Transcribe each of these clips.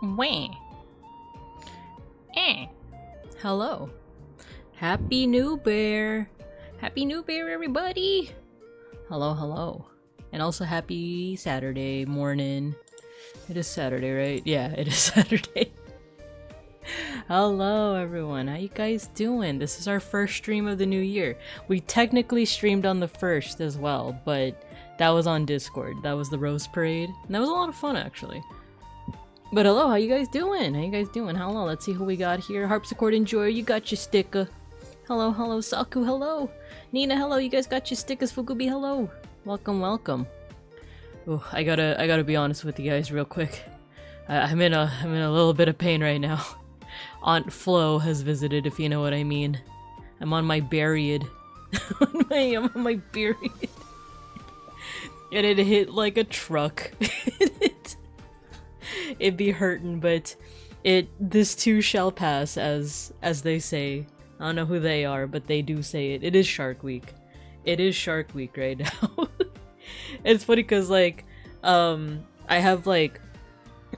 Wah. Hello. Happy New Bear. Happy New Bear, everybody. Hello, hello. And also happy Saturday morning. It is Saturday, right? Yeah, it is Saturday. Hello, everyone. How you guys doing? This is our first stream of the new year. We technically streamed on the 1st as well, but that was on Discord. That was the Rose Parade. And that was a lot of fun, actually. But hello, how you guys doing? How you guys doing? Hello, let's see who we got here. Harpsichord Enjoyer, you got your sticker. Hello, hello, Saku, hello. Nina, hello, you guys got your stickers. Fukubi, hello. Welcome, welcome. Oh, I gotta be honest with you guys real quick. I'm in a little bit of pain right now. Aunt Flo has visited, if you know what I mean. I'm on my period. I'm on my period. And it hit like a truck. It'd be hurting, but this too shall pass, as they say. I don't know who they are, but they do say it. It is Shark Week. It is Shark Week right now. It's funny because like I have like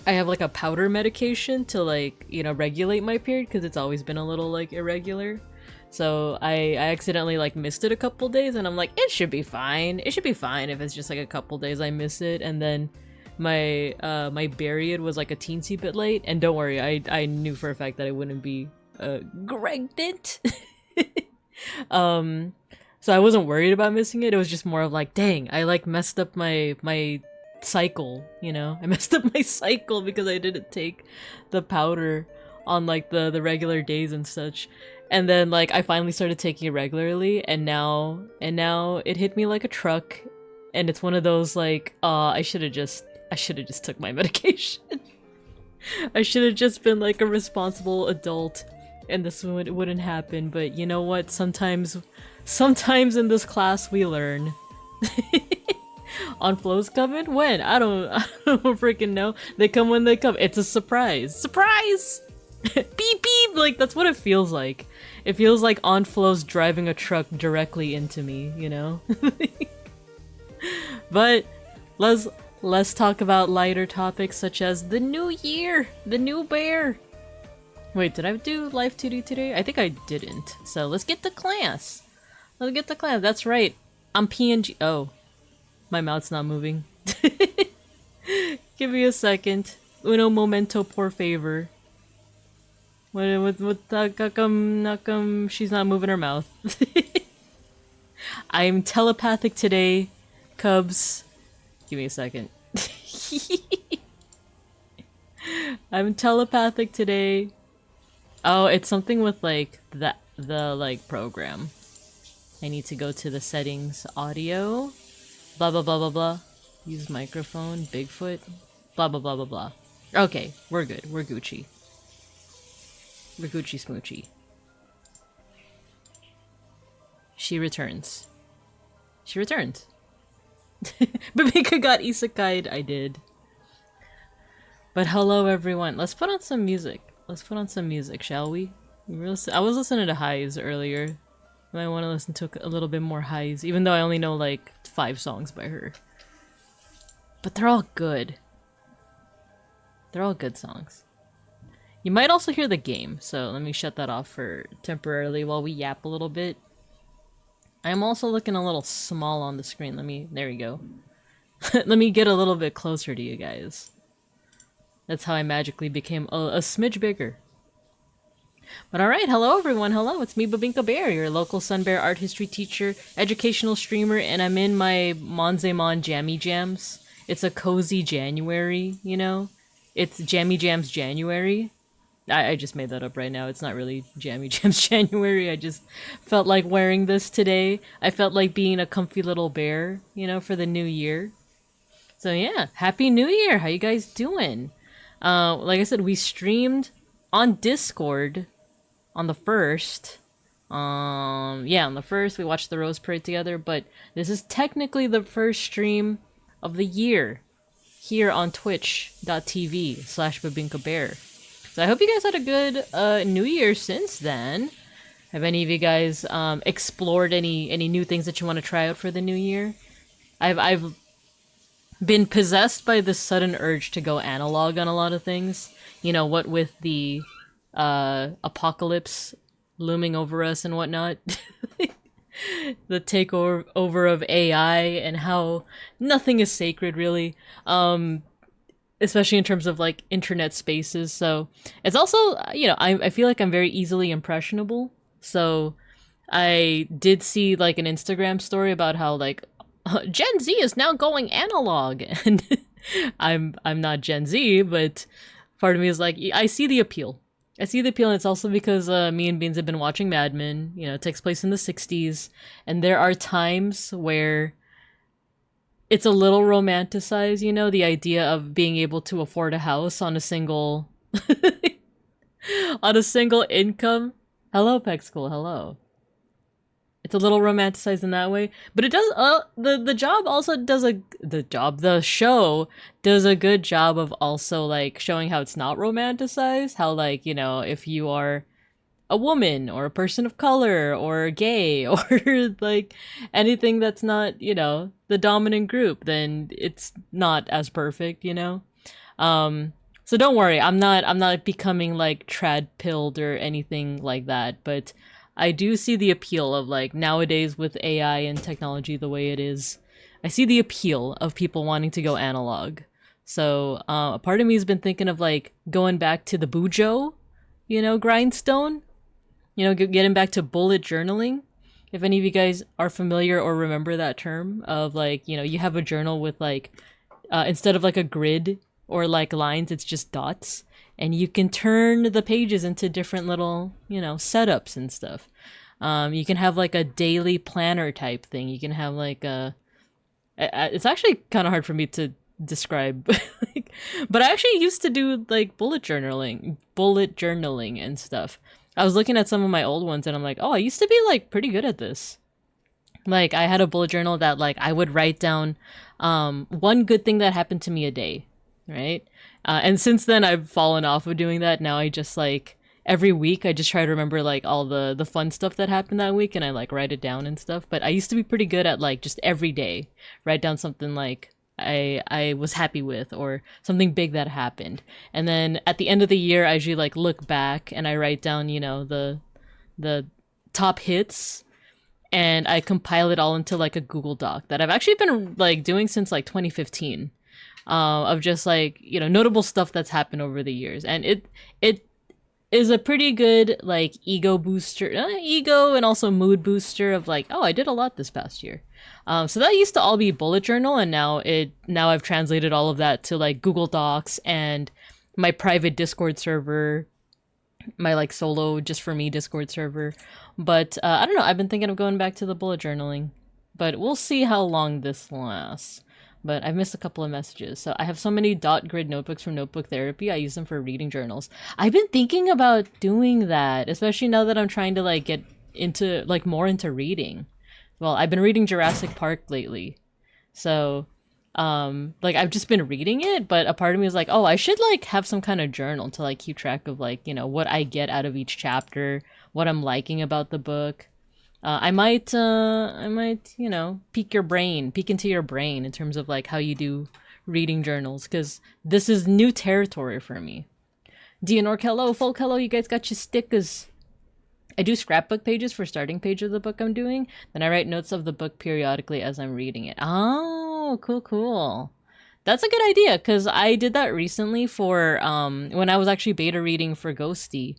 a powder medication to like, you know, regulate my period because it's always been a little like irregular. So I accidentally like missed it a couple days, and I'm like, it should be fine. It should be fine if it's just like a couple days I miss it. And then my period was like a teensy bit late, and don't worry, I knew for a fact that I wouldn't be pregnant. So I wasn't worried about missing it. It was just more of like, dang, I like messed up my cycle, you know? I messed up my cycle because I didn't take the powder on like the regular days and such. And then like I finally started taking it regularly, and now it hit me like a truck. And it's one of those like, I should have just took my medication. I should have just been like a responsible adult and this wouldn't happen. But you know what? Sometimes in this class we learn. On Flo's coming? When? I don't freaking know. They come when they come. It's a surprise. Surprise! Beep beep! Like, that's what it feels like. It feels like Aunt Flo's driving a truck directly into me, you know? But let's talk about lighter topics such as the new year, the new bear. Wait, did I do live 2D today? I think I didn't. So let's get to class. Let's get to class. That's right. I'm PNG. Oh, my mouth's not moving. Give me a second. Uno momento, por favor. What? How come she's not moving her mouth? I'm telepathic today, Cubs. Give me a second. I'm telepathic today. Oh, it's something with like the like program. I need to go to the settings, audio, blah blah blah blah blah. Use microphone, Bigfoot, blah blah blah blah blah. Okay, we're good. We're Gucci. We're Gucci Smoochy. She returns. She returned. Babika got isekai'd. I did. But hello everyone. Let's put on some music. Let's put on some music, shall we? I was listening to Highs earlier. You might want to listen to a little bit more Highs, even though I only know like 5 songs by her. But they're all good. They're all good songs. You might also hear the game, so let me shut that off for temporarily while we yap a little bit. I'm also looking a little small on the screen. There we go. Let me get a little bit closer to you guys. That's how I magically became a smidge bigger. But alright, hello everyone, hello, it's me, Babinka Bear, your local Sun Bear art history teacher, educational streamer, and I'm in my Monzemon Jammy Jams. It's a cozy January, you know? It's Jammy Jams January. I just made that up right now. It's not really Jammy Jams January. I just felt like wearing this today. I felt like being a comfy little bear, you know, for the new year. So yeah, Happy New Year! How you guys doing? Like I said, we streamed on Discord on the 1st. Yeah, on the 1st we watched the Rose Parade together, but this is technically the first stream of the year here on twitch.tv/babinkabear. So I hope you guys had a good New Year since then. Have any of you guys explored any new things that you want to try out for the new year? I've been possessed by this sudden urge to go analog on a lot of things. You know, what with the apocalypse looming over us and whatnot. The takeover of AI and how nothing is sacred really. Especially in terms of like internet spaces. So it's also, you know, I feel like I'm very easily impressionable. So I did see like an Instagram story about how like Gen Z is now going analog, and I'm not Gen Z, but part of me is like I see the appeal. I see the appeal, and it's also because me and Beans have been watching Mad Men. You know, it takes place in the '60s, and there are times where it's a little romanticized. You know, the idea of being able to afford a house on a single on a single income. Hello, Peg School. Hello. It's a little romanticized in that way, but it does. The job also does the show does a good job of also like showing how it's not romanticized. How like, you know, if you are a woman or a person of color or gay or like anything that's not, you know, the dominant group, then it's not as perfect, you know. So don't worry, I'm not becoming like trad pilled or anything like that, but I do see the appeal of like nowadays with AI and technology the way it is. I see the appeal of people wanting to go analog. So a part of me has been thinking of like going back to the Bujo, you know, grindstone. You know, getting back to bullet journaling. If any of you guys are familiar or remember that term of like, you know, you have a journal with like, instead of like a grid or like lines, it's just dots. And you can turn the pages into different little, you know, setups and stuff. You can have like a daily planner type thing. You can have like it's actually kind of hard for me to describe. But I actually used to do like bullet journaling and stuff. I was looking at some of my old ones and I'm like, oh, I used to be like pretty good at this. Like I had a bullet journal that like I would write down one good thing that happened to me a day, right? And since then I've fallen off of doing that. Now I just like every week I just try to remember like all the fun stuff that happened that week and I like write it down and stuff. But I used to be pretty good at like just every day write down something like I was happy with or something big that happened. And then at the end of the year I usually like look back and I write down, you know, the top hits and I compile it all into like a Google Doc that I've actually been like doing since like 2015, of just like, you know, notable stuff that's happened over the years. And it is a pretty good like ego booster, ego and also mood booster of like, oh, I did a lot this past year. So that used to all be bullet journal, and now I've translated all of that to like Google Docs and my private Discord server, my like solo just for me Discord server. But I don't know, I've been thinking of going back to the bullet journaling, but we'll see how long this lasts. But I've missed a couple of messages. So I have so many dot grid notebooks from Notebook Therapy. I use them for reading journals. I've been thinking about doing that, especially now that I'm trying to like get into like more into reading. Well, I've been reading Jurassic Park lately. So like I've just been reading it, but a part of me is like, oh, I should like have some kind of journal to like keep track of like, you know, what I get out of each chapter, what I'm liking about the book. I might, you know, peek into your brain in terms of like how you do reading journals, because this is new territory for me. Dianork, hello, Folk, hello, you guys got your stickers. I do scrapbook pages for starting page of the book I'm doing. Then I write notes of the book periodically as I'm reading it. Oh, cool. That's a good idea, because I did that recently for, when I was actually beta reading for Ghosty.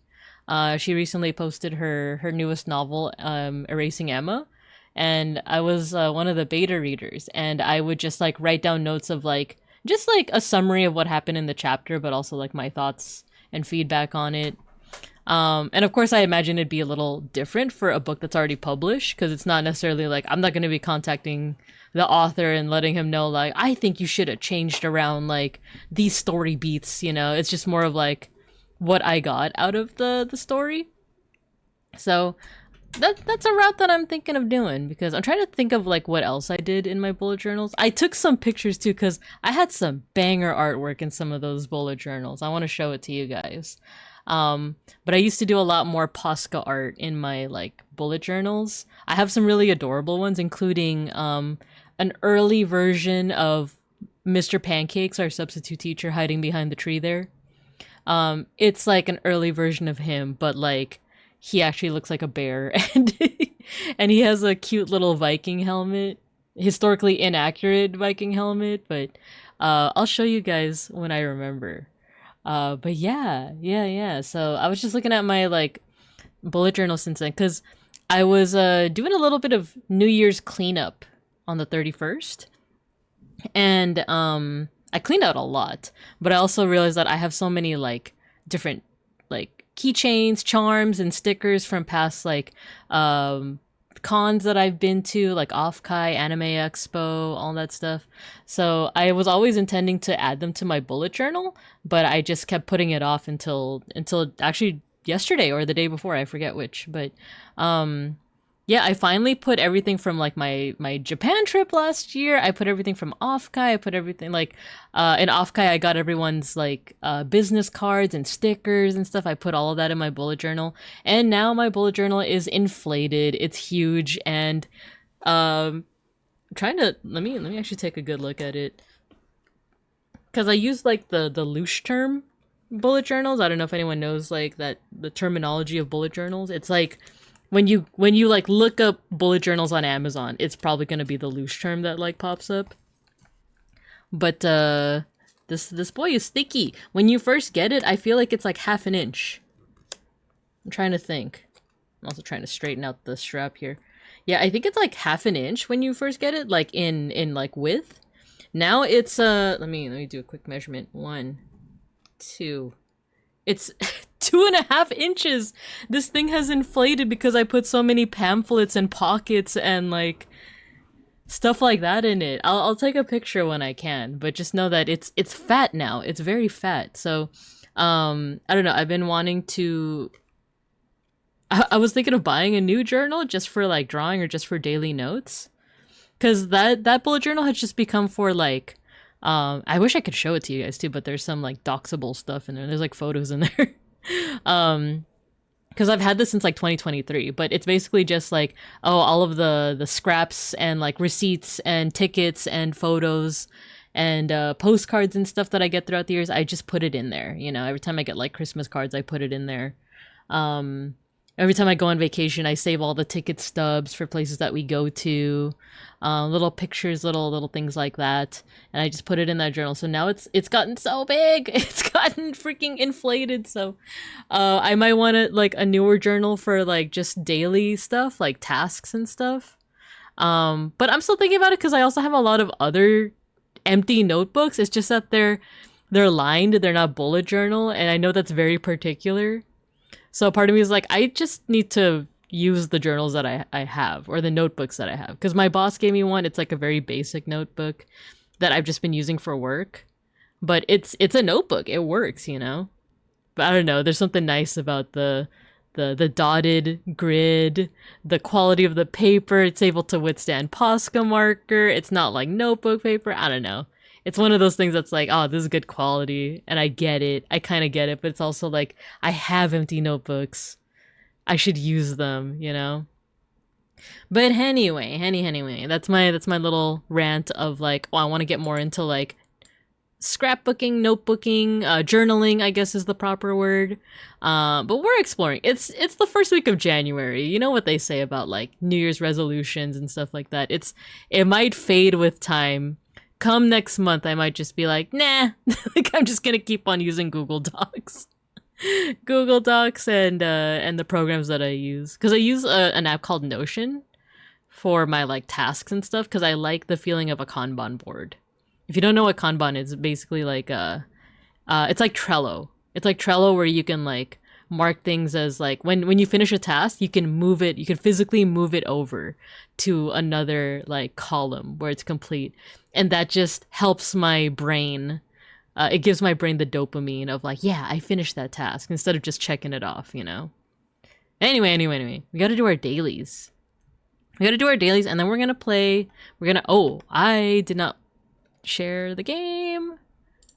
She recently posted her newest novel, Erasing Emma, and I was one of the beta readers, and I would just like write down notes of like just like a summary of what happened in the chapter, but also like my thoughts and feedback on it. And of course I imagine it'd be a little different for a book that's already published, because it's not necessarily like I'm not going to be contacting the author and letting him know like I think you should have changed around like these story beats, you know. It's just more of like what I got out of the story. So that's a route that I'm thinking of doing, because I'm trying to think of like what else I did in my bullet journals. I took some pictures too, because I had some banger artwork in some of those bullet journals. I want to show it to you guys. But I used to do a lot more Posca art in my like bullet journals. I have some really adorable ones, including an early version of Mr. Pancakes, our substitute teacher, hiding behind the tree there. It's like an early version of him, but like he actually looks like a bear, and and he has a cute little Viking helmet, historically inaccurate Viking helmet, but I'll show you guys when I remember. But yeah. So I was just looking at my like bullet journal since then, because I was doing a little bit of New Year's cleanup on the 31st, and I cleaned out a lot, but I also realized that I have so many like different like keychains, charms, and stickers from past like cons that I've been to, like Off-Kai, Anime Expo, all that stuff. So I was always intending to add them to my bullet journal, but I just kept putting it off until actually yesterday or the day before, I forget which. But yeah, I finally put everything from like my Japan trip last year. I put everything from Off-Kai. I put everything like in Off-Kai I got everyone's like business cards and stickers and stuff. I put all of that in my bullet journal, and now my bullet journal is inflated. It's huge, and trying to let me actually take a good look at it, because I use like the loose term bullet journals. I don't know if anyone knows like that, the terminology of bullet journals. It's like when you like look up bullet journals on Amazon, it's probably going to be the loose term that like pops up. But this boy is sticky. When you first get it, I feel like it's like half an inch. I'm trying to think. I'm also trying to straighten out the strap here. Yeah, I think it's like half an inch when you first get it, like in like width. Now it's let me do a quick measurement. 1, 2. It's 2.5 inches. This thing has inflated because I put so many pamphlets and pockets and like stuff like that in it. I'll take a picture when I can, but just know that it's fat now. It's very fat. So I don't know. I've been wanting to. I was thinking of buying a new journal just for like drawing or just for daily notes, because that bullet journal has just become for like. I wish I could show it to you guys too, but there's some like doxable stuff in there. There's like photos in there. Because I've had this since like 2023, but it's basically just like, oh, all of the scraps and like receipts and tickets and photos and postcards and stuff that I get throughout the years. I just put it in there. You know, every time I get like Christmas cards, I put it in there. Every time I go on vacation, I save all the ticket stubs for places that we go to, little pictures, little things like that, and I just put it in that journal. So now it's gotten so big, it's gotten freaking inflated. So I might want like a newer journal for like just daily stuff, like tasks and stuff. But I'm still thinking about it because I also have a lot of other empty notebooks. It's just that they're lined, they're not bullet journal, and I know that's very particular. So part of me is like, I just need to use the journals that I have, or the notebooks that I have. Because my boss gave me one. It's like a very basic notebook that I've just been using for work. But it's a notebook. It works, you know? But I don't know. There's something nice about the dotted grid, the quality of the paper. It's able to withstand Posca marker. It's not like notebook paper. I don't know. It's one of those things that's like, oh, this is good quality, and I get it. I kind of get it, but it's also like, I have empty notebooks. I should use them, you know? But anyway, that's my little rant of like, oh, I want to get more into like scrapbooking, notebooking, journaling, I guess is the proper word. But we're exploring. It's the first week of January. You know what they say about like New Year's resolutions and stuff like that. It might fade with time. Come next month, I might just be like, nah, like I'm just gonna keep on using Google Docs. Google Docs and the programs that I use. Because I use an app called Notion for my like tasks and stuff, because I like the feeling of a Kanban board. If you don't know what Kanban is, basically like it's like Trello. It's like Trello where you can like mark things as like when you finish a task, you can physically move it over to another like column where it's complete. And that just helps my brain. It gives my brain the dopamine of like, yeah, I finished that task, instead of just checking it off, you know? Anyway. We gotta do our dailies. And then we're gonna play. Oh, I did not share the game.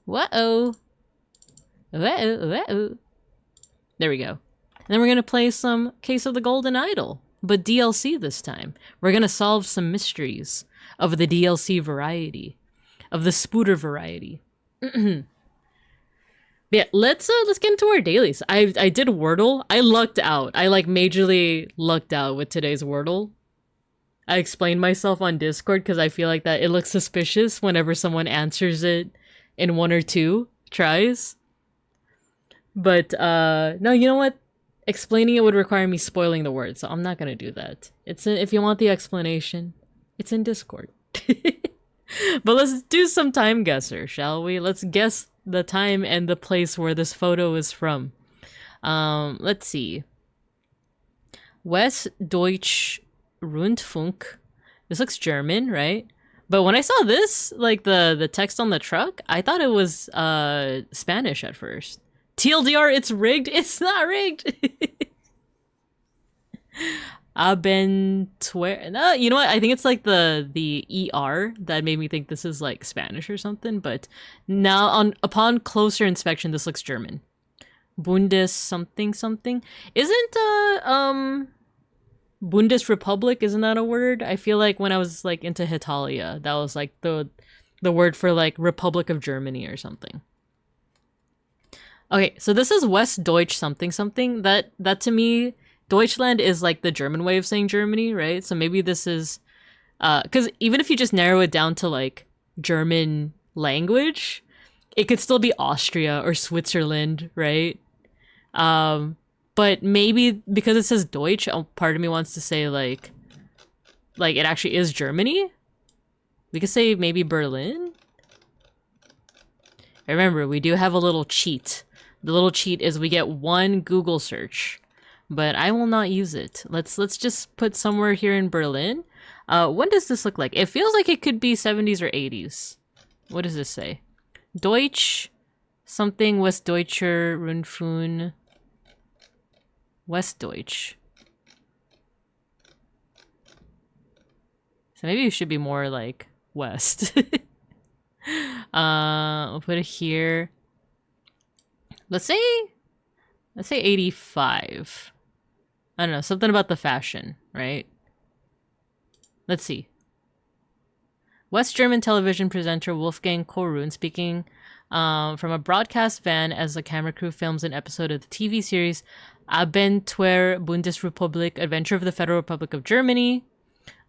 Whoa. There we go. And then we're gonna play some Case of the Golden Idol, but DLC this time. We're gonna solve some mysteries of the DLC variety. of the spooter variety. Yeah, let's get into our dailies. I did Wordle. I lucked out. I like majorly lucked out with today's Wordle. I explained myself on Discord because I feel like that it looks suspicious whenever someone answers it in 1 or 2 tries. But no, you know what? Explaining it would require me spoiling the word, so I'm not gonna do that. If you want the explanation, it's in Discord. But let's do some time guesser, shall we? Let's guess the time and the place where this photo is from. Let's see. Westdeutsche Rundfunk. This looks German, right? But when I saw this, like the text on the truck, I thought it was Spanish at first. TLDR, it's rigged. It's not rigged. Abenteuer. No, you know what? I think it's like the ER that made me think this is like Spanish or something. But now, upon closer inspection, this looks German. Bundes something something. Isn't Bundesrepublik, isn't that a word? I feel like when I was like into Hitalia, that was like the word for like Republic of Germany or something. Okay, so this is Westdeutsch something something. That to me, Deutschland is like the German way of saying Germany, right? So maybe this is because even if you just narrow it down to like German language, it could still be Austria or Switzerland, right? But maybe because it says Deutsch, part of me wants to say like it actually is Germany. We could say maybe Berlin. Remember, we do have a little cheat. The little cheat is we get 1 Google search, but I will not use it. Let's just put somewhere here in Berlin. When does this look like? It feels like it could be 70s or 80s. What does this say? Deutsch something Westdeutscher Rundfunk. Westdeutsch. So maybe it should be more like west. We'll put it here. Let's say 85. I don't know, something about the fashion, right? Let's see. West German television presenter Wolfgang Korun speaking from a broadcast van as the camera crew films an episode of the TV series Abenteuer Bundesrepublik, Adventure of the Federal Republic of Germany,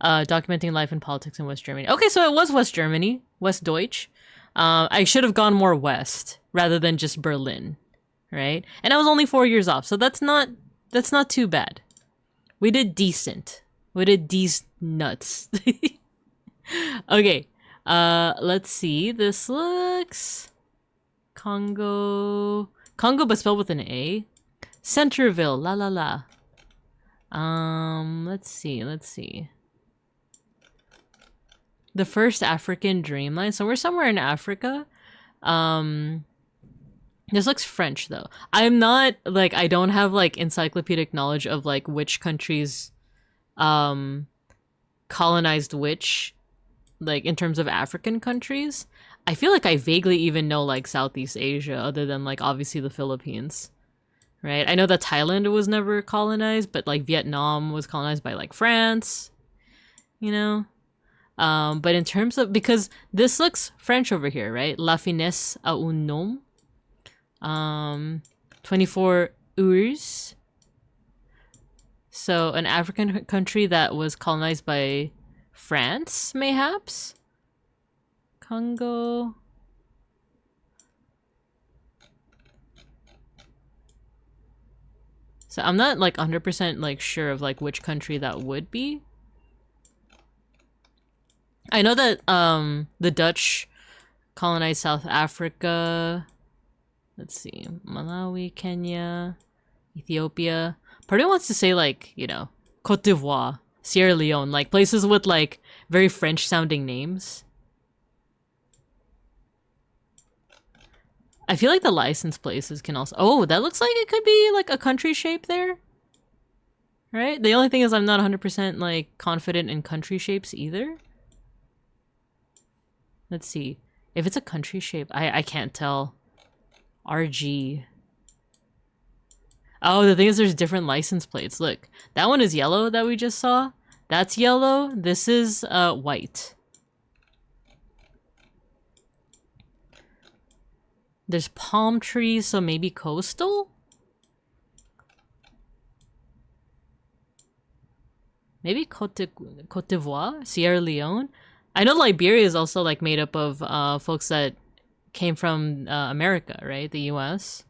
documenting life and politics in West Germany. Okay, so it was West Germany, Westdeutsch. I should have gone more west rather than just Berlin, right? And I was only 4 years off, so that's not too bad. We did decent. We did these nuts. Okay, let's see. This looks Congo, but spelled with an A. Centerville, la la la. Let's see. The first African dreamline. So we're somewhere in Africa. This looks French though. I'm not like, I don't have like encyclopedic knowledge of like which countries colonized which, like in terms of African countries. I feel like I vaguely even know like Southeast Asia other than like obviously the Philippines. Right? I know that Thailand was never colonized, but like Vietnam was colonized by like France, you know? But in terms of, because this looks French over here, right? La finesse à un homme. 24 heures. So an African country that was colonized by France, mayhaps? Congo. So I'm not like 100% like sure of like which country that would be. I know that the Dutch colonized South Africa. Let's see. Malawi, Kenya, Ethiopia. Part of me wants to say like, you know, Cote d'Ivoire, Sierra Leone, like places with like very French sounding names. I feel like the license places can also... Oh, that looks like it could be like a country shape there. Right? The only thing is I'm not 100% like confident in country shapes either. Let's see. If it's a country shape, I can't tell. RG. Oh, the thing is there's different license plates. Look, that one is yellow that we just saw. That's yellow. This is white. There's palm trees, so maybe coastal? Maybe Cote d'Ivoire? Sierra Leone? I know Liberia is also like made up of folks that came from America, right? The US.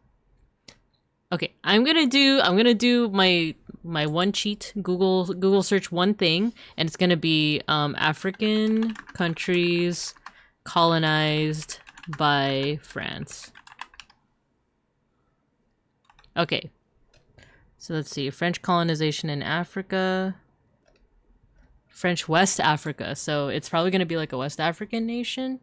Okay, I'm gonna do my one cheat. Google search one thing, and it's gonna be African countries colonized by France. Okay. So let's see. French colonization in Africa. French West Africa. So it's probably gonna be like a West African nation.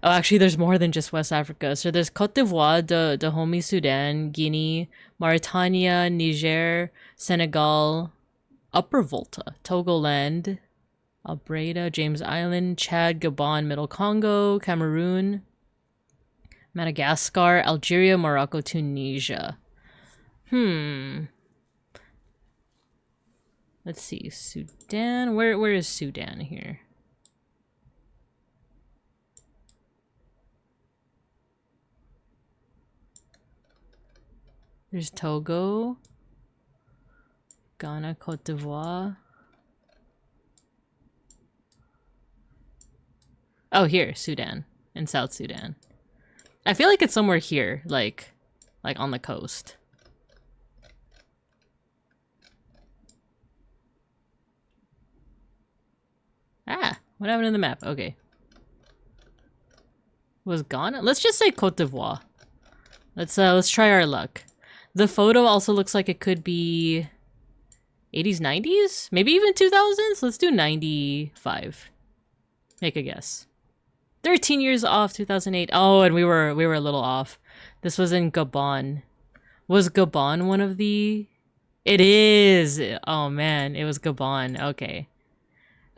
Oh, actually, there's more than just West Africa. So there's Cote d'Ivoire, Dahomey, Sudan, Guinea, Mauritania, Niger, Senegal, Upper Volta, Togoland, Albreda, James Island, Chad, Gabon, Middle Congo, Cameroon, Madagascar, Algeria, Morocco, Tunisia. Let's see. Sudan. Where is Sudan here? There's Togo, Ghana, Cote d'Ivoire. Oh, here, Sudan and South Sudan. I feel like it's somewhere here, like on the coast. Ah, what happened to the map? Okay. Was Ghana? Let's just say Cote d'Ivoire. Let's try our luck. The photo also looks like it could be 80s, 90s? Maybe even 2000s? Let's do 95. Make a guess. 13 years off, 2008. Oh, and we were a little off. This was in Gabon. Was Gabon one of the... It is! Oh man, it was Gabon. Okay.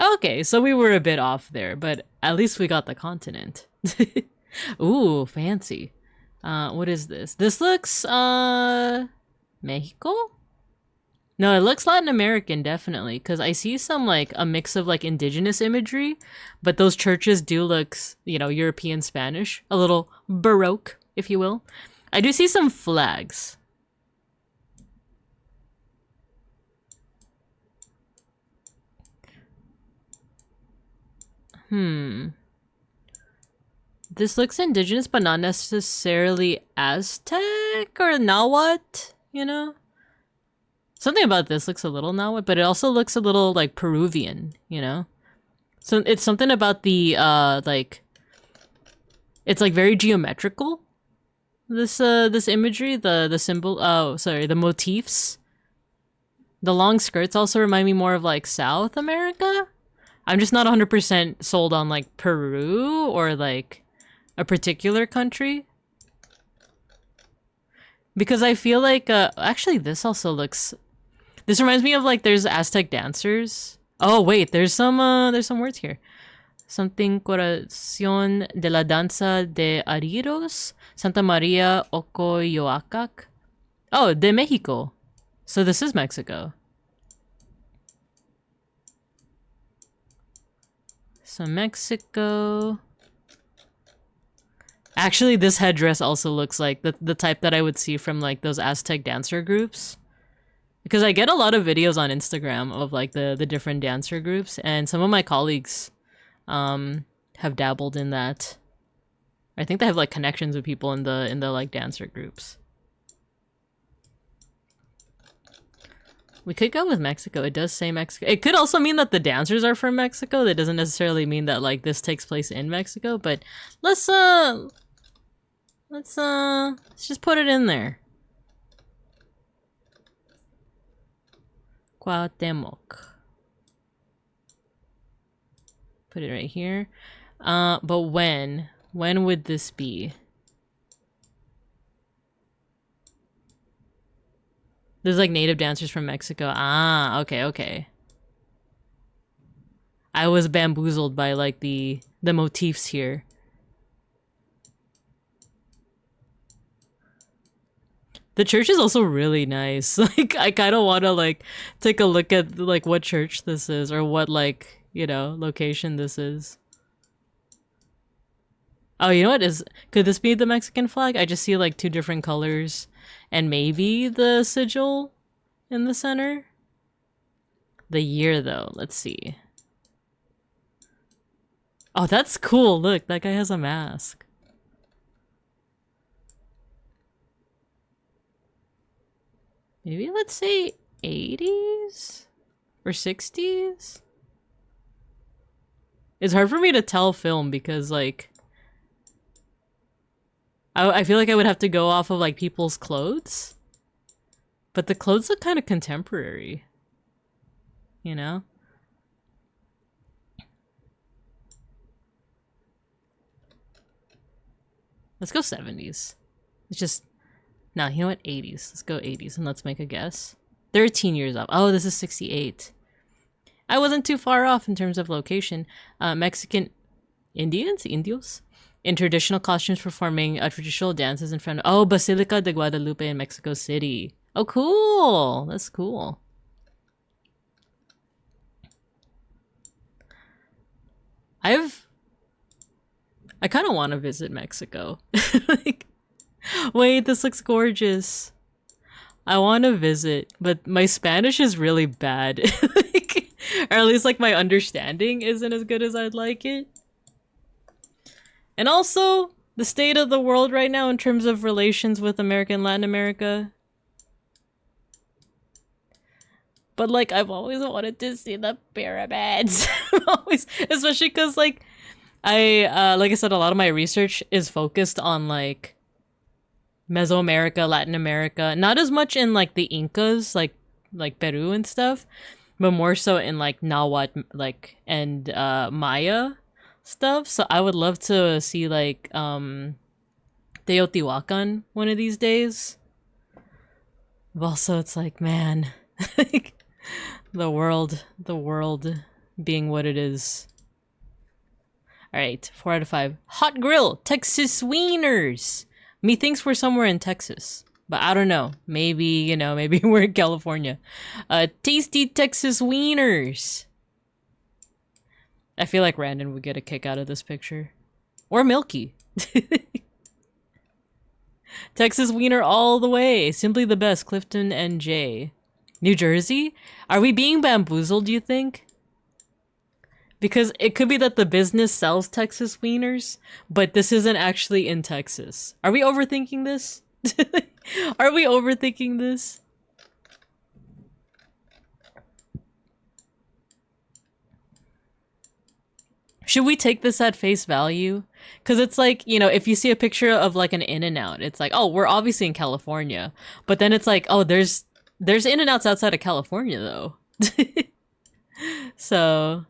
Okay, so we were a bit off there, but at least we got the continent. Ooh, fancy. What is this? This looks, Mexico? No, it looks Latin American, definitely, because I see some, like, a mix of, like, indigenous imagery, but those churches do look, you know, European Spanish. A little Baroque, if you will. I do see some flags. This looks indigenous, but not necessarily Aztec or Nahuatl, you know? Something about this looks a little Nahuatl, but it also looks a little, like, Peruvian, you know? So it's something about the, like... It's, like, very geometrical. This imagery, the symbol... Oh, sorry, the motifs. The long skirts also remind me more of, like, South America? I'm just not 100% sold on, like, Peru or, like... a particular country, because I feel like actually this also looks, this reminds me of, like, there's Aztec dancers. Oh wait, there's some words here. Something Corazón de la Danza de Arrieros, Santa Maria Ocoyoacac. Oh, de Mexico. So this is Mexico. So Mexico. Actually, this headdress also looks like the type that I would see from, like, those Aztec dancer groups. Because I get a lot of videos on Instagram of, like, the different dancer groups, and some of my colleagues have dabbled in that. I think they have, like, connections with people in the like, dancer groups. We could go with Mexico. It does say Mexico. It could also mean that the dancers are from Mexico. That doesn't necessarily mean that, like, this takes place in Mexico, but let's just put it in there. Cuauhtémoc. Put it right here. But when would this be? There's, like, native dancers from Mexico. Ah, okay. I was bamboozled by, like, the motifs here. The church is also really nice. Like, I kind of want to, like, take a look at, like, what church this is, or what, like, you know, location this is. Oh, you know what is? Could this be the Mexican flag? I just see like two different colors, and maybe the sigil in the center. The year, though. Let's see. Oh, that's cool. Look, that guy has a mask. Maybe let's say 80s or 60s. It's hard for me to tell film because like I feel like I would have to go off of like people's clothes. But the clothes look kind of contemporary. You know? Let's go 70s. It's just no, you know what? 80s. Let's go 80s and let's make a guess. 13 years off. Oh, this is 68. I wasn't too far off in terms of location. Mexican Indios? In traditional costumes performing traditional dances in front of... Oh, Basilica de Guadalupe in Mexico City. Oh, cool! That's cool. I kind of want to visit Mexico. Like, wait, this looks gorgeous. I want to visit, but my Spanish is really bad. Like, or at least like my understanding isn't as good as I'd like it. And also, the state of the world right now in terms of relations with America and Latin America. But like, I've always wanted to see the pyramids. Always, especially because like I said, a lot of my research is focused on like Mesoamerica, Latin America, not as much in like the Incas, like Peru and stuff, but more so in like Nahuatl, like and Maya stuff. So I would love to see like Teotihuacan one of these days. But also, it's like, man, like the world being what it is. All right, 4 out of 5. Hot Grill, Texas Wieners. Methinks we're somewhere in Texas, but I don't know. Maybe, you know, maybe we're in California. Tasty Texas Wieners. I feel like Randon would get a kick out of this picture. Or Milky. Texas Wiener all the way. Simply the best, Clifton and Jay. New Jersey? Are we being bamboozled, do you think? Because it could be that the business sells Texas Wieners, but this isn't actually in Texas. Are we overthinking this? Are we overthinking this? Should we take this at face value? Because it's like, you know, if you see a picture of like an In-N-Out, it's like, oh, we're obviously in California. But then it's like, oh, there's In-N-Outs outside of California, though. So...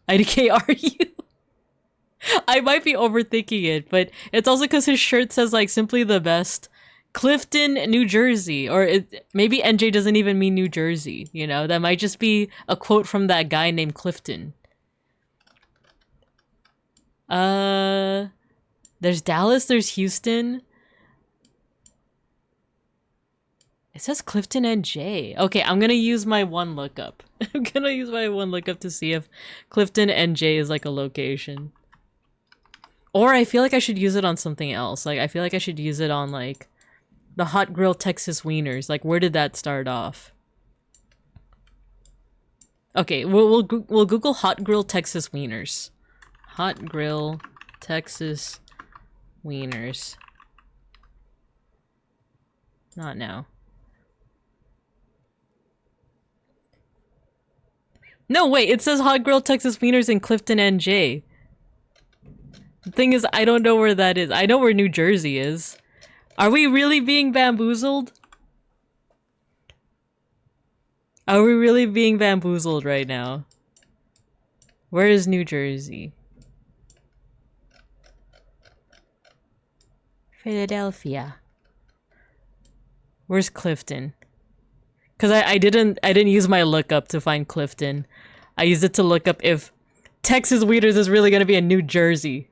IDK, are you? I might be overthinking it, but it's also because his shirt says like simply the best, Clifton, New Jersey, or maybe NJ doesn't even mean New Jersey. You know, that might just be a quote from that guy named Clifton. There's Dallas, there's Houston. It says Clifton NJ. Okay, I'm gonna use my one lookup. I'm gonna use my one lookup to see if Clifton NJ is like a location. Or I feel like I should use it on something else. Like, I feel like I should use it on like the Hot Grill Texas Wieners. Like, where did that start off? Okay, we'll Google Hot Grill Texas Wieners. Hot Grill Texas Wieners. Not now. No, wait, it says Hot Grill Texas Wieners in Clifton, NJ. The thing is, I don't know where that is. I know where New Jersey is. Are we really being bamboozled? Are we really being bamboozled right now? Where is New Jersey? Philadelphia. Where's Clifton? Because I didn't use my lookup to find Clifton. I used it to look up if Texas Wieners is really gonna be in New Jersey.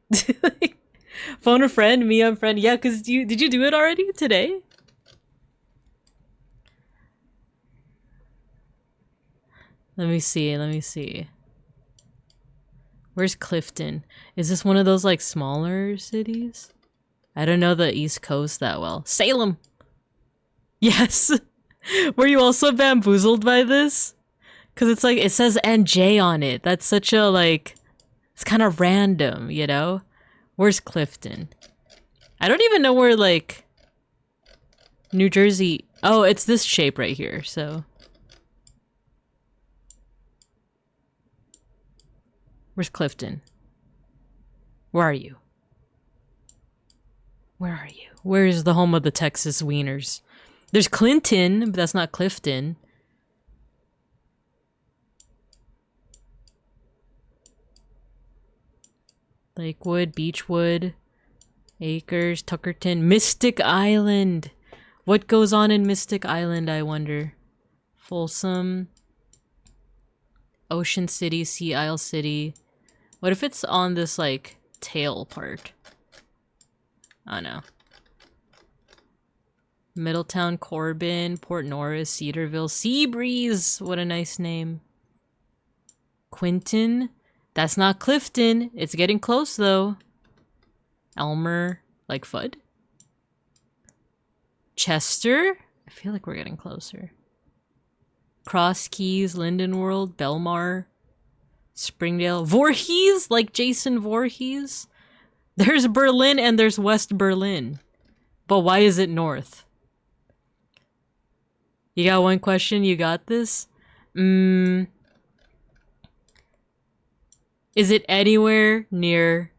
Phone a friend, me on friend. Yeah, because did you do it already today? Let me see. Where's Clifton? Is this one of those like smaller cities? I don't know the East Coast that well. Salem! Yes! Were you also bamboozled by this? Because it's like, it says NJ on it. That's such a like, it's kind of random, you know? Where's Clifton? I don't even know where like, New Jersey, oh, it's this shape right here, so. Where's Clifton? Where are you? Where are you? Where is the home of the Texas Wieners? There's Clinton, but that's not Clifton. Lakewood, Beechwood, Acres, Tuckerton, Mystic Island. What goes on in Mystic Island, I wonder? Folsom, Ocean City, Sea Isle City. What if it's on this, like, tail part? Oh, no. Middletown, Corbin, Port Norris, Cedarville, Seabreeze. What a nice name. Quinton. That's not Clifton. It's getting close, though. Elmer, like Fudd. Chester. I feel like we're getting closer. Cross Keys, Lindenwold, Belmar, Springdale. Voorhees, like Jason Voorhees. There's Berlin and there's West Berlin. But why is it north? You got one question? You got this? Is it anywhere near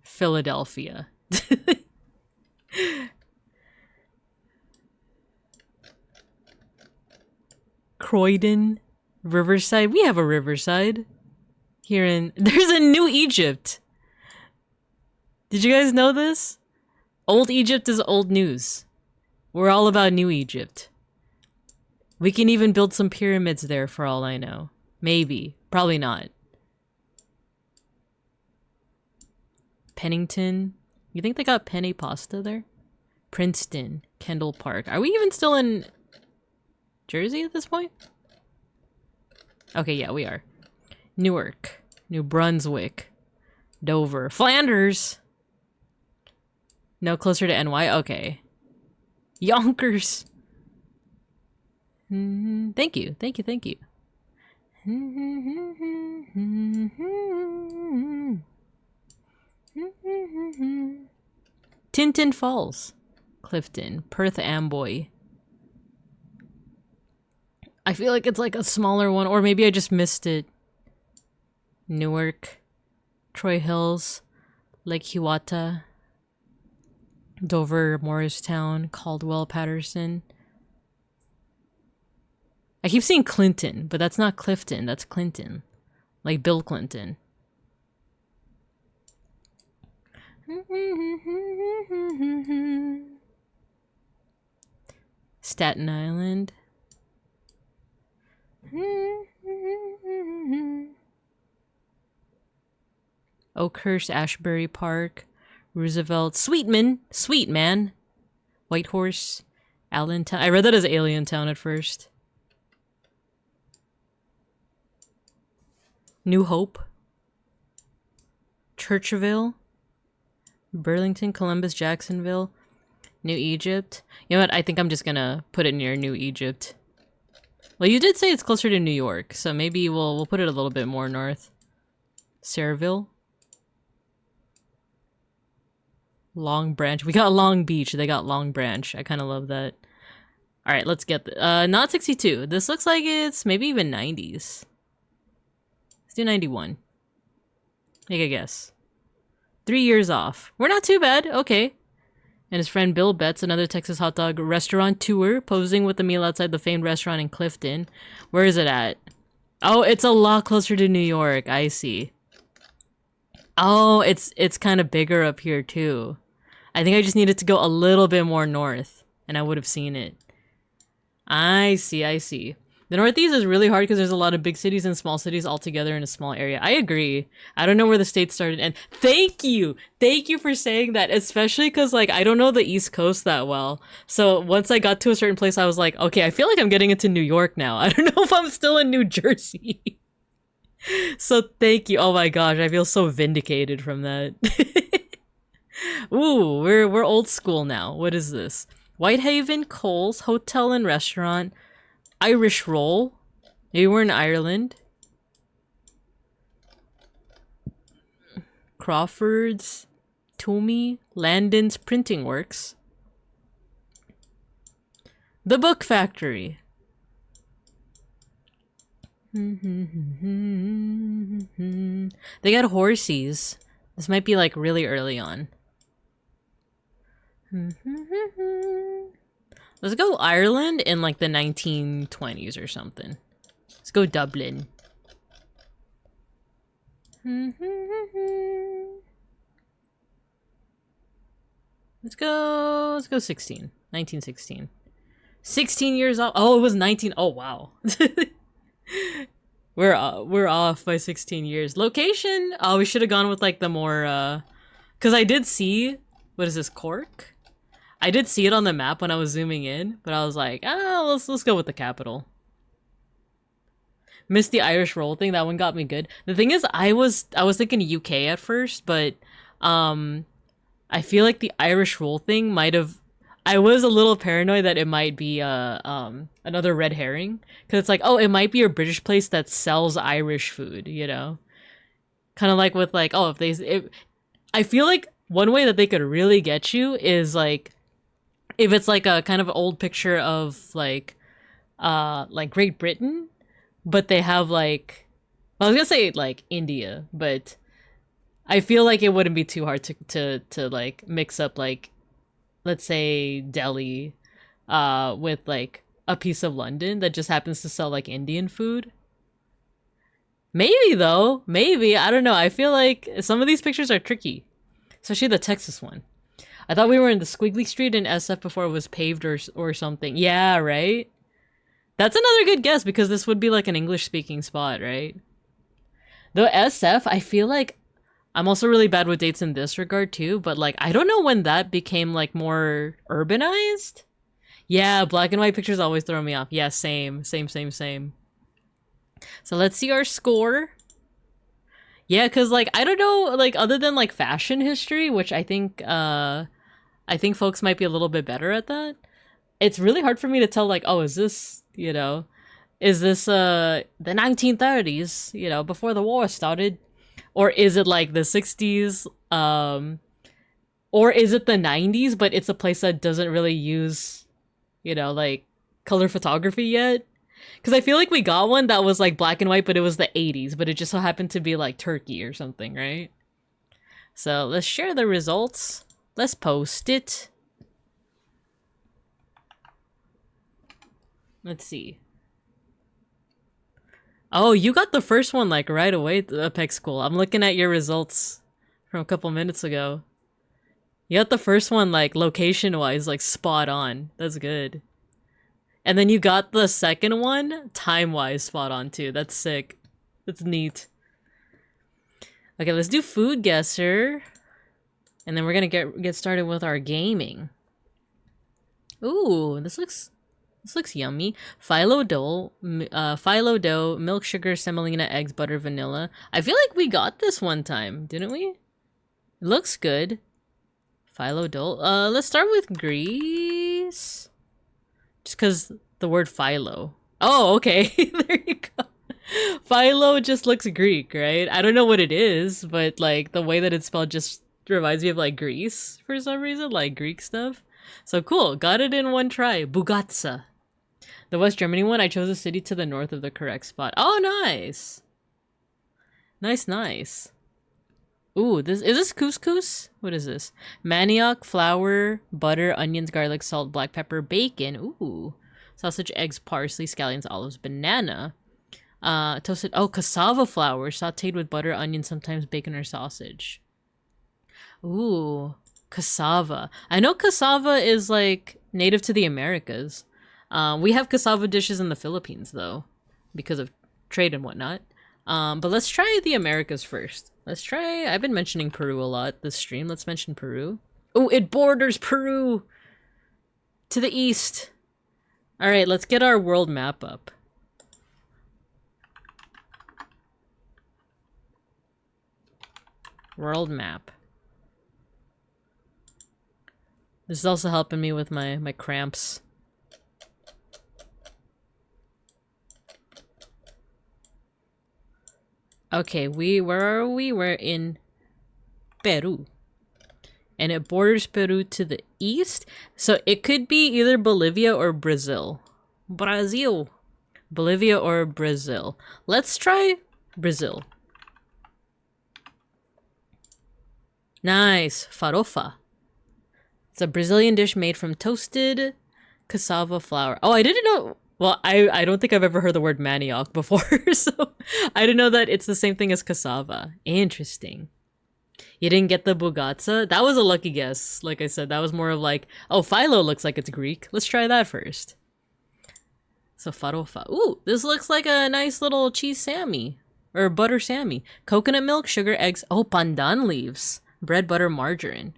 Philadelphia? Croydon, Riverside. We have a Riverside here in... There's a New Egypt. Did you guys know this? Old Egypt is old news. We're all about New Egypt. We can even build some pyramids there for all I know. Maybe. Probably not. Pennington. You think they got penne pasta there? Princeton. Kendall Park. Are we even still in Jersey at this point? Okay, yeah, we are. Newark. New Brunswick. Dover. Flanders! No, closer to NY? Okay. Yonkers! Thank you, thank you, thank you. Tinton Falls. Clifton. Perth Amboy. I feel like it's like a smaller one, or maybe I just missed it. Newark. Troy Hills. Lake Hiawatha. Dover, Morristown, Caldwell, Patterson. I keep saying Clinton, but that's not Clifton, that's Clinton. Like Bill Clinton. Staten Island. Oakhurst, Ashbury Park, Roosevelt, Sweetman, Whitehorse, Allentown. I read that as Alientown at first. New Hope, Churchville, Burlington, Columbus, Jacksonville, New Egypt. You know what? I think I'm just gonna put it near New Egypt. Well, you did say it's closer to New York, so maybe we'll put it a little bit more north. Sayreville. Long Branch. We got Long Beach. They got Long Branch. I kind of love that. All right, let's get not 62. This looks like it's maybe even 90s. Let's do 91. Make a guess. 3 years off. We're not too bad. Okay. And his friend Bill Betts, another Texas hot dog restaurant tour, posing with the meal outside the famed restaurant in Clifton. Where is it at? Oh, it's a lot closer to New York. I see. Oh, it's kind of bigger up here too. I think I just needed to go a little bit more north, and I would have seen it. I see, I see. The Northeast is really hard because there's a lot of big cities and small cities all together in a small area. I agree. I don't know where the state started, and thank you for saying that, especially because, like, I don't know the East Coast that well. So once I got to a certain place, I was like, okay, I feel like I'm getting into New York now. I don't know if I'm still in New Jersey. So thank you. Oh my gosh, I feel so vindicated from that. Ooh, we're old school now. What is this? Whitehaven Coles Hotel and Restaurant. Irish Roll. Maybe we're in Ireland. Crawford's. Toomey. Landon's Printing Works. The Book Factory. They got horsies. This might be like really early on. Let's go Ireland in like the 1920s or something. Let's go Dublin. Let's go 16. 1916. 16 years off. Oh, it was 19. Oh, wow. We're off by 16 years. Location? Oh, we should have gone with like the more cuz I did see, what is this, Cork? I did see it on the map when I was zooming in, but I was like, let's go with the capital. Missed the Irish roll thing. That one got me good. The thing is, I was thinking UK at first, but I feel like the Irish roll thing might have. I was a little paranoid that it might be another red herring, because it's like, oh, it might be a British place that sells Irish food, you know, kind of like with like, oh, I feel like one way that they could really get you is like, if it's like a kind of old picture of like Great Britain, but they have like, well, I was gonna say like India, but I feel like it wouldn't be too hard to like mix up like, let's say Delhi with like a piece of London that just happens to sell like Indian food. Maybe though, maybe, I don't know. I feel like some of these pictures are tricky, especially the Texas one. I thought we were in the Squiggly Street in SF before it was paved or something. Yeah, right? That's another good guess, because this would be like an English-speaking spot, right? Though SF, I feel like I'm also really bad with dates in this regard too, but like, I don't know when that became like more urbanized. Yeah, black and white pictures always throw me off. Yeah, same. So let's see our score. Yeah, because like, I don't know, like other than like fashion history, which I think folks might be a little bit better at that. It's really hard for me to tell like, oh, is this, you know, is this the 1930s, you know, before the war started? Or is it like the 60s? Or is it the 90s, but it's a place that doesn't really use, you know, like color photography yet? Because I feel like we got one that was like black and white, but it was the 80s, but it just so happened to be like Turkey or something, right? So let's share the results. Let's post it. Let's see. Oh, you got the first one like right away, Apex School. I'm looking at your results from a couple minutes ago. You got the first one like location-wise like spot on. That's good. And then you got the second one time-wise spot on too. That's sick. That's neat. Okay, let's do food guesser. And then we're gonna get started with our gaming. Ooh, this looks yummy. Phyllo dough, milk, sugar, semolina, eggs, butter, vanilla. I feel like we got this one time, didn't we? It looks good. Phyllo dough. Let's start with Greece. Just because the word phyllo. Oh, okay. There you go. Phyllo just looks Greek, right? I don't know what it is, but like the way that it's spelled just reminds me of like Greece for some reason, like Greek stuff. So cool. Got it in one try. Bugatsa. The West Germany one, I chose a city to the north of the correct spot. Oh, nice. Nice. Ooh, is this couscous? What is this? Manioc, flour, butter, onions, garlic, salt, black pepper, bacon. Ooh. Sausage, eggs, parsley, scallions, olives, banana. Toasted, cassava flour, sauteed with butter, onion, sometimes bacon or sausage. Ooh, cassava. I know cassava is like native to the Americas. We have cassava dishes in the Philippines though, because of trade and whatnot. But let's try the Americas first. I've been mentioning Peru a lot this stream. Let's mention Peru. Oh, it borders Peru to the east. All right, let's get our world map up. World map. This is also helping me with my cramps. Okay, where are we? We're in Peru. And it borders Peru to the east. So it could be either Bolivia or Brazil. Brazil. Bolivia or Brazil. Let's try Brazil. Nice. Farofa. It's a Brazilian dish made from toasted cassava flour. Oh, I didn't know. Well, I don't think I've ever heard the word manioc before, so I didn't know that it's the same thing as cassava. Interesting. You didn't get the bugatsa? That was a lucky guess. Like I said, that was more of like, oh, phyllo looks like it's Greek. Let's try that first. So farofa. Ooh, this looks like a nice little cheese sammy. Or butter sammy. Coconut milk, sugar, eggs. Oh, pandan leaves. Bread, butter, margarine.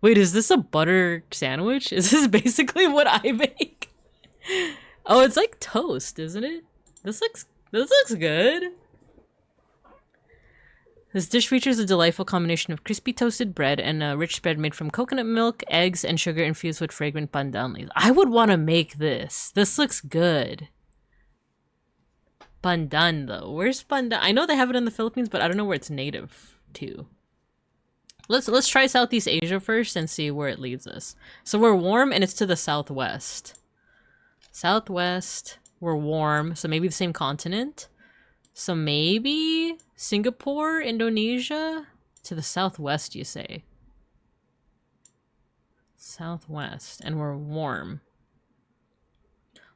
Wait, is this a butter sandwich? Is this basically what I make? Oh, it's like toast, isn't it? This looks good. This dish features a delightful combination of crispy toasted bread and a rich spread made from coconut milk, eggs, and sugar infused with fragrant pandan leaves. I would want to make this. This looks good. Pandan, though. Where's pandan? I know they have it in the Philippines, but I don't know where it's native to. Let's try Southeast Asia first and see where it leads us. So we're warm and it's to the southwest. Southwest, we're warm, so maybe the same continent. So maybe Singapore, Indonesia? To the southwest, you say? Southwest, and we're warm.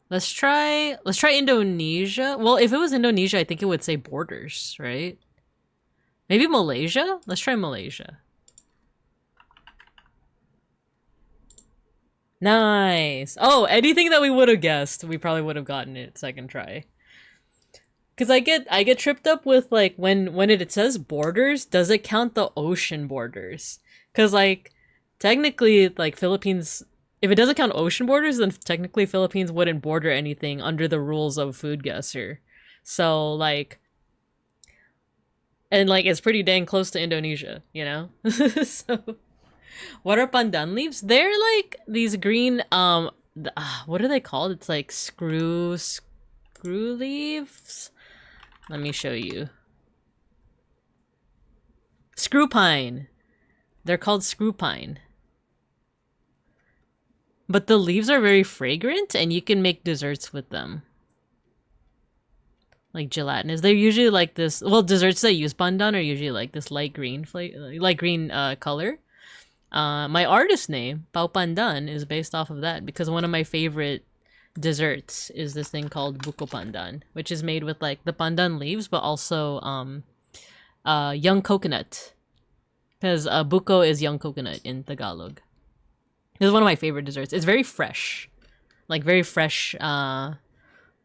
Let's try Indonesia. Well, if it was Indonesia, I think it would say borders, right? Maybe Malaysia? Let's try Malaysia. Nice. Oh, anything that we would have guessed, we probably would have gotten it second try. Cause I get tripped up with like when it says borders, does it count the ocean borders? Cause like technically like Philippines, if it doesn't count ocean borders, then technically Philippines wouldn't border anything under the rules of Food Guesser. So like, and like it's pretty dang close to Indonesia, you know? So what are pandan leaves? They're like these green what are they called? It's like screw leaves. Let me show you. Screw pine. They're called screw pine. But the leaves are very fragrant and you can make desserts with them. Like gelatinous. They're usually like this, well, desserts that use pandan are usually like this light green color. My artist name, Pau Pandan, is based off of that because one of my favorite desserts is this thing called buko pandan, which is made with like the pandan leaves, but also young coconut. Because buko is young coconut in Tagalog. This is one of my favorite desserts. It's very fresh. Like very fresh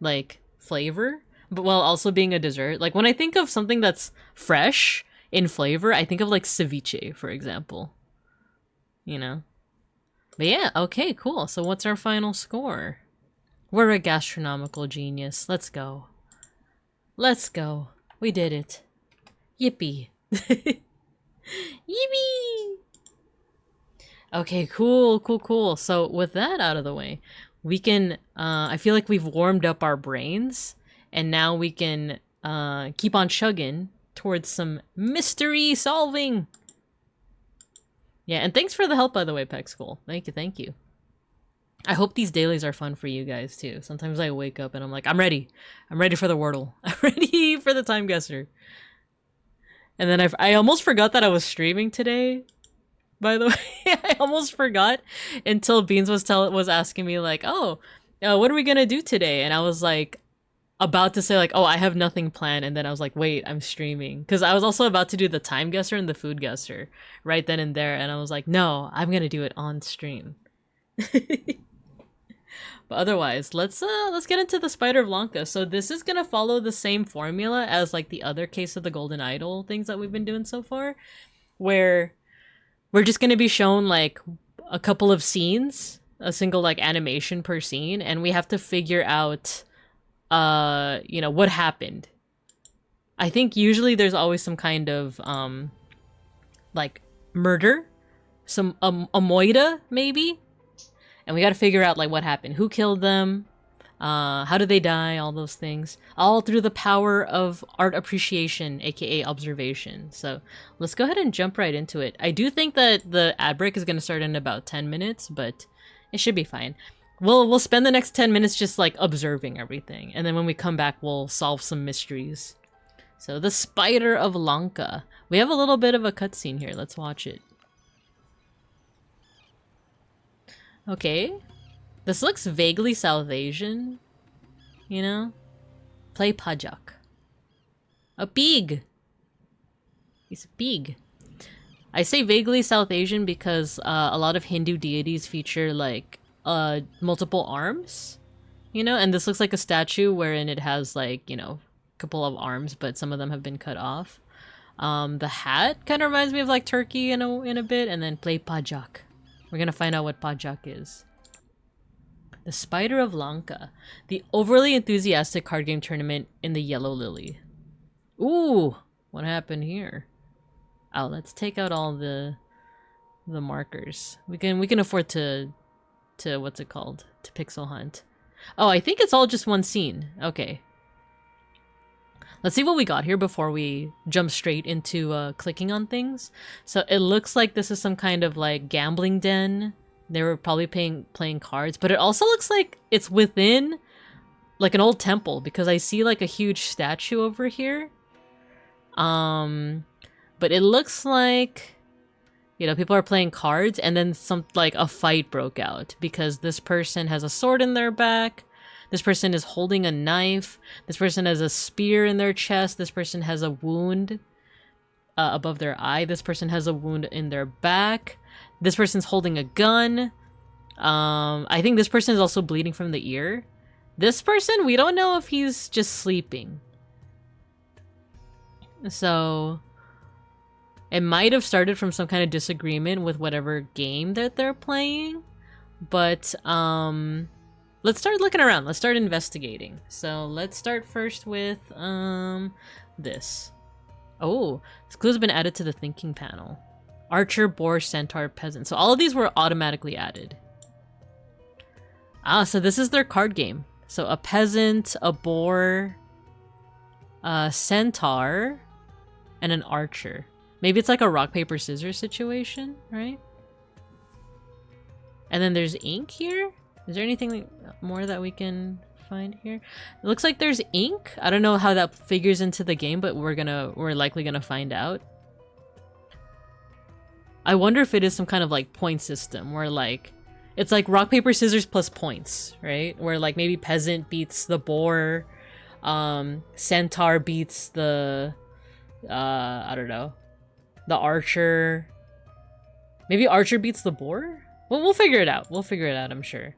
like flavor, but while also being a dessert. Like when I think of something that's fresh in flavor, I think of like ceviche, for example. You know? But yeah, okay, cool. So what's our final score? We're a gastronomical genius. Let's go. Let's go. We did it. Yippee. Yippee! Okay, cool. So with that out of the way, we can, I feel like we've warmed up our brains, and now we can keep on chugging towards some mystery solving. Yeah, and thanks for the help, by the way, Peck School. Thank you. I hope these dailies are fun for you guys, too. Sometimes I wake up and I'm like, I'm ready. I'm ready for the Wordle. I'm ready for the time guesser. And then I almost forgot that I was streaming today, by the way. I almost forgot until Beans was asking me, like, oh, what are we gonna do today? And I was like, about to say like, oh, I have nothing planned, and then I was like, wait, I'm streaming, because I was also about to do the time guesser and the food guesser right then and there, and I was like, no, I'm gonna do it on stream. But otherwise, let's get into the Spider of LANKA. So this is gonna follow the same formula as like the other Case of the Golden Idol things that we've been doing so far, where we're just gonna be shown like a couple of scenes, a single like animation per scene, and we have to figure out you know, what happened. I think usually there's always some kind of like murder, some a moida maybe, and we got to figure out like what happened, who killed them, how did they die, all those things, all through the power of art appreciation, aka observation. So let's go ahead and jump right into it. I do think that the ad break is going to start in about 10 minutes, but it should be fine. We'll spend the next 10 minutes just like observing everything, and then when we come back we'll solve some mysteries. So the Spider of LANKA. We have a little bit of a cutscene here. Let's watch it. Okay. This looks vaguely South Asian, you know? Play pajak. A pig! He's a pig. I say vaguely South Asian because a lot of Hindu deities feature like multiple arms, you know? And this looks like a statue wherein it has like, you know, a couple of arms, but some of them have been cut off. The hat kind of reminds me of like Turkey in a bit, and then play pajak. We're gonna find out what pajak is. The Spider of LANKA, the overly enthusiastic card game tournament in the Yellow Lily. Ooh, what happened here? Oh, let's take out all the markers. We can afford to what's it called? To pixel hunt. Oh, I think it's all just one scene. Okay. Let's see what we got here before we jump straight into clicking on things. So it looks like this is some kind of like gambling den. They were probably playing cards, but it also looks like it's within like an old temple because I see like a huge statue over here. But it looks like, you know, people are playing cards and then like a fight broke out because this person has a sword in their back. This person is holding a knife. This person has a spear in their chest. This person has a wound above their eye. This person has a wound in their back. This person's holding a gun. I think this person is also bleeding from the ear. This person, we don't know if he's just sleeping. So it might have started from some kind of disagreement with whatever game that they're playing. But let's start looking around. Let's start investigating. So let's start first with this. Oh, this clue's been added to the thinking panel. Archer, boar, centaur, peasant. So all of these were automatically added. Ah, so this is their card game. So a peasant, a boar, a centaur, and an archer. Maybe it's like a rock, paper, scissors situation, right? And then there's ink here. Is there anything more that we can find here? It looks like there's ink. I don't know how that figures into the game, but we're likely gonna find out. I wonder if it is some kind of like point system where like it's like rock, paper, scissors plus points, right? Where like maybe peasant beats the boar, centaur beats the I don't know, the archer. Maybe archer beats the boar? Well, we'll figure it out. We'll figure it out, I'm sure.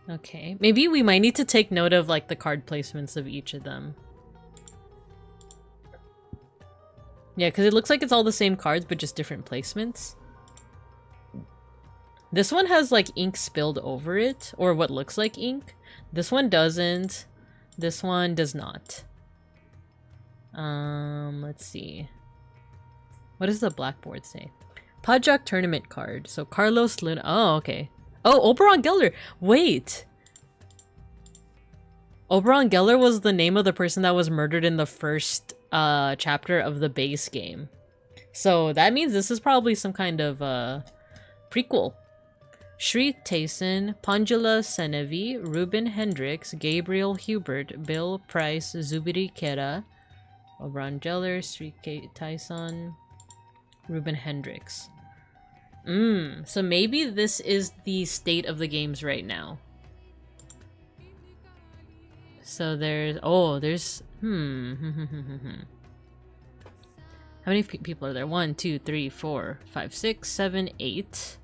Okay, maybe we might need to take note of like the card placements of each of them. Yeah, because it looks like it's all the same cards, but just different placements. This one has like ink spilled over it, or what looks like ink. This one doesn't. This one does not. Let's see. What does the blackboard say? Pajak tournament card. So Carlos Luna. Oh, okay. Oh, Oberon Geller. Wait. Oberon Geller was the name of the person that was murdered in the first chapter of the base game. So that means this is probably some kind of prequel. Shri Tayson, Panjula Senevi, Ruben Hendricks, Gabriel Hubert, Bill Price, Zubiri Kera, Oberon Geller, Shri Tyson, Ruben Hendricks. So maybe this is the state of the games right now. So there's... Oh, there's... How many people are there? 1, 2, 3, 4, 5, 6, 7, 8.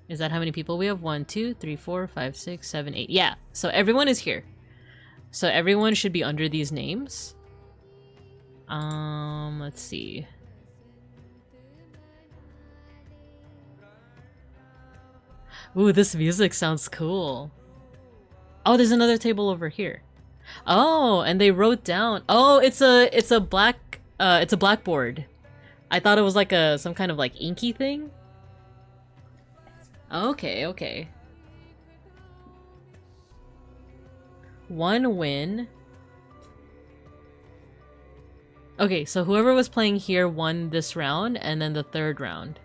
Is that how many people we have? 1, 2, 3, 4, 5, 6, 7, 8. Yeah, so everyone is here. So everyone should be under these names. Let's see. Ooh, this music sounds cool. Oh, there's another table over here. Oh, and they wrote down. Oh, it's a blackboard. I thought it was like some kind of like inky thing. Okay, okay. 1 win. Okay, so whoever was playing here won this round, and then the 3rd round.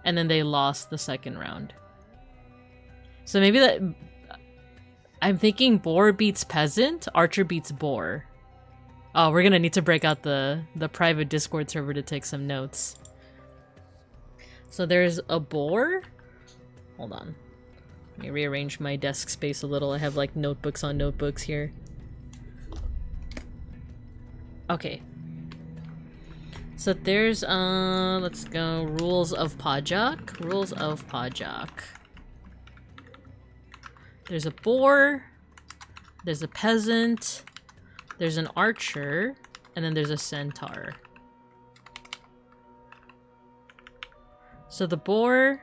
And then they lost the 2nd round. So maybe that... I'm thinking boar beats peasant, archer beats boar. Oh, we're gonna need to break out the private Discord server to take some notes. So there's a boar. Hold on. Let me rearrange my desk space a little. I have like notebooks on notebooks here. Okay. So there's, let's go. Rules of Pajak. Rules of Pajak. There's a boar. There's a peasant. There's an archer. And then there's a centaur. So the boar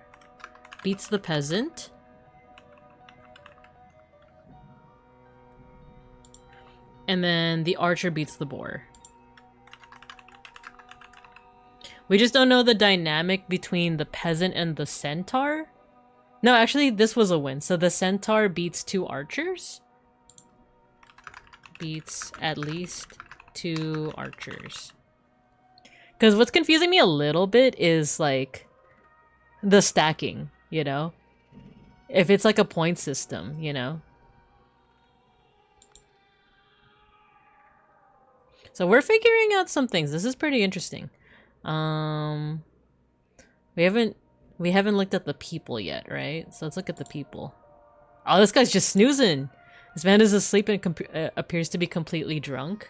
beats the peasant. And then the archer beats the boar. We just don't know the dynamic between the peasant and the centaur. No, actually, this was a win. So the centaur beats 2 archers. Beats at least 2 archers. Because what's confusing me a little bit is, like, the stacking, you know? If it's like a point system, you know? So we're figuring out some things. This is pretty interesting. We haven't looked at the people yet, right? So let's look at the people. Oh, this guy's just snoozing. This man is asleep and appears to be completely drunk.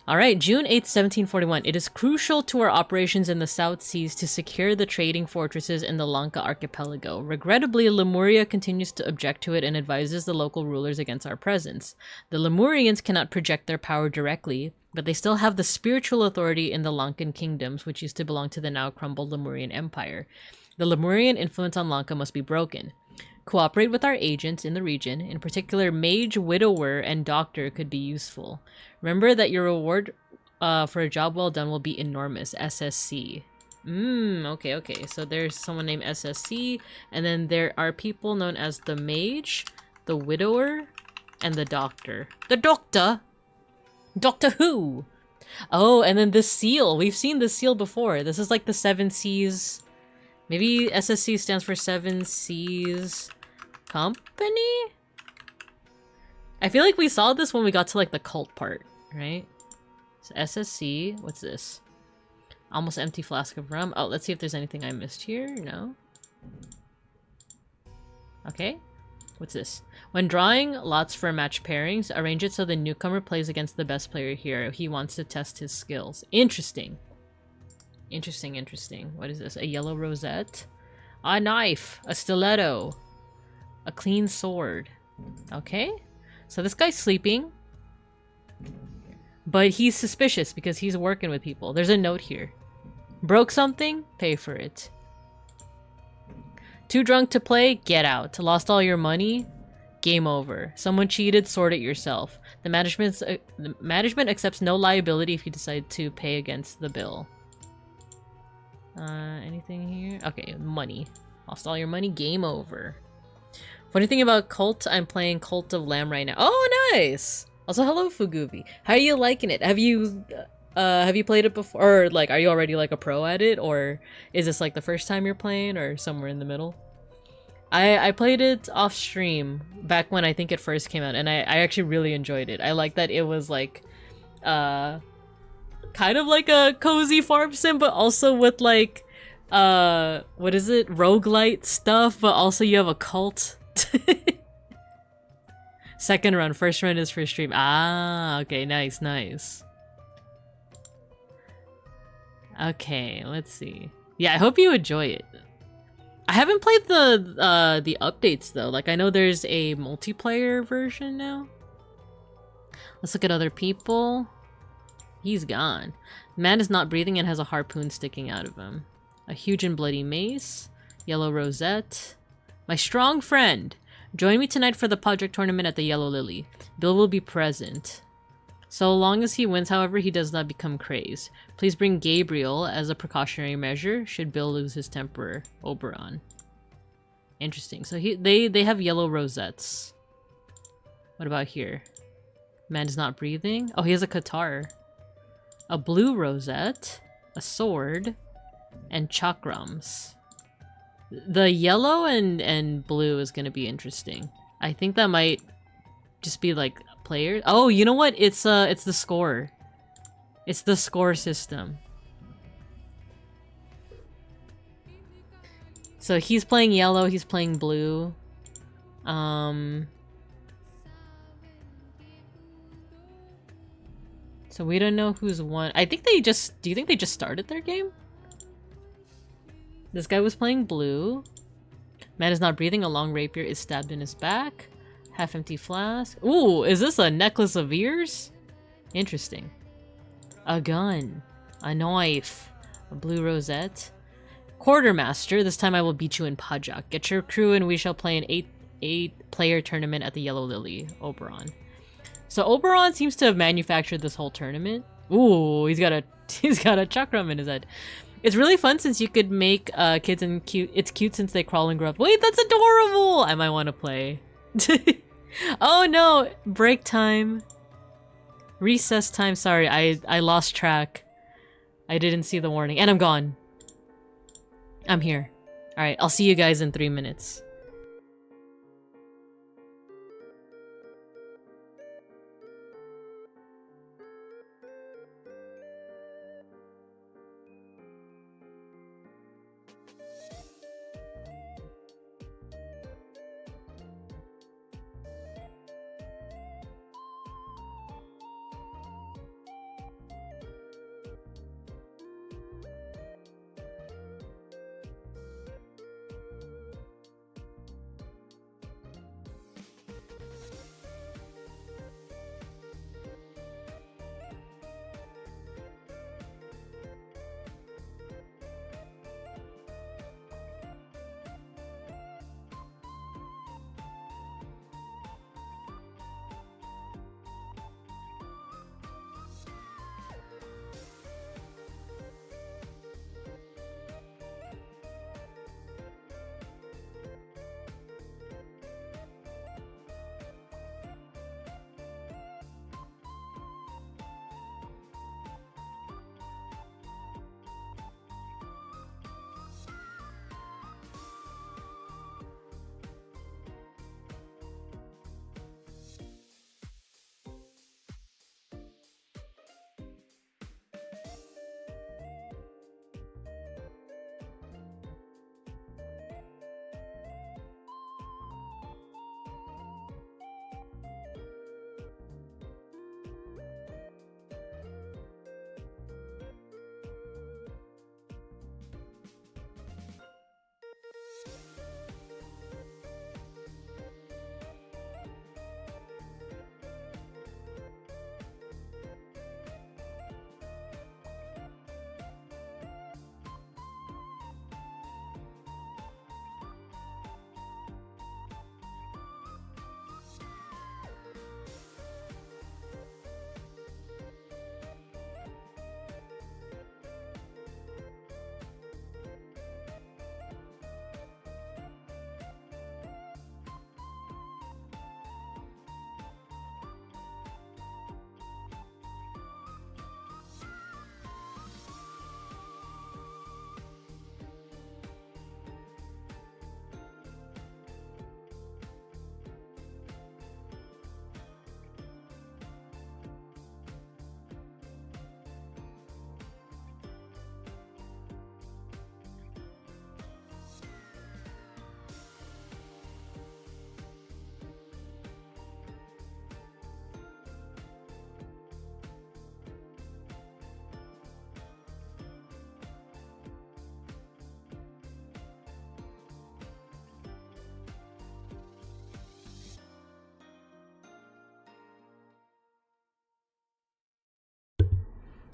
Alright, June 8th, 1741. It is crucial to our operations in the South Seas to secure the trading fortresses in the Lanka archipelago. Regrettably, Lemuria continues to object to it and advises the local rulers against our presence. The Lemurians cannot project their power directly, but they still have the spiritual authority in the Lankan kingdoms, which used to belong to the now crumbled Lemurian Empire. The Lemurian influence on Lanka must be broken. Cooperate with our agents in the region. In particular, mage, widower, and doctor could be useful. Remember that your reward for a job well done will be enormous. SSC. Okay. So there's someone named SSC, and then there are people known as the mage, the widower, and the doctor. The doctor? Doctor Who? Oh, and then this seal. We've seen this seal before. This is like the 7 Seas. Maybe SSC stands for 7 Seas Company? I feel like we saw this when we got to like the cult part, right? So SSC, what's this? Almost empty flask of rum. Oh, let's see if there's anything I missed here. No. Okay. What's this? When drawing lots for match pairings, arrange it so the newcomer plays against the best player here. He wants to test his skills. Interesting. Interesting. What is this? A yellow rosette? A knife. A stiletto. A clean sword. Okay. So this guy's sleeping. But he's suspicious because he's working with people. There's a note here. Broke something? Pay for it. Too drunk to play? Get out. Lost all your money? Game over. Someone cheated? Sort it yourself. The management accepts no liability if you decide to pay against the bill. Anything here? Okay, money. Lost all your money? Game over. Funny thing about Cult, I'm playing Cult of Lamb right now. Oh, nice! Also, hello, Fugubi. How are you liking it? Have you played it before? Or, like, are you already, like, a pro at it? Or is this, like, the first time you're playing? Or somewhere in the middle? I played it off stream back when I think it first came out. And I actually really enjoyed it. I like that it was, like, kind of like a cozy farm sim, but also with, like, what is it? Roguelite stuff, but also you have a cult. Second run. First run is for stream. Ah, okay. Nice. Okay, let's see. Yeah, I hope you enjoy it. I haven't played the updates though. Like, I know there's a multiplayer version now. Let's look at other people. He's gone. The man is not breathing and has a harpoon sticking out of him. A huge and bloody mace. Yellow rosette. My strong friend. Join me tonight for the Project tournament at the Yellow Lily. Bill will be present. So long as he wins, however, he does not become crazed. Please bring Gabriel as a precautionary measure should Bill lose his temper. Oberon. Interesting. So they have yellow rosettes. What about here? Man is not breathing. Oh, he has a guitar. A blue rosette, a sword, and chakrams. The yellow and blue is gonna be interesting. I think that might just be like players. Oh, you know what? It's the score. It's the score system. So he's playing yellow, he's playing blue. So we don't know who's won. I think they just... Do you think they just started their game? This guy was playing blue. Man is not breathing. A long rapier is stabbed in his back. Half-empty flask. Ooh, is this a necklace of ears? Interesting. A gun. A knife. A blue rosette. Quartermaster. This time I will beat you in Pajak. Get your crew and we shall play an 8-player tournament at the Yellow Lily. Oberon. So Oberon seems to have manufactured this whole tournament. Ooh, he's got a chakram in his head. It's really fun since you could make kids and cute. It's cute since they crawl and grow up. Wait, that's adorable! I might want to play. Oh no! Break time. Recess time. Sorry, I lost track. I didn't see the warning. And I'm gone. I'm here. Alright, I'll see you guys in 3 minutes.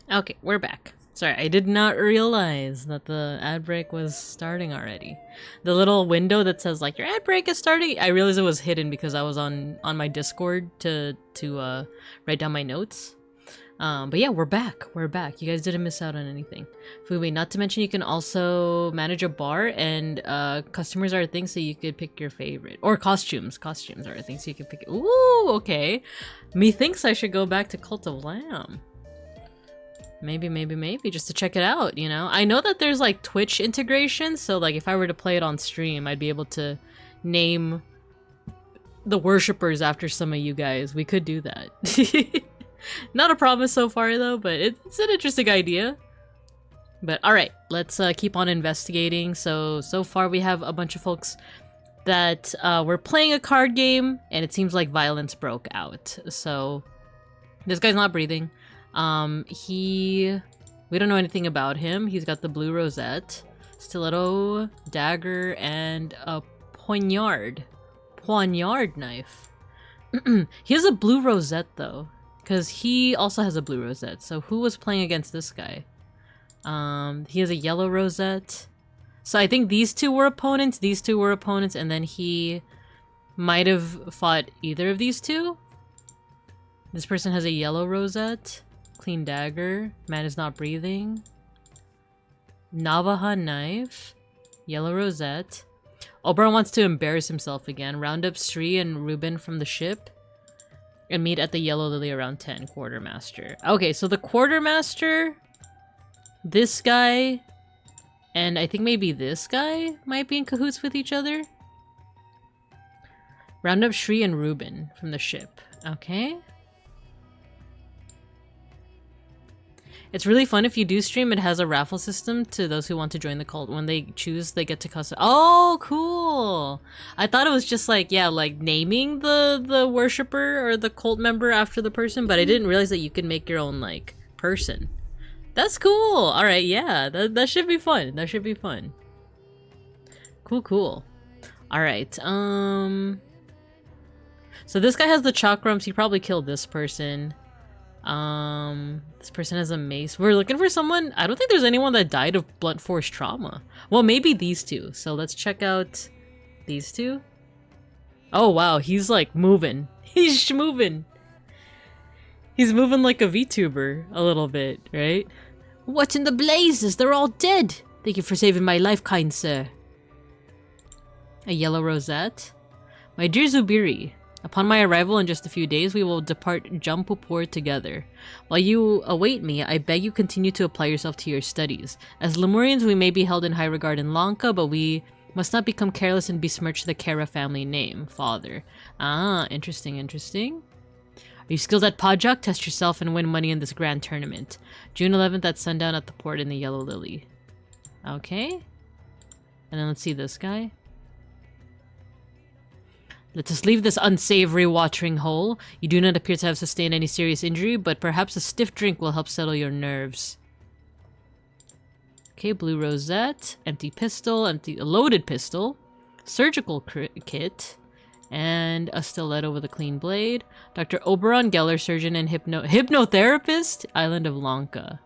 Okay, we're back. Sorry, I did not realize that the ad break was starting already. The little window that says like your ad break is starting, I realized it was hidden because I was on my Discord to write down my notes. But yeah, we're back. We're back. You guys didn't miss out on anything. Fubi, not to mention you can also manage a bar, and customers are things so you could pick your favorite. Or costumes. Costumes are things so you can pick. Ooh, okay. Methinks I should go back to Cult of Lamb. Maybe, just to check it out, you know? I know that there's like Twitch integration, so like if I were to play it on stream, I'd be able to name the worshippers after some of you guys. We could do that. Not a promise so far though, but it's an interesting idea. But alright, let's keep on investigating. So far we have a bunch of folks that were playing a card game, and it seems like violence broke out. So this guy's not breathing. We don't know anything about him. He's got the blue rosette, stiletto, dagger, and a poignard knife. He has a blue rosette though, because he also has a blue rosette. So who was playing against this guy? He has a yellow rosette. So I think these two were opponents, and then he might have fought either of these two. This person has a yellow rosette. Clean dagger. Man is not breathing. Navaja knife. Yellow rosette. Oberon wants to embarrass himself again. Round up Sri and Ruben from the ship. And meet at the Yellow Lily around 10. Quartermaster. Okay, so the Quartermaster, this guy, and I think maybe this guy might be in cahoots with each other. Round up Shri and Ruben from the ship. Okay. It's really fun if you do stream. It has a raffle system to those who want to join the cult. When they choose, they get to custom. Oh, cool! I thought it was just like, yeah, like naming the worshipper or the cult member after the person, but I didn't realize that you could make your own like person. That's cool. All right, yeah, that should be fun. That should be fun. Cool. All right. So this guy has the chakrams. He probably killed this person. This person has a mace. We're looking for someone. I don't think there's anyone that died of blunt force trauma. Well, maybe these two. So let's check out these two. Oh wow, he's like moving. He's moving. He's moving like a VTuber a little bit, right? What in the blazes? They're all dead. Thank you for saving my life, kind sir. A yellow rosette. My dear Zubiri, upon my arrival in just a few days, we will depart Jampupur together. While you await me, I beg you continue to apply yourself to your studies. As Lemurians, we may be held in high regard in Lanka, but we must not become careless and besmirch the Kara family name. Father. Ah, interesting. Are you skilled at Pajak? Test yourself and win money in this grand tournament. June 11th at sundown at the port in the Yellow Lily. Okay. And then let's see this guy. Let us leave this unsavory watering hole. You do not appear to have sustained any serious injury, but perhaps a stiff drink will help settle your nerves. Okay, blue rosette, empty pistol, a loaded pistol, surgical kit, and a stiletto with a clean blade. Dr. Oberon Geller, surgeon and hypnotherapist, Island of Lanka.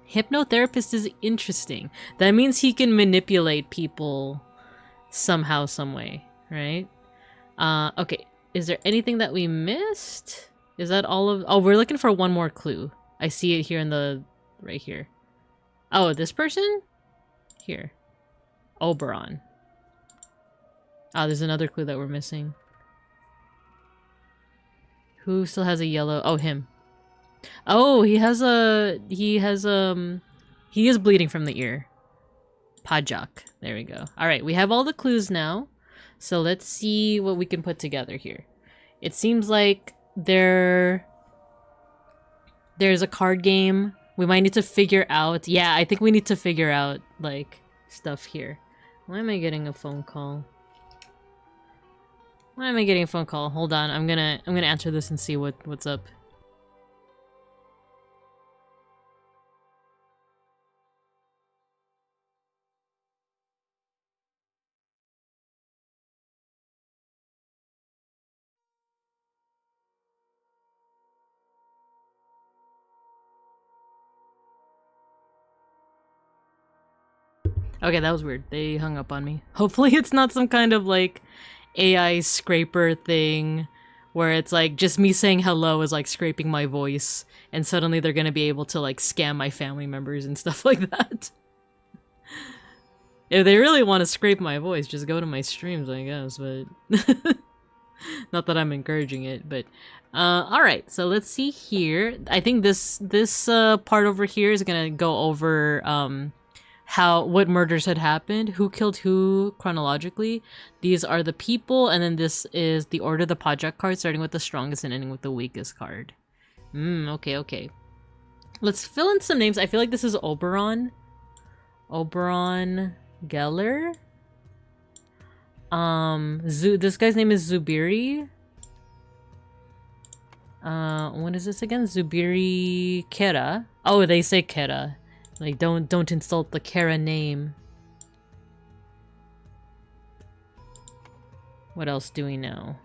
Hypnotherapist is interesting. That means he can manipulate people somehow, some way. Right? Okay. Is there anything that we missed? Is that all of... Oh, we're looking for one more clue. I see it here in the... Right here. Oh, this person? Here. Oberon. Ah, there's another clue that we're missing. Who still has a yellow... Oh, him. Oh, he is bleeding from the ear. Pajak. There we go. Alright, we have all the clues now. So let's see what we can put together here. It seems like there's a card game. We might need to figure out... Yeah, I think we need to figure out, like, stuff here. Why am I getting a phone call? Hold on, I'm gonna answer this and see what's up. Okay, that was weird. They hung up on me. Hopefully it's not some kind of like AI scraper thing where it's like just me saying hello is like scraping my voice and suddenly they're gonna be able to like scam my family members and stuff like that. If they really want to scrape my voice, just go to my streams, I guess, but not that I'm encouraging it, but alright, so let's see here. I think this part over here is gonna go over what murders had happened, who killed who chronologically. These are the people, and then this is the order of the project card, starting with the strongest and ending with the weakest card. Okay. Let's fill in some names. I feel like this is Oberon. Oberon Geller. This guy's name is Zubiri. What is this again? Zubiri Kera. Oh, they say Kera. Like, don't insult the Kara name. What else do we know?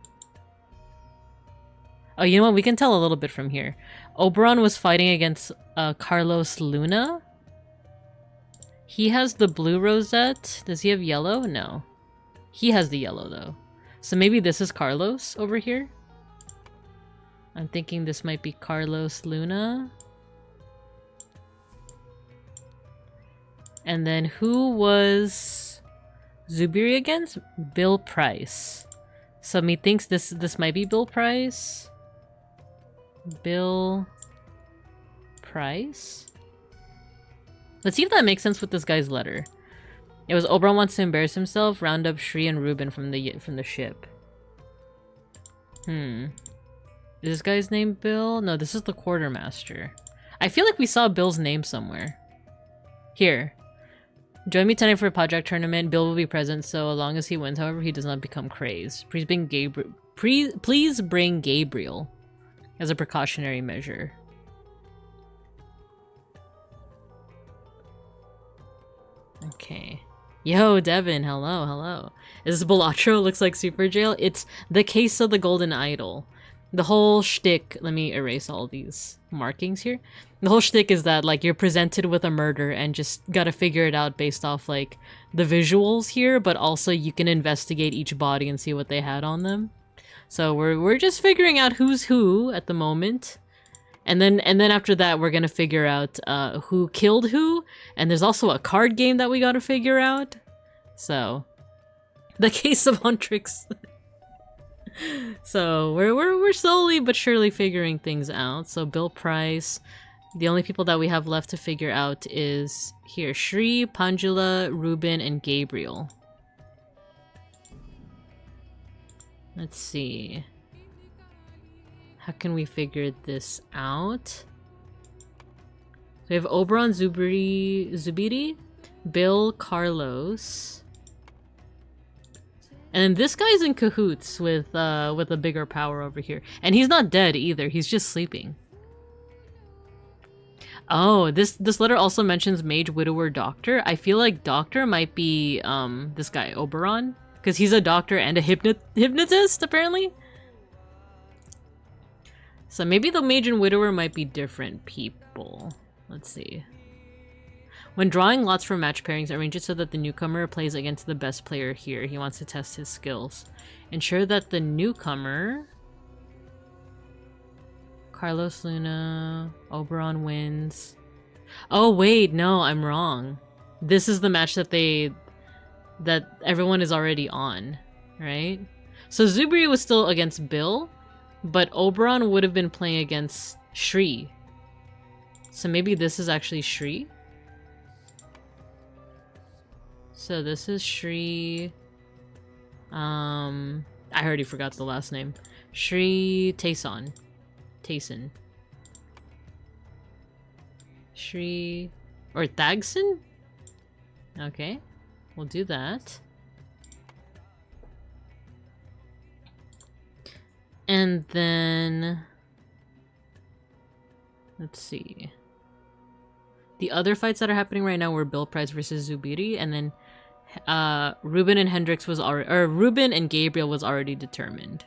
Oh, you know what? We can tell a little bit from here. Oberon was fighting against Carlos Luna. He has the blue rosette. Does he have yellow? No. He has the yellow, though. So maybe this is Carlos over here? I'm thinking this might be Carlos Luna. And then who was Zubiri against? Bill Price. So methinks this might be Bill Price. Bill Price? Let's see if that makes sense with this guy's letter. It was Oberon wants to embarrass himself, round up Shri and Ruben from the ship. Is this guy's name Bill? No, this is the quartermaster. I feel like we saw Bill's name somewhere. Here. Join me tonight for a project tournament. Bill will be present, so long as he wins, however, he does not become crazed. Please bring Gabriel as a precautionary measure. Okay. Yo, Devin, hello. Is this Balatro? Looks like Super Jail. It's the case of the Golden Idol. The whole shtick, let me erase all these markings here. The whole shtick is that, like, you're presented with a murder and just gotta figure it out based off, like, the visuals here, but also you can investigate each body and see what they had on them. So we're just figuring out who's who at the moment. And then after that, we're gonna figure out who killed who, and there's also a card game that we gotta figure out. So, the case of Huntrix. So we're slowly but surely figuring things out. So Bill Price, the only people that we have left to figure out is here: Shri, Panjula, Ruben, and Gabriel. Let's see. How can we figure this out? So we have Oberon, Zubiri, Bill, Carlos. And then this guy's in cahoots with a bigger power over here. And he's not dead either, he's just sleeping. Oh, this letter also mentions Mage, Widower, Doctor. I feel like Doctor might be this guy, Oberon. Because he's a doctor and a hypnotist, apparently. So maybe the Mage and Widower might be different people. Let's see. When drawing lots for match pairings, arrange it so that the newcomer plays against the best player here. He wants to test his skills. Ensure that the newcomer... Carlos Luna... Oberon wins. Oh wait, no, I'm wrong. This is the match that everyone is already on, right? So Zubiri was still against Bill, but Oberon would have been playing against Shri. So maybe this is actually Shri? So this is Shri... I already forgot the last name. Shri Tayson. Shri... or Thagson? Okay, we'll do that. And then... let's see. The other fights that are happening right now were Bill Price versus Zubiri, and then Ruben and Hendrix was already, or Ruben and Gabriel was already determined.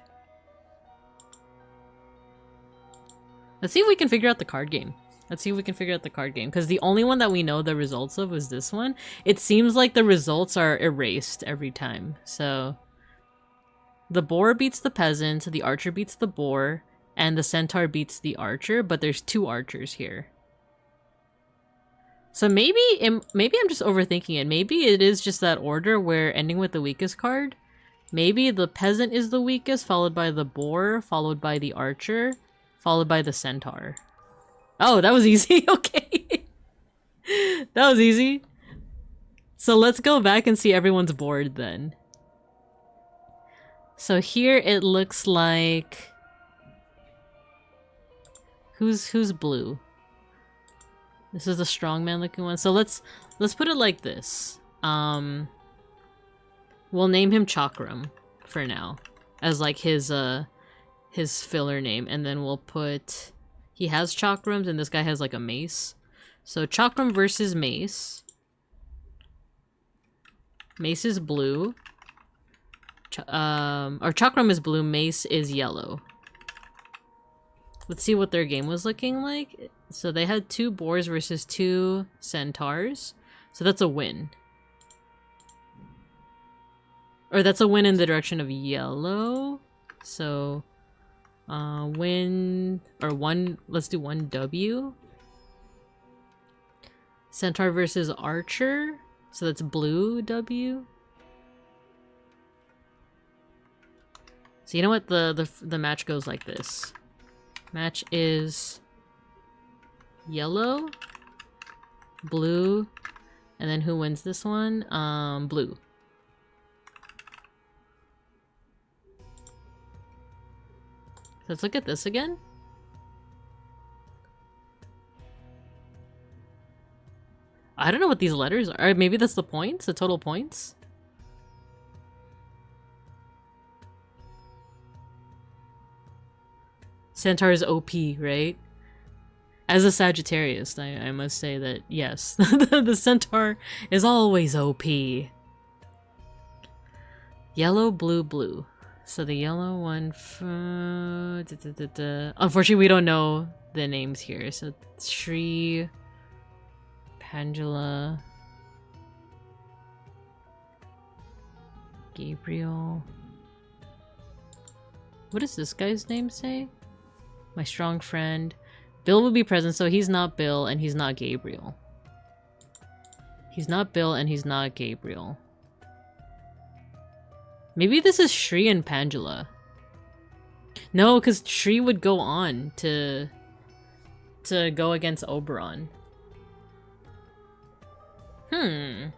Let's see if we can figure out the card game. Let's see if we can figure out the card game. Because the only one that we know the results of was this one. It seems like the results are erased every time. So the boar beats the peasant, the archer beats the boar, and the centaur beats the archer, but there's 2 archers here. So maybe I'm just overthinking it. Maybe it is just that order where ending with the weakest card. Maybe the peasant is the weakest, followed by the boar, followed by the archer, followed by the centaur. Oh, that was easy. Okay. That was easy. So let's go back and see everyone's board then. So here it looks like... Who's blue? This is the strongman looking one. So let's put it like this. We'll name him Chakram for now as like his filler name, and then we'll put he has chakrams and this guy has like a mace. So Chakram versus Mace. Mace is blue. Or Chakram is blue, Mace is yellow. Let's see what their game was looking like. So they had 2 boars versus 2 centaurs. So that's a win. Or that's a win in the direction of yellow. So win or 1, let's do 1 W. Centaur versus archer. So that's blue W. So you know what, the match goes like this. Match is yellow, blue, and then who wins this one? Blue. Let's look at this again. I don't know what these letters are. Maybe that's the points, the total points. Centaur is OP, right? As a Sagittarius, I must say that, yes, the Centaur is always OP. Yellow, blue, blue. So the yellow one... Unfortunately, we don't know the names here. So Shri... Pangela... Gabriel... What does this guy's name say? My strong friend. Bill will be present, so he's not Bill and he's not Gabriel. He's not Bill and he's not Gabriel. Maybe this is Shri and Pangela. No, because Shri would go on to go against Oberon. I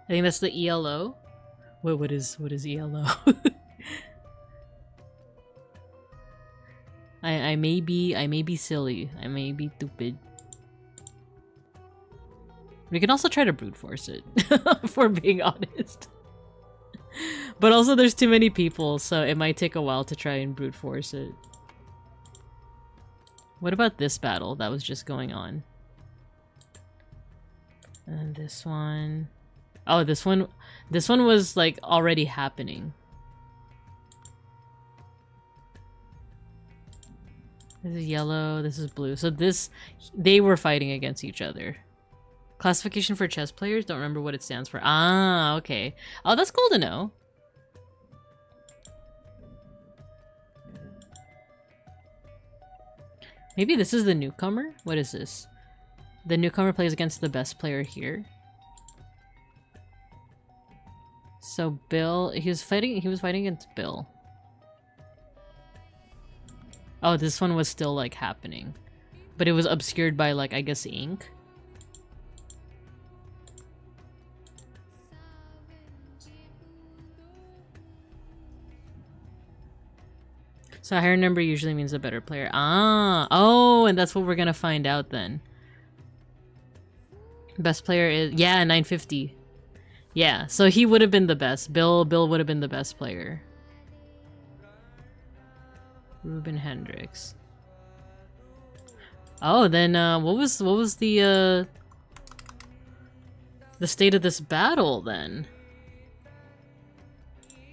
think that's the ELO. Wait, what is ELO? I may be silly. I may be stupid. We can also try to brute force it, if we're being honest. But also there's too many people, so it might take a while to try and brute force it. What about this battle that was just going on? And this one... Oh, this one was like already happening. This is yellow, this is blue. So they were fighting against each other. Classification for chess players? Don't remember what it stands for. Ah, okay. Oh, that's cool to know. Maybe this is the newcomer? What is this? The newcomer plays against the best player here. So Bill, he was fighting against Bill. Oh, this one was still like happening. But it was obscured by like, I guess, ink. So a higher number usually means a better player. Ah, oh, and that's what we're gonna find out then. Best player is, yeah, 950. Yeah, so he would have been the best. Bill would have been the best player. Ruben Hendricks. Oh, then what was the state of this battle then?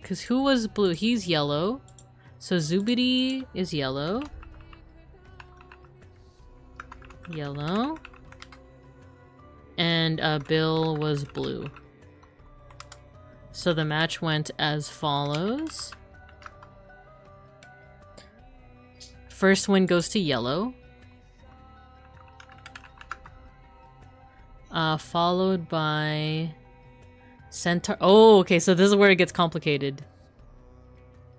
Because who was blue? He's yellow. So Zubidi is yellow. Yellow. And Bill was blue. So the match went as follows. First win goes to yellow. Followed by centaur. Oh, okay, so this is where it gets complicated.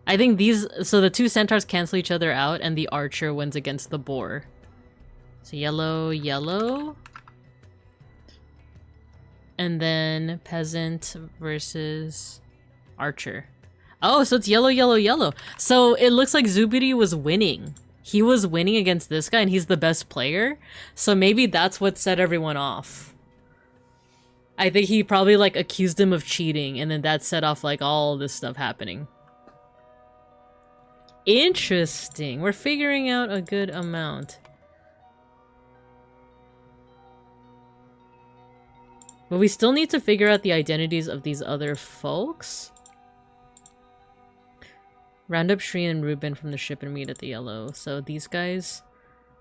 I think these, so the two centaurs cancel each other out and the archer wins against the boar. So yellow, yellow. And then peasant versus archer. Oh, so it's yellow, yellow, yellow. So it looks like Zubiri was winning. He was winning against this guy and he's the best player. So maybe that's what set everyone off. I think he probably like accused him of cheating and then that set off like all this stuff happening. Interesting. We're figuring out a good amount. But we still need to figure out the identities of these other folks. Round up Shri and Ruben from the ship and meet at the yellow. So these guys...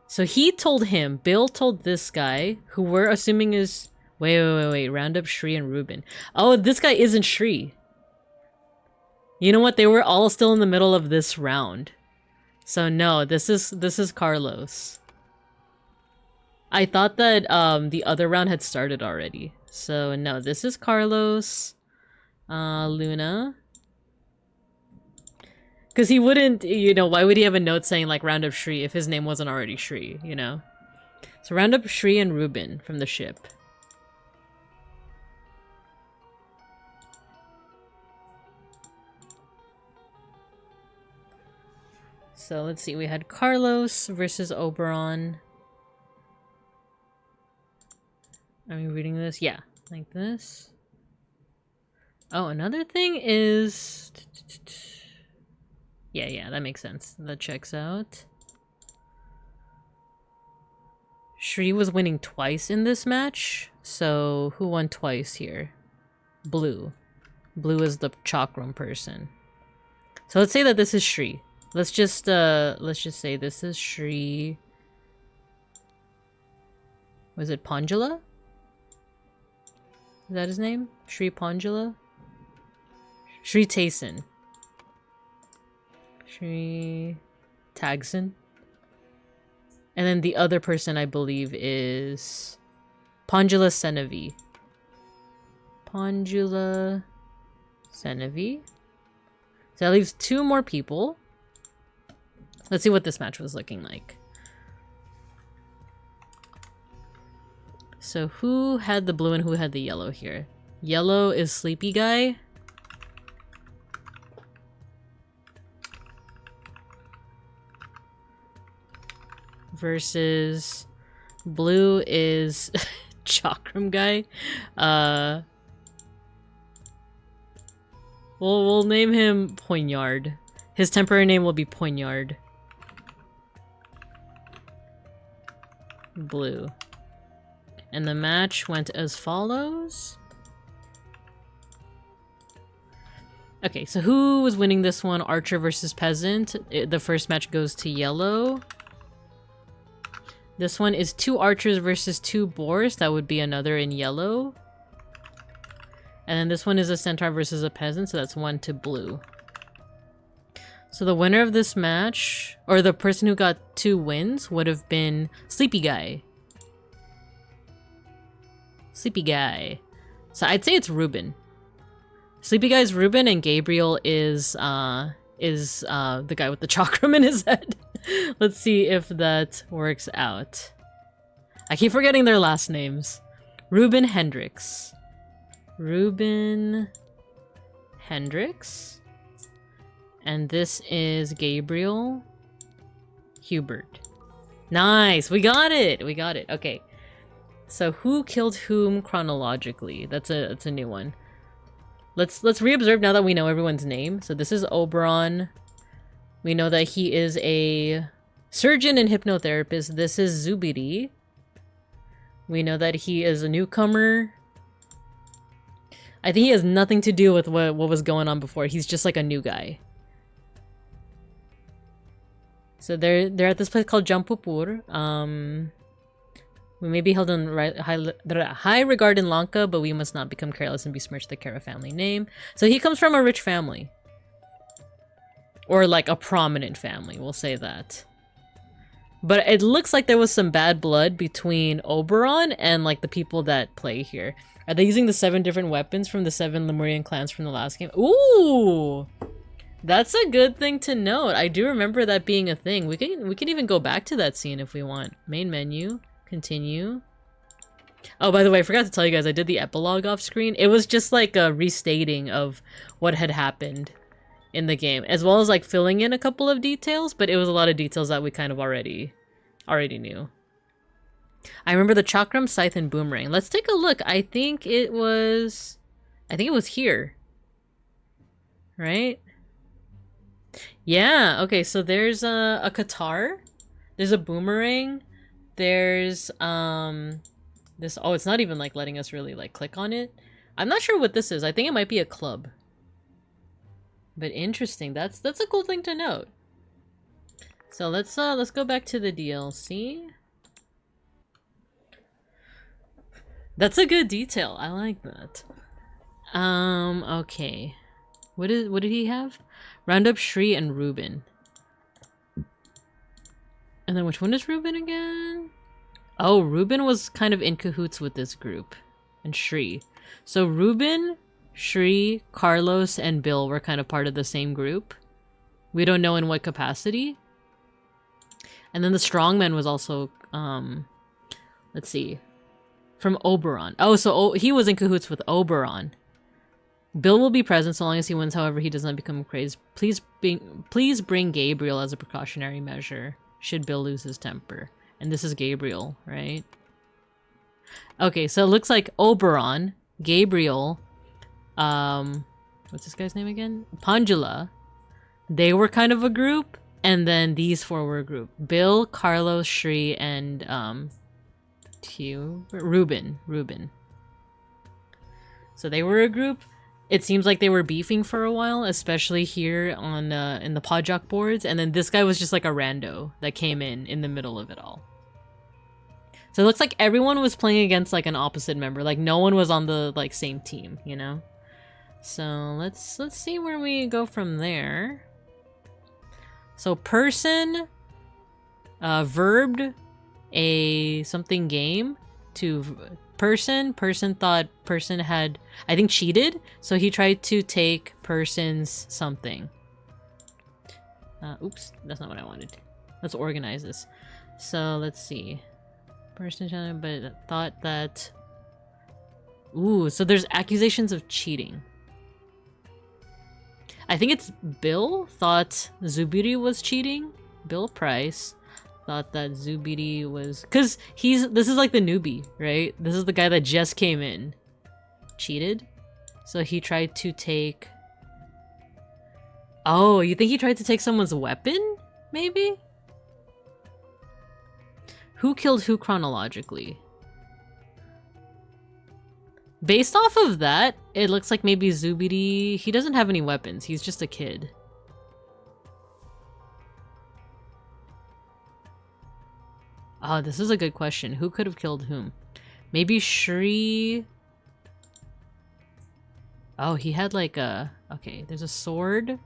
So he told him, Bill told this guy, who we're assuming is... Wait. Round up Shri and Ruben. Oh, this guy isn't Shri. You know what? They were all still in the middle of this round. So no, this is Carlos. I thought that the other round had started already. So no, this is Carlos. Luna. Because he wouldn't, you know, why would he have a note saying like round up Shri if his name wasn't already Shri, you know? So round up Shri and Ruben from the ship. So let's see, we had Carlos versus Oberon. Are we reading this? Yeah, like this. Oh, another thing is... Yeah, that makes sense. That checks out. Shri was winning twice in this match. So, who won twice here? Blue. Blue is the chakram person. So let's say that this is Shri. Let's just say this is Shri... Was it Pangela? Is that his name? Shri Pangela? Shri Tayson. Shri Tagson. And then the other person I believe is Pangela Senavi. Pangela Senavi. So that leaves two more people. Let's see what this match was looking like. So who had the blue and who had the yellow here? Yellow is Sleepy Guy. Versus blue is Chakram Guy. We'll name him Poignard. His temporary name will be Poignard. Blue. And the match went as follows. Okay, so who was winning this one? Archer versus Peasant. The first match goes to yellow. This one is two archers versus two boars. That would be another in yellow. And then this one is a centaur versus a peasant, so that's one to blue. So the winner of this match, or the person who got 2 wins, would have been Sleepy Guy. Sleepy Guy. So I'd say it's Ruben. Sleepy Guy's Ruben and Gabriel is the guy with the chakram in his head. Let's see if that works out. I keep forgetting their last names. Ruben Hendricks. Ruben Hendricks. And this is Gabriel Hubert. Nice! We got it! We got it. Okay. So who killed whom chronologically? That's a new one. Let's reobserve now that we know everyone's name. So this is Oberon. We know that he is a surgeon and hypnotherapist. This is Zubiri. We know that he is a newcomer. I think he has nothing to do with what was going on before. He's just like a new guy. So they're at this place called Jampupur. We may be held in high regard in Lanka, but we must not become careless and besmirch the Kara family name. So he comes from a rich family. Or like a prominent family, we'll say that. But it looks like there was some bad blood between Oberon and like the people that play here. Are they using the 7 different weapons from the 7 Lemurian clans from the last game? Ooh! That's a good thing to note. I do remember that being a thing. We can even go back to that scene if we want. Main menu. Continue. Oh, by the way, I forgot to tell you guys, I did the epilogue off screen. It was just like a restating of what had happened in the game, as well as like filling in a couple of details, but it was a lot of details that we kind of already knew. I remember the Chakram, Scythe, and Boomerang. Let's take a look. I think it was here. Right? Yeah, okay, so there's a Qatar. There's a Boomerang. There's this, oh, it's not even like letting us really like click on it. I'm not sure what this is. I think it might be a club. But interesting. That's a cool thing to note. So let's go back to the DLC. That's a good detail. I like that. Okay. What did he have? Round up Shri and Ruben. And then which one is Ruben again? Oh, Ruben was kind of in cahoots with this group. And Shri. So Ruben, Shri, Carlos, and Bill were kind of part of the same group. We don't know in what capacity. And then the strongman was also, let's see, from Oberon. Oh, so he was in cahoots with Oberon. Bill will be present so long as he wins, however he does not become crazed. Please bring Gabriel as a precautionary measure, should Bill lose his temper. And this is Gabriel, right? Okay, so it looks like Oberon, Gabriel, what's this guy's name again? Pandula. They were kind of a group, and then these 4 were a group. Bill, Carlos, Shri, and Ruben. So they were a group. It seems like they were beefing for a while, especially here on in the Pajak boards, and then this guy was just like a rando that came in the middle of it all. So it looks like everyone was playing against like an opposite member, like no one was on the like same team, you know? So let's see where we go from there. So person verbed a something game to person thought person had, I think, cheated, so he tried to take person's something. Oops, that's not what I wanted. Let's organize this. So let's see. Person, but thought that, ooh, so there's accusations of cheating. I think it's Bill thought Zubiri was cheating. Bill Price thought that Zubiri was, because this is like the newbie, right? This is the guy that just came in. Cheated. So he tried to take, oh, you think he tried to take someone's weapon? Maybe? Who killed who chronologically? Based off of that, it looks like maybe Zubiri, he doesn't have any weapons. He's just a kid. Oh, this is a good question. Who could have killed whom? Maybe Shri. Oh, he had like a, okay, there's a sword.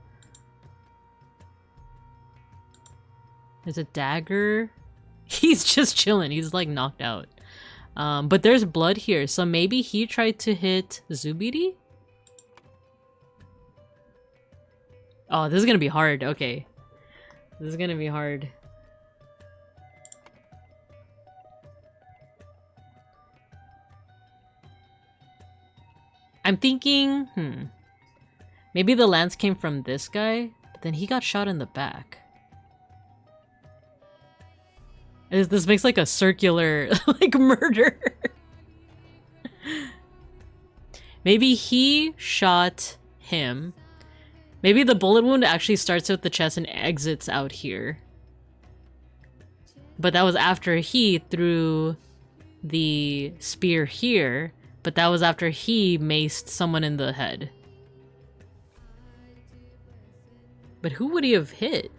There's a dagger. He's just chilling. He's like knocked out. But there's blood here, so maybe he tried to hit Zubiri? Oh, this is gonna be hard. Okay. This is gonna be hard. I'm thinking, maybe the lance came from this guy, but then he got shot in the back. This makes like a circular, like, murder. Maybe he shot him. Maybe the bullet wound actually starts with the chest and exits out here. But that was after he threw the spear here. but that was after he maced someone in the head. But who would he have hit?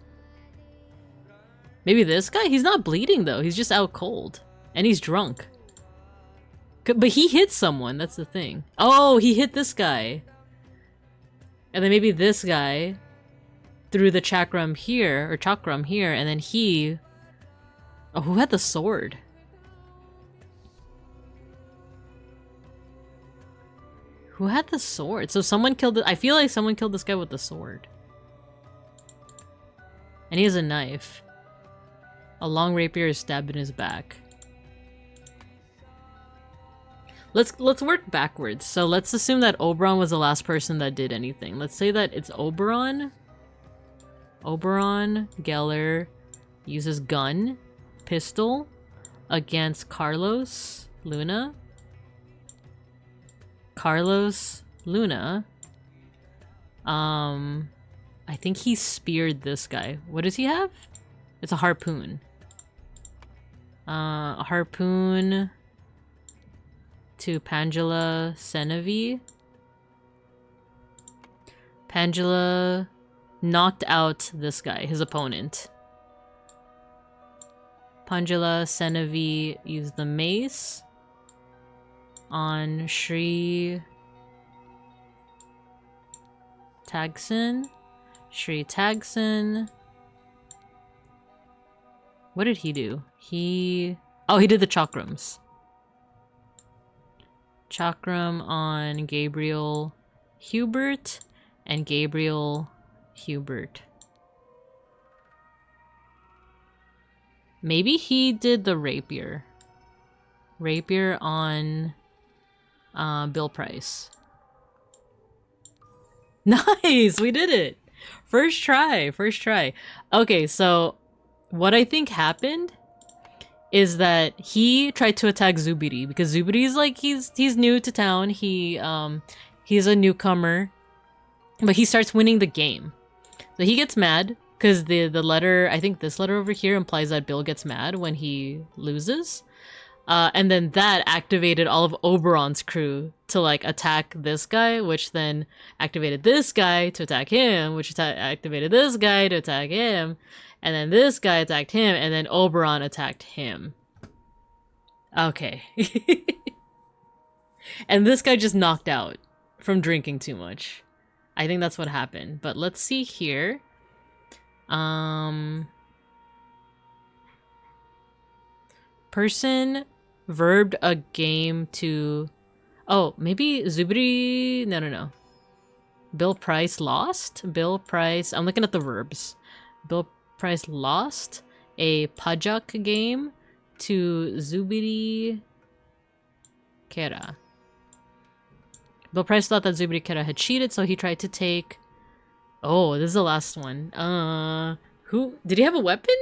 Maybe this guy? He's not bleeding though, he's just out cold. And he's drunk. But he hit someone, that's the thing. Oh, he hit this guy. And then maybe this guy threw the chakram here, and then he... Oh, who had the sword? Who had the sword? So someone killed I feel like someone killed this guy with the sword. And he has a knife. A long rapier is stabbed in his back. Let's work backwards. So let's assume that Oberon was the last person that did anything. Let's say that it's Oberon. Oberon Geller uses gun, pistol against Carlos Luna. Carlos Luna. I think he speared this guy. What does he have? It's a harpoon. A harpoon to Pangela Senevi. Pangela knocked out this guy, his opponent. Pangela Senevi used the mace on Sri Tagson. Sri Tagson. What did he do? Oh, he did the chakrams. Chakram on Gabriel Hubert and Gabriel Hubert. Maybe he did the rapier. Rapier on Bill Price. Nice! We did it! First try, first try. Okay, so what I think happened is that he tried to attack Zubiri because Zubiri is like he's new to town. He's a newcomer, but he starts winning the game. So he gets mad because the letter, I think this letter over here implies that Bill gets mad when he loses. And then that activated all of Oberon's crew to like attack this guy, which then activated this guy to attack him, which activated this guy to attack him, and then this guy attacked him, and then Oberon attacked him. Okay. And this guy just knocked out from drinking too much. I think that's what happened. But let's see here. Person verbed a game to... Oh, maybe Zubiri... No. Bill Price lost? Bill Price... I'm looking at the verbs. Bill Price lost a pajak game to Zubiri Kera. Bill Price thought that Zubiri Kera had cheated, so he tried to take... Oh, this is the last one. Who... Did he have a weapon?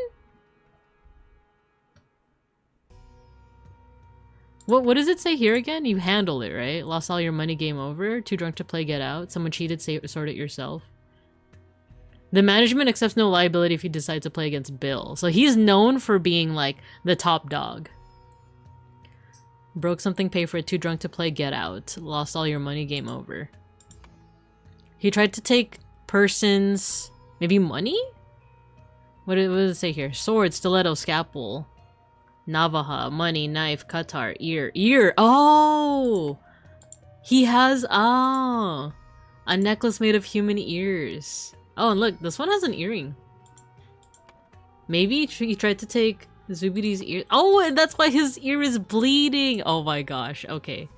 What does it say here again? You handle it, right? Lost all your money, game over. Too drunk to play, get out. Someone cheated, sort it yourself. The management accepts no liability if you decide to play against Bill. So he's known for being like the top dog. Broke something, pay for it. Too drunk to play, get out. Lost all your money, game over. He tried to take persons... Maybe money? What does it say here? Sword, stiletto, scalpel. Navaja, money, knife, Qatar, ear. Oh! He has, a necklace made of human ears. Oh, and look, this one has an earring. Maybe he tried to take Zubiri's ear. Oh, and that's why his ear is bleeding. Oh my gosh, okay.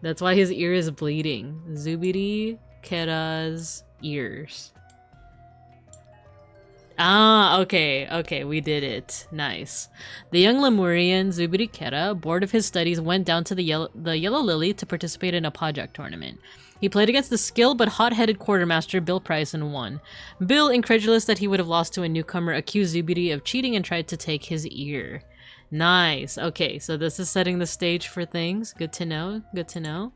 That's why his ear is bleeding. Zubiri Kera's ears. Okay, we did it. Nice. The young Lemurian, Zubiri Kera, bored of his studies, went down to the Yellow Lily to participate in a pajak tournament. He played against the skilled but hot-headed quartermaster Bill Price and won. Bill, incredulous that he would have lost to a newcomer, accused Zubiri of cheating and tried to take his ear. Nice. Okay, so this is setting the stage for things. Good to know. Good to know.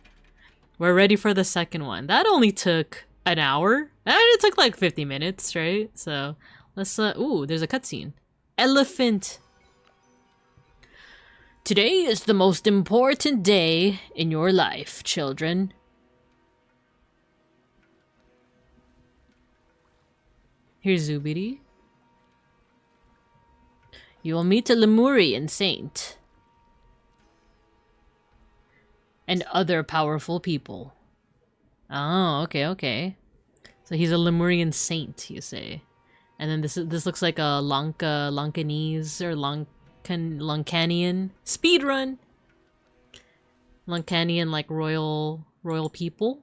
We're ready for the second one. That only took an hour. And it took like 50 minutes, right? So... Let's, ooh, there's a cutscene. Elephant! Today is the most important day in your life, children. Here's Zubiri. You will meet a Lemurian saint. And other powerful people. Oh, okay, okay. So he's a Lemurian saint, you say. And then this looks like a Lankanese or Lankanian speedrun. Lankanian, like royal people.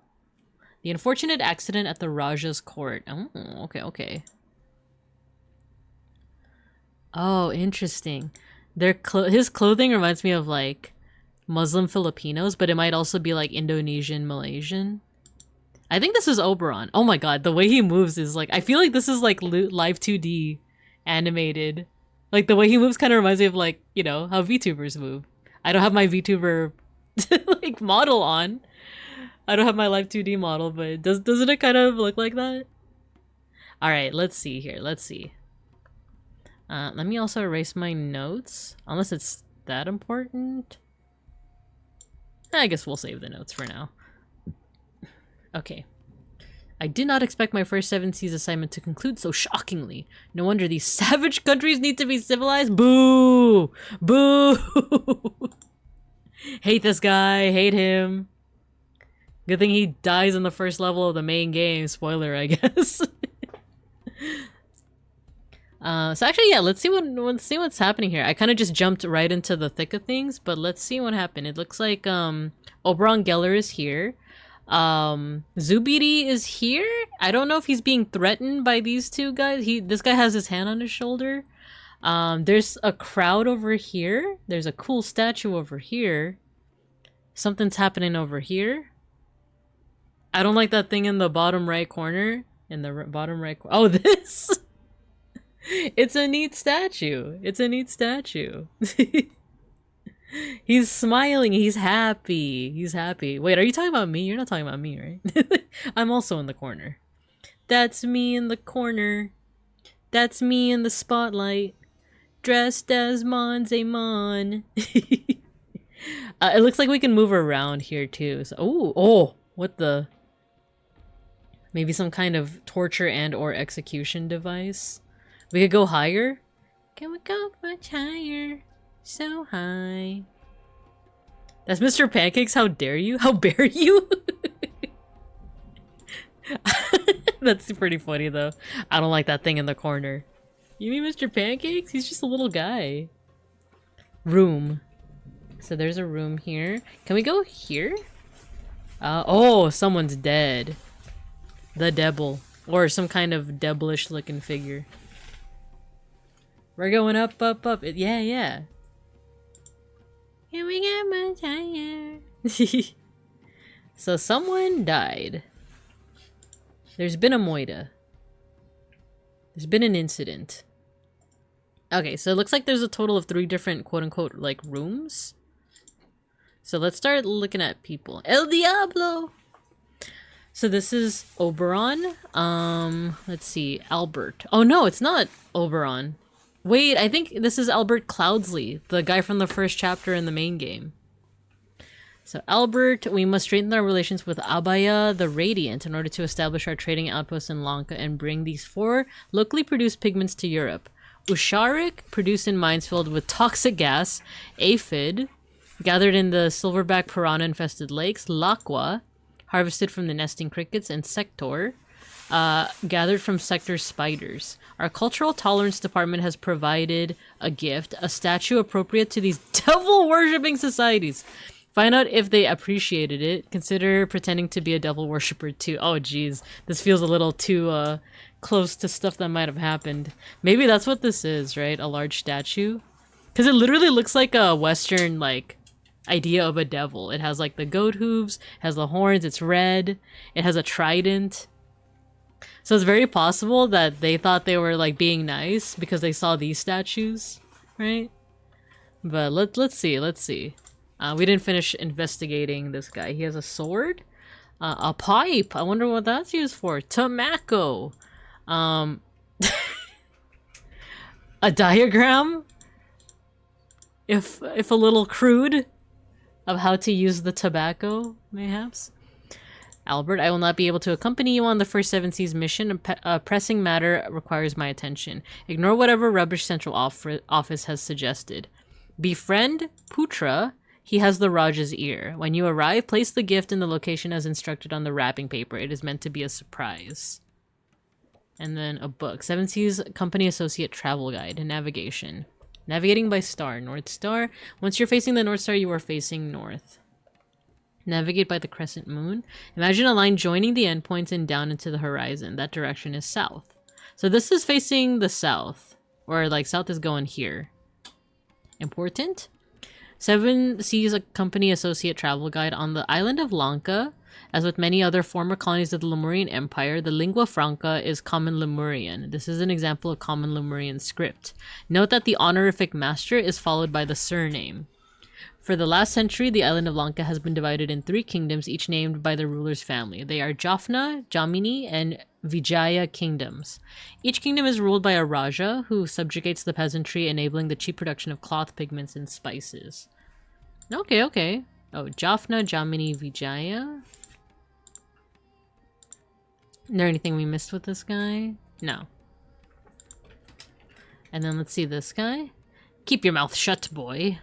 The unfortunate accident at the Raja's court. Oh, okay, okay. Oh, interesting. His clothing reminds me of like Muslim Filipinos, but it might also be like Indonesian, Malaysian. I think this is Oberon. Oh my god, the way he moves is like, I feel like this is like live 2D animated. Like the way he moves kind of reminds me of like, you know, how VTubers move. I don't have my VTuber like model on. I don't have my live 2D model, but doesn't it kind of look like that? All right, let's see here. Let's see. Let me also erase my notes, unless it's that important. I guess we'll save the notes for now. Okay. I did not expect my first 7 Seas assignment to conclude so shockingly. No wonder these savage countries need to be civilized. Boo! Boo! Hate this guy. Hate him. Good thing he dies in the first level of the main game. Spoiler, I guess. So actually, yeah, let's see what's happening here. I kind of just jumped right into the thick of things, but let's see what happened. It looks like Oberon Geller is here. Zubiri is here. I don't know if he's being threatened by these two guys. This guy has his hand on his shoulder. There's a crowd over here. There's a cool statue over here. Something's happening over here. I don't like that thing in the bottom right corner. In the bottom right corner. Oh, this! It's a neat statue. It's a neat statue. He's smiling. He's happy. He's happy. Wait, are you talking about me? You're not talking about me, right? I'm also in the corner. That's me in the corner. That's me in the spotlight. Dressed as Monzemon. It looks like we can move around here too. So, oh, what the? Maybe some kind of torture and or execution device. We could go higher? Can we go much higher? So high. That's Mr. Pancakes, how dare you? How dare you? That's pretty funny though. I don't like that thing in the corner. You mean Mr. Pancakes? He's just a little guy. Room. So there's a room here. Can we go here? Oh, someone's dead. The devil. Or some kind of devilish looking figure. We're going up, up, up. Yeah, yeah. Here we get much higher. So someone died. There's been a moida. There's been an incident. Okay, so it looks like there's a total of 3 different quote-unquote like rooms. So let's start looking at people. El Diablo! So this is Oberon. Let's see. Albert. Oh no, it's not Oberon. Wait, I think this is Albert Cloudsley, the guy from the first chapter in the main game. So Albert, we must strengthen our relations with Abaya the Radiant in order to establish our trading outposts in Lanka and bring these 4 locally produced pigments to Europe. Usharik, produced in mines filled with toxic gas. Aphid, gathered in the silverback piranha-infested lakes. Lakwa, harvested from the nesting crickets. And Sector, gathered from Sector spiders. Our cultural tolerance department has provided a gift, a statue appropriate to these devil-worshipping societies. Find out if they appreciated it. Consider pretending to be a devil worshipper too. Oh geez, this feels a little too close to stuff that might have happened. Maybe that's what this is, right? A large statue? Because it literally looks like a Western like idea of a devil. It has like the goat hooves, has the horns, it's red, it has a trident. So it's very possible that they thought they were like being nice because they saw these statues, right? But let's see. We didn't finish investigating this guy. He has a sword, a pipe. I wonder what that's used for. Tobacco, a diagram. if a little crude of how to use the tobacco, mayhaps. Albert, I will not be able to accompany you on the first Seven Seas mission. A pressing matter requires my attention. Ignore whatever rubbish Central Office has suggested. Befriend Putra. He has the Raj's ear. When you arrive, place the gift in the location as instructed on the wrapping paper. It is meant to be a surprise. And then a book. Seven Seas Company Associate Travel Guide and Navigation. Navigating by star. North Star. Once you're facing the North Star, you are facing north. Navigate by the crescent moon. Imagine a line joining the endpoints and down into the horizon. That direction is south. So this is facing the south. Or like south is going here. Important? Seven Seas Company Associate Travel Guide. On the island of Lanka, as with many other former colonies of the Lemurian Empire, the lingua franca is Common Lemurian. This is an example of Common Lemurian script. Note that the honorific master is followed by the surname. For the last century, the island of Lanka has been divided in 3 kingdoms, each named by the ruler's family. They are Jaffna, Jamini, and Vijaya kingdoms. Each kingdom is ruled by a Raja, who subjugates the peasantry, enabling the cheap production of cloth, pigments, and spices. Okay, okay. Oh, Jaffna, Jamini, Vijaya. Is there anything we missed with this guy? No. And then let's see this guy. Keep your mouth shut, boy.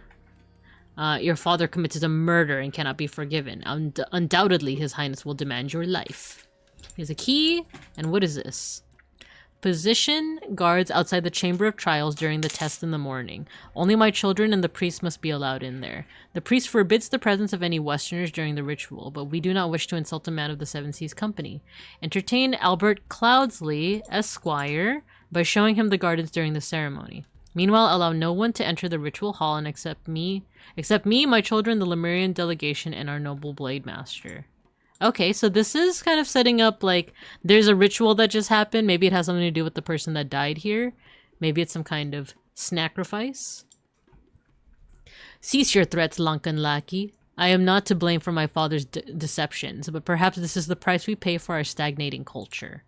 Your father committed a murder and cannot be forgiven. Undoubtedly, His Highness will demand your life. Here's a key. And what is this? Position guards outside the Chamber of Trials during the test in the morning. Only my children and the priest must be allowed in there. The priest forbids the presence of any Westerners during the ritual, but we do not wish to insult a man of the Seven Seas Company. Entertain Albert Cloudsley, Esquire, by showing him the gardens during the ceremony. Meanwhile, allow no one to enter the ritual hall and except me, my children, the Lemurian delegation, and our noble blade master. Okay, so this is kind of setting up, like, there's a ritual that just happened. Maybe it has something to do with the person that died here. Maybe it's some kind of sacrifice. Cease your threats, Lankan lackey. I am not to blame for my father's deceptions, but perhaps this is the price we pay for our stagnating culture.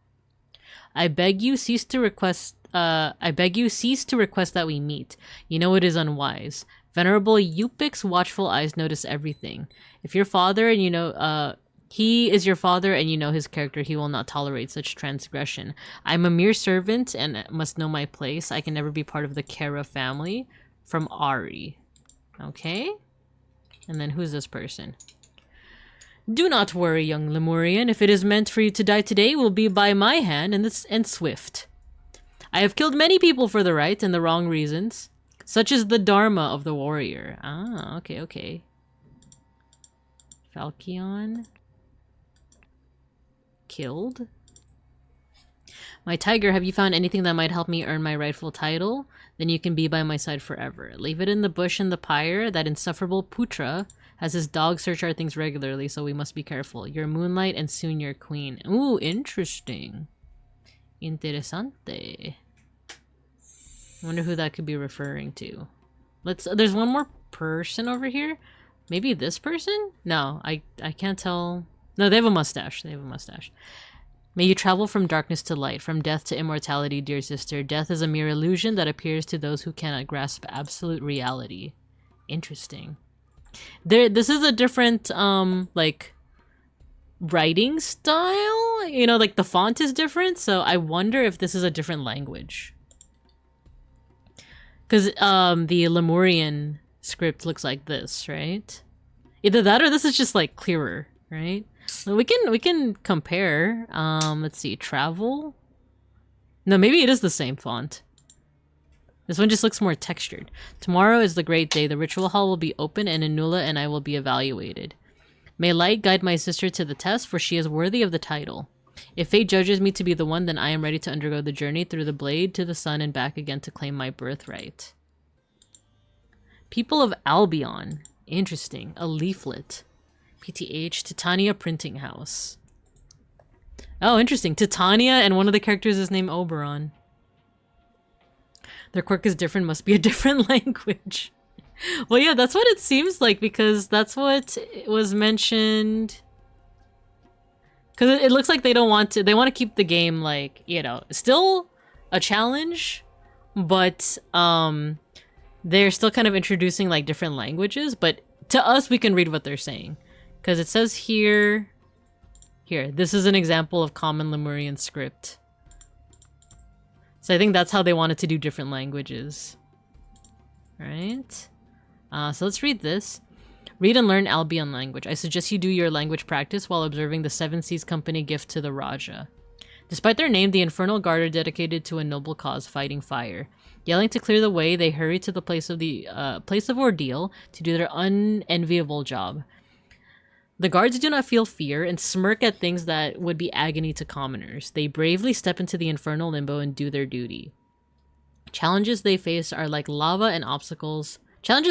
I beg you cease to request that we meet. You know it is unwise. Venerable Yupik's watchful eyes notice everything. If your father and you know, he is your father and you know his character, he will not tolerate such transgression. I'm a mere servant and must know my place. I can never be part of the Kara family. From Ari. Okay? And then who's this person? Do not worry, young Lemurian. If it is meant for you to die today, it will be by my hand and swift. I have killed many people for the right and the wrong reasons. Such is the dharma of the warrior. Ah, okay, okay. Falchion. Killed. My tiger, have you found anything that might help me earn my rightful title? Then you can be by my side forever. Leave it in the bush in the pyre. That insufferable Putra has his dog search our things regularly, so we must be careful. Your moonlight and soon your queen. Ooh, interesting. Interessante. Wonder who that could be referring to. There's one more person over here. Maybe this person? No, I can't tell. No, they have a mustache. They have a mustache. May you travel from darkness to light, from death to immortality, dear sister. Death is a mere illusion that appears to those who cannot grasp absolute reality. Interesting. This is a different, like, writing style. You know, like, the font is different, so I wonder if this is a different language. Because, the Lemurian script looks like this, right? Either that or this is just, like, clearer, right? We can compare. Let's see, travel. No, maybe it is the same font. This one just looks more textured. Tomorrow is the great day. The ritual hall will be open and Anula and I will be evaluated. May light guide my sister to the test, for she is worthy of the title. If fate judges me to be the one, then I am ready to undergo the journey through the blade to the sun and back again to claim my birthright. People of Albion. Interesting. A leaflet. PTH, Titania Printing House. Oh, interesting. Titania, and one of the characters is named Oberon. Their quirk is different, must be a different language. Well, yeah, that's what it seems like, because that's what was mentioned. Because it looks like they don't want to, they want to keep the game, like, you know, still a challenge, but they're still kind of introducing like different languages, but to us we can read what they're saying. Because it says here, this is an example of common Lemurian script. So I think that's how they wanted to do different languages. Right? So let's read this. Read and learn Albion language. I suggest you do your language practice while observing the Seven Seas Company gift to the Raja. Despite their name, the Infernal Guard are dedicated to a noble cause, fighting fire. Yelling to clear the way, they hurry to the place of ordeal to do their unenviable job. The guards do not feel fear and smirk at things that would be agony to commoners. They bravely step into the infernal limbo and do their duty. Challenges they face are like lava and obstacles can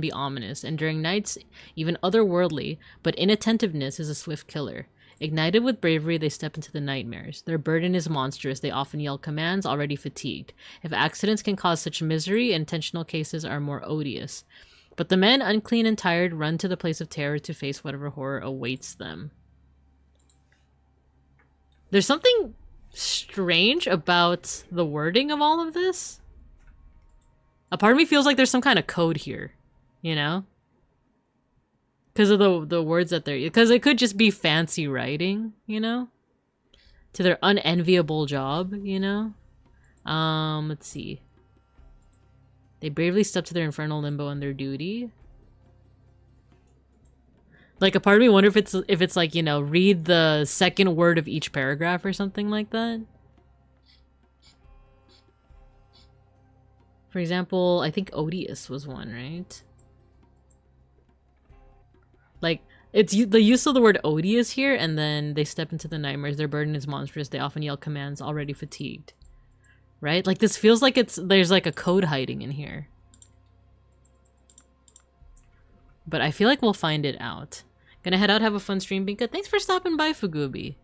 be ominous, and during nights, even otherworldly, but inattentiveness is a swift killer. Ignited with bravery, they step into the nightmares. Their burden is monstrous, they often yell commands, already fatigued. If accidents can cause such misery, intentional cases are more odious. But the men, unclean and tired, run to the place of terror to face whatever horror awaits them. There's something strange about the wording of all of this. A part of me feels like there's some kind of code here, you know? Because of the words that they're... Because it could just be fancy writing, you know? To their unenviable job, you know? Let's see. They bravely step to their infernal limbo on their duty. Like, a part of me wonder if it's like, you know, read the second word of each paragraph or something like that. For example, I think odious was one, right? Like, it's the use of the word odious here, and then they step into the nightmares. Their burden is monstrous. They often yell commands, already fatigued. Right? Like, this feels like there's like a code hiding in here. But I feel like we'll find it out. Gonna head out, have a fun stream, Binka. Thanks for stopping by, Fugubi.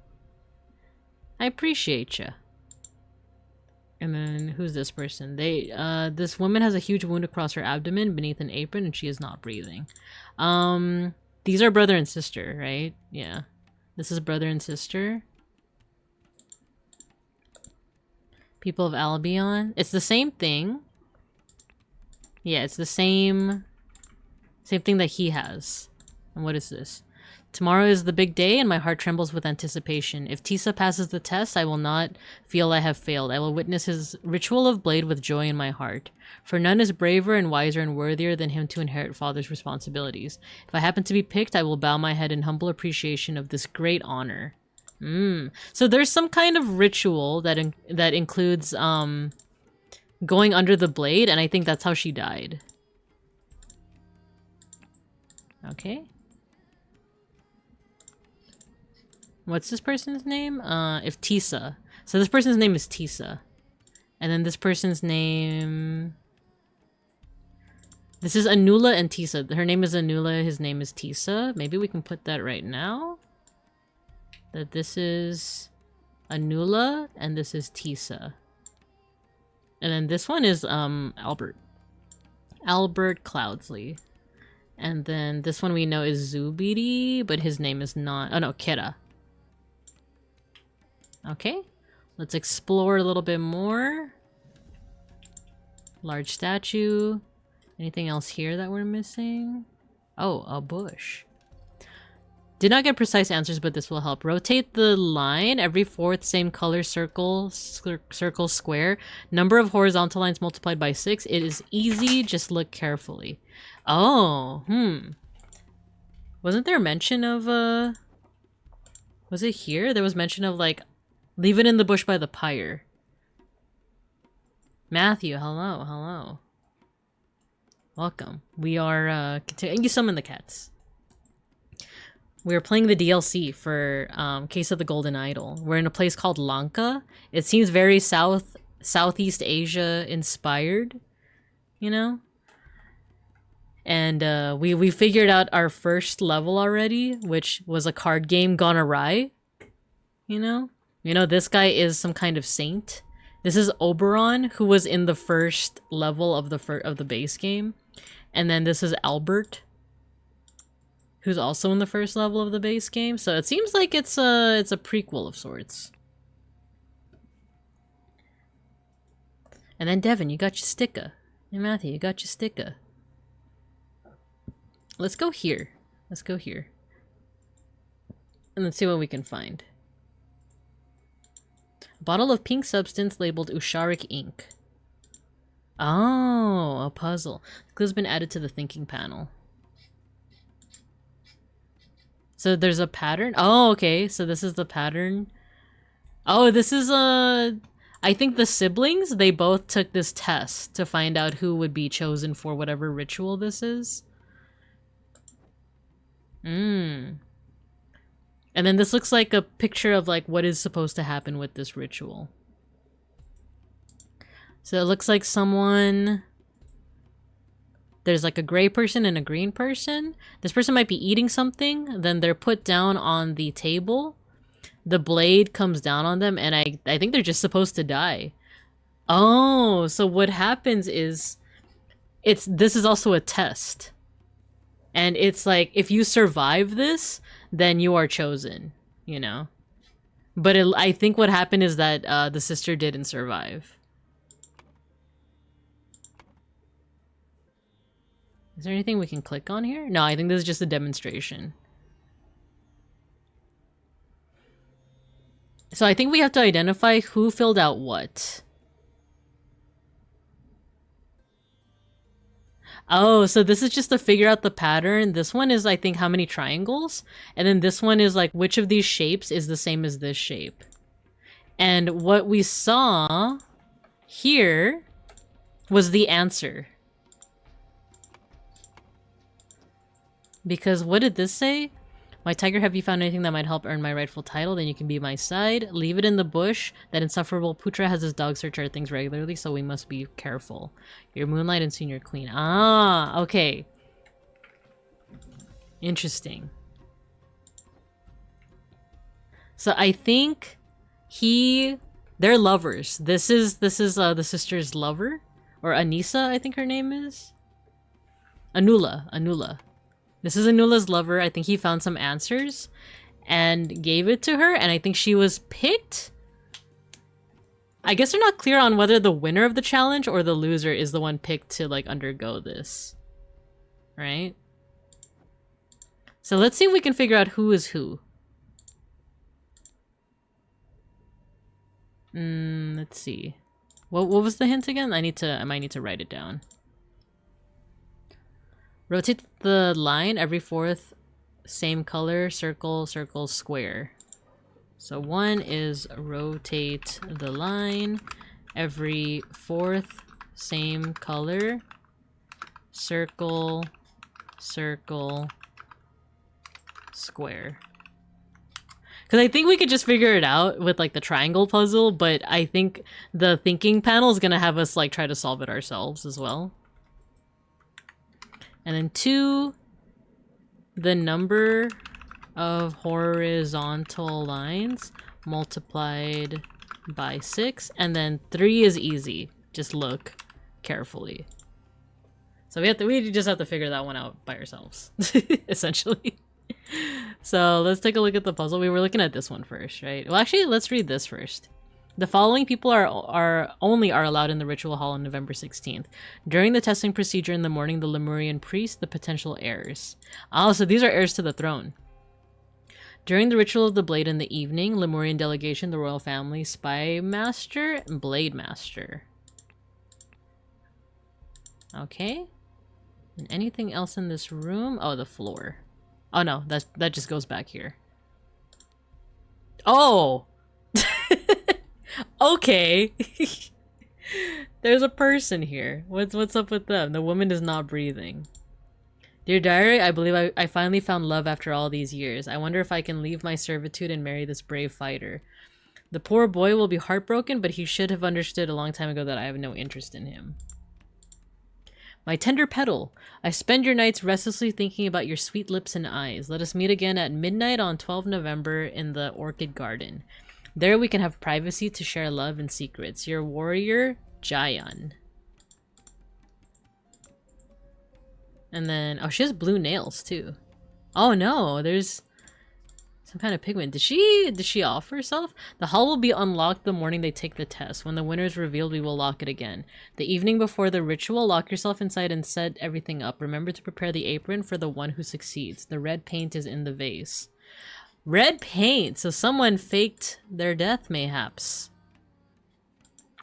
I appreciate ya. And then, who's this person? This woman has a huge wound across her abdomen beneath an apron, and she is not breathing. These are brother and sister, right? Yeah. This is brother and sister. People of Albion. It's the same thing. Yeah, it's the same thing that he has. And what is this? Tomorrow is the big day, and my heart trembles with anticipation. If Tisa passes the test, I will not feel I have failed. I will witness his ritual of blade with joy in my heart. For none is braver and wiser and worthier than him to inherit father's responsibilities. If I happen to be picked, I will bow my head in humble appreciation of this great honor. So there's some kind of ritual that includes going under the blade, and I think that's how she died. Okay. What's this person's name? If Tisa. So this person's name is Tisa. And then this person's name... This is Anula and Tisa. Her name is Anula, his name is Tisa. Maybe we can put that right now. That this is Anula and this is Tisa. And then this one is Albert. Albert Cloudsley. And then this one we know is Zubiri, but his name is not... Oh no, Kira. Okay, let's explore a little bit more. Large statue. Anything else here that we're missing? Oh, a bush. Did not get precise answers, but this will help. Rotate the line every fourth, same color, circle, square. Number of horizontal lines multiplied by 6. It is easy, just look carefully. Oh, Wasn't there mention of, was it here? There was mention of, like, leave it in the bush by the pyre. Matthew, hello. Welcome. We are, you summon the cats. We are playing the DLC for Case of the Golden Idol. We're in a place called LANKA. It seems very Southeast Asia inspired, you know? And we figured out our first level already, which was a card game gone awry, you know? You know, this guy is some kind of saint. This is Oberon, who was in the first level of the base game. And then this is Albert, who's also in the first level of the base game. So it seems like it's a prequel of sorts. And then Devin, you got your sticker. And Matthew, you got your sticker. Let's go here. Let's go here. And let's see what we can find. A bottle of pink substance labeled Usharic ink. Oh, a puzzle. The clue's been added to the thinking panel. So there's a pattern? Oh, okay. So this is the pattern. Oh, this is I think the siblings, they both took this test to find out who would be chosen for whatever ritual this is. And then this looks like a picture of like what is supposed to happen with this ritual. So it looks like someone... There's like a gray person and a green person. This person might be eating something. Then they're put down on the table. The blade comes down on them, and I think they're just supposed to die. Oh, so what happens is... This is also a test. And it's like, if you survive this, then you are chosen, you know? But I think what happened is that the sister didn't survive. Is there anything we can click on here? No, I think this is just a demonstration. So I think we have to identify who filled out what. Oh, so this is just to figure out the pattern. This one is, I think, how many triangles? And then this one is like, which of these shapes is the same as this shape? And what we saw here was the answer. Because what did this say? My tiger, have you found anything that might help earn my rightful title? Then you can be my side. Leave it in the bush. That insufferable Putra has his dog search our things regularly, so we must be careful. Your moonlight and soon your queen. Ah, okay. Interesting. So I think they're lovers. This is the sister's lover, or Anissa, I think her name is. Anula. This is Anula's lover. I think he found some answers and gave it to her, and I think she was picked. I guess they're not clear on whether the winner of the challenge or the loser is the one picked to like undergo this. Right? So let's see if we can figure out who is who. Let's see. What was the hint again? I might need to write it down. Rotate the line every fourth, same color, circle, circle, square. So one is rotate the line every fourth, same color, circle, circle, square. Because I think we could just figure it out with like the triangle puzzle, but I think the thinking panel is going to have us like try to solve it ourselves as well. And then 2, the number of horizontal lines multiplied by 6. And then 3 is easy. Just look carefully. So we just have to figure that one out by ourselves, essentially. So let's take a look at the puzzle. We were looking at this one first, right? Well, actually, let's read this first. The following people are allowed in the ritual hall on November 16th. During the testing procedure in the morning, the Lemurian priest, the potential heirs. Oh, so these are heirs to the throne. During the ritual of the blade in the evening, Lemurian delegation, the royal family, spy master, and blade master. Okay. And anything else in this room? Oh, the floor. Oh no, that just goes back here. Oh! Okay. There's a person here. What's up with them? The woman is not breathing. Dear diary, I believe I finally found love after all these years. I wonder if I can leave my servitude and marry this brave fighter. The poor boy will be heartbroken, but he should have understood a long time ago that I have no interest in him. My tender petal, I spend your nights restlessly thinking about your sweet lips and eyes. Let us meet again at midnight on 12 November in the Orchid Garden. There we can have privacy to share love and secrets. Your warrior, Jayan. And then, oh, she has blue nails too. Oh no, there's Some kind of pigment. Did she off herself? The hall will be unlocked the morning they take the test. When the winner is revealed, we will lock it again. The evening before the ritual, lock yourself inside and set everything up. Remember to prepare the apron for the one who succeeds. The red paint is in the vase. Red paint! So someone faked their death, mayhaps.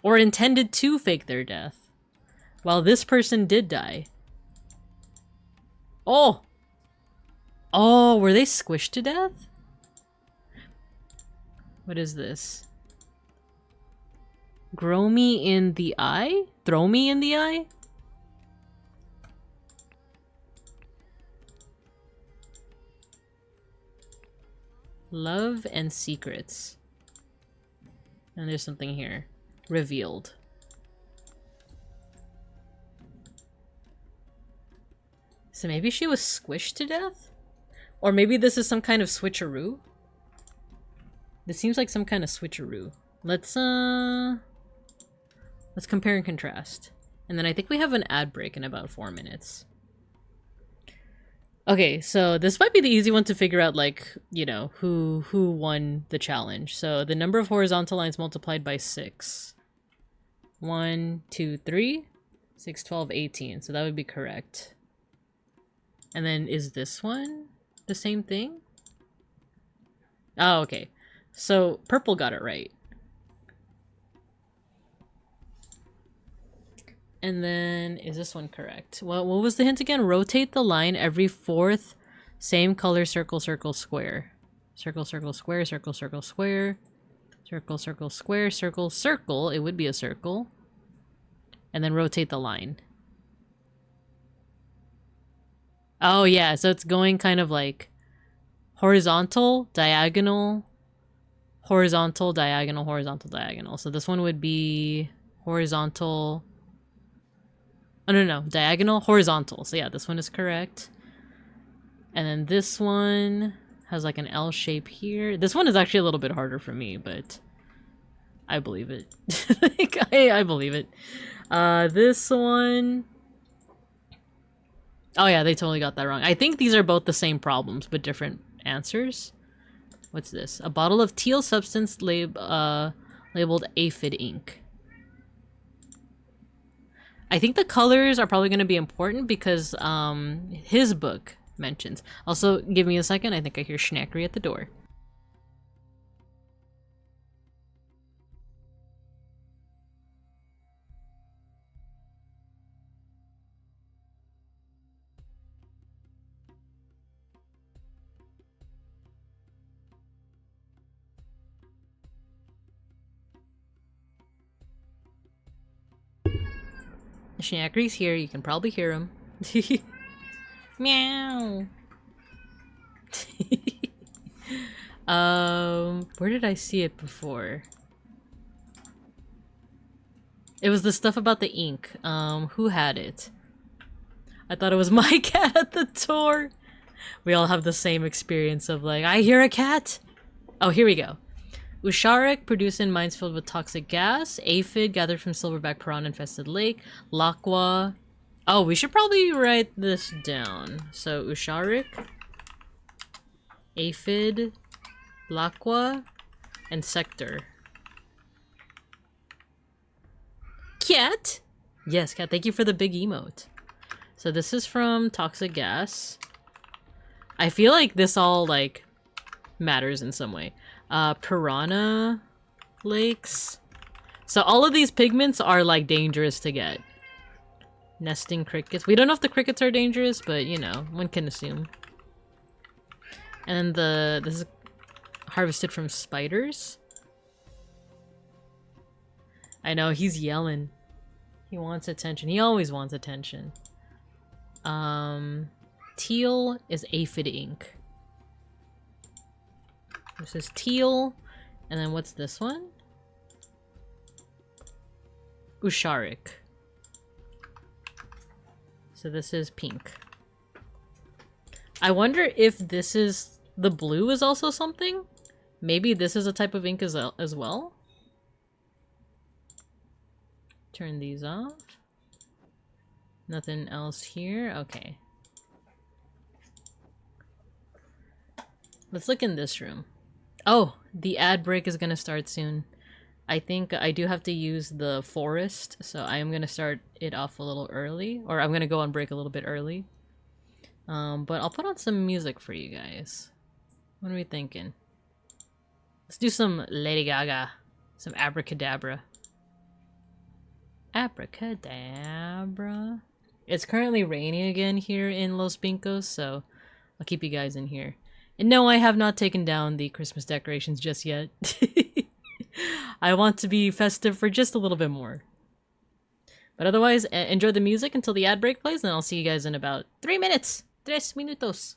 Or intended to fake their death. While this person did die. Oh! Oh, were they squished to death? What is this? Grow me in the eye? Throw me in the eye? Love and secrets. And there's something here. Revealed. So maybe she was squished to death? Or maybe this is some kind of switcheroo? This seems like some kind of switcheroo. Let's compare and contrast. And then I think we have an ad break in about 4 minutes. Okay, so this might be the easy one to figure out, like, you know, who won the challenge. So the number of horizontal lines multiplied by 6. 1, 2, 3, 6, 12, 18. So that would be correct. And then is this one the same thing? Oh, okay. So purple got it right. And then is this one correct? Well, what was the hint again? Rotate the line every fourth same color circle, circle, square. Circle, circle, square, circle, circle, square. Circle, circle, square, circle, circle. It would be a circle. And then rotate the line. Oh yeah, so it's going kind of like horizontal, diagonal, horizontal, diagonal, horizontal, diagonal. So this one would be horizontal. Oh, no, diagonal, horizontal. So yeah, this one is correct. And then this one has like an L shape here. This one is actually a little bit harder for me, but I believe it. Like, I believe it. This one... Oh yeah, they totally got that wrong. I think these are both the same problems, but different answers. What's this? A bottle of teal substance labeled aphid ink. I think the colors are probably going to be important because his book mentions. Also, give me a second. I think I hear Schnackery at the door. Schnackery's here. You can probably hear him. Meow. Where did I see it before? It was the stuff about the ink. Who had it? I thought it was my cat at the door. We all have the same experience of like, I hear a cat. Oh, here we go. Usharik, produced in mines filled with toxic gas. Aphid, gathered from silverback piranha-infested lake. Lakwa. Oh, we should probably write this down. So, Usharik, Aphid, Lakwa, and Sector. Cat? Yes, Cat. Thank you for the big emote. So this is from toxic gas. I feel like this all, like, matters in some way. Piranha lakes. So all of these pigments are like dangerous to get. Nesting crickets. We don't know if the crickets are dangerous, but you know, one can assume. And then this is harvested from spiders. I know, he's yelling. He wants attention. He always wants attention. Teal is aphid ink. This is teal. And then what's this one? Usharik. So this is pink. I wonder if this is... The blue is also something? Maybe this is a type of ink as well? Turn these off. Nothing else here? Okay. Let's look in this room. Oh, the ad break is gonna start soon. I think I do have to use the forest, so I am gonna start it off a little early, or I'm gonna go on break a little bit early. But I'll put on some music for you guys. What are we thinking? Let's do some Lady Gaga, some abracadabra. Abracadabra. It's currently raining again here in Los Pincos, so I'll keep you guys in here. And no, I have not taken down the Christmas decorations just yet. I want to be festive for just a little bit more. But otherwise, enjoy the music until the ad break plays, and I'll see you guys in about 3 minutes. 3 minutos.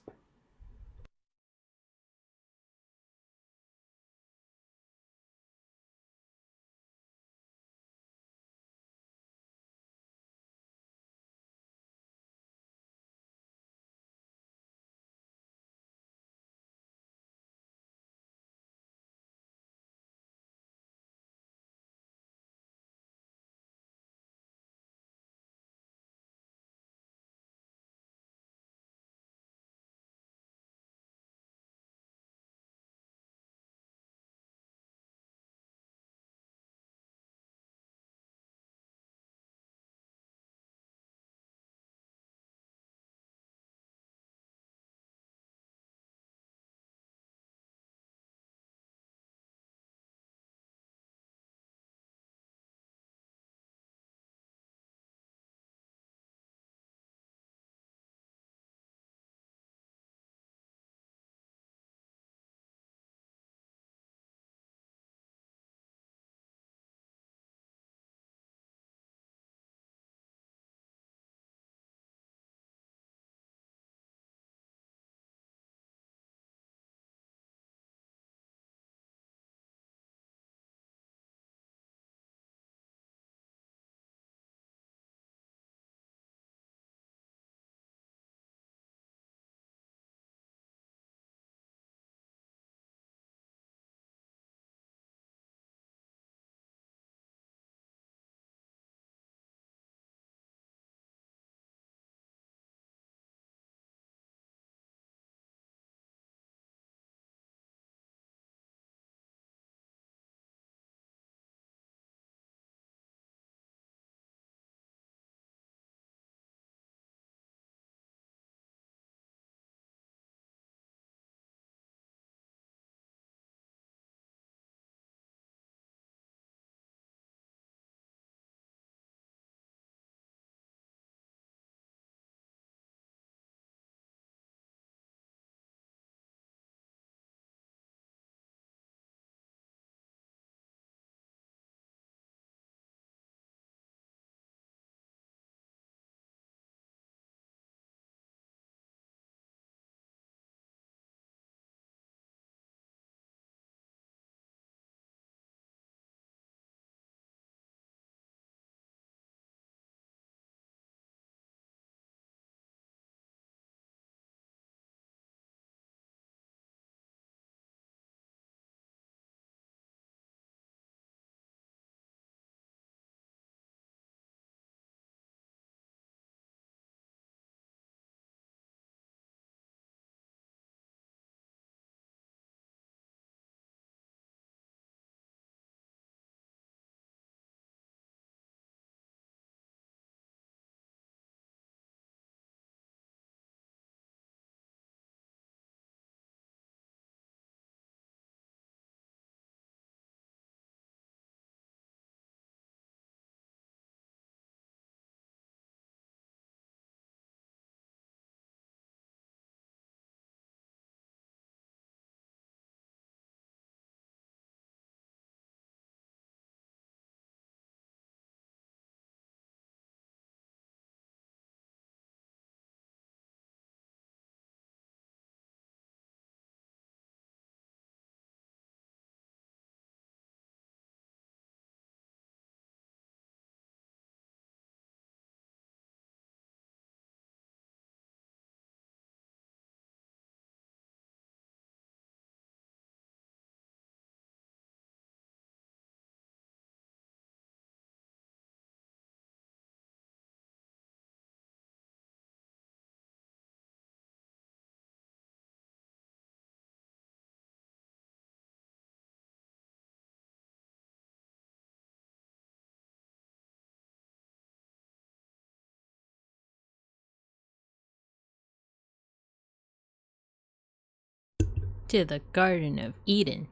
to the Garden of Eden.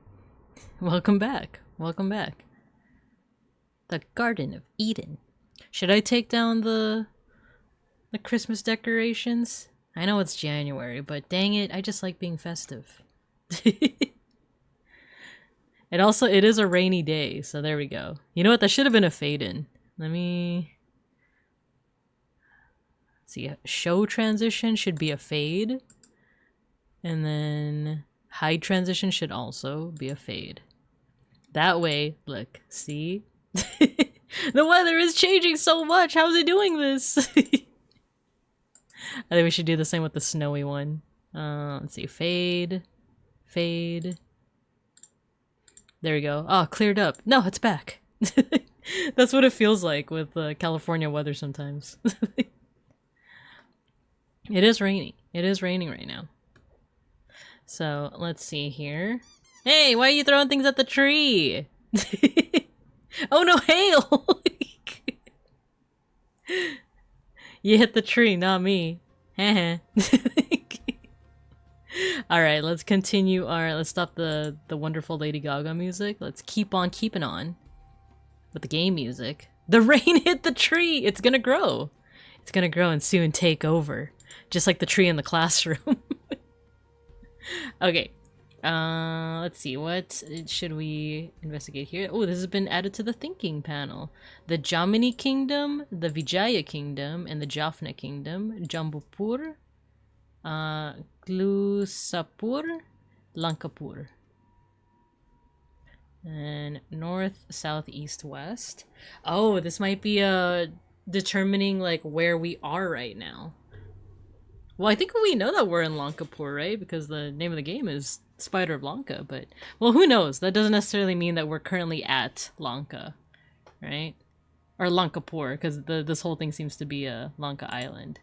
Welcome back. Welcome back. The Garden of Eden. Should I take down the Christmas decorations? I know it's January, but dang it, I just like being festive. It is a rainy day, so there we go. You know what? That should have been a fade-in. Let me... see, show transition should be a fade. And then hide transition should also be a fade. That way, look, see? The weather is changing so much! How is it doing this? I think we should do the same with the snowy one. Let's see, fade. Fade. There we go. Oh, cleared up. No, it's back. That's what it feels like with California weather sometimes. It is rainy. It is raining right now. So, let's see here. Hey, why are you throwing things at the tree? Oh no, hail! You hit the tree, not me. Alright, let's continue our... let's stop the wonderful Lady Gaga music. Let's keep on keeping on with the game music. The rain hit the tree! It's gonna grow. It's gonna grow and soon take over. Just like the tree in the classroom. Okay. Let's see. What should we investigate here? Oh, this has been added to the thinking panel. The Jamini Kingdom, the Vijaya Kingdom, and the Jaffna Kingdom. Jambupur, Glusapur, Lankapur. And north, south, east, west. Oh, this might be determining like where we are right now. Well, I think we know that we're in Lankapur, right? Because the name of the game is Spider of Lanka, but... well, who knows? That doesn't necessarily mean that we're currently at Lanka, right? Or Lankapur, because this whole thing seems to be a Lanka Island.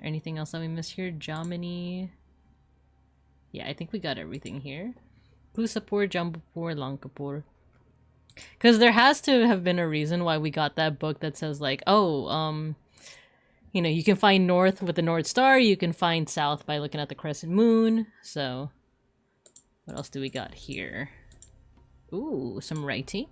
Anything else that we missed here? Jamini... yeah, I think we got everything here. Glusapur, Jambupur, Lankapur. Because there has to have been a reason why we got that book that says like, oh, you know, you can find north with the North Star, you can find south by looking at the crescent moon. So, what else do we got here? Ooh, some writing.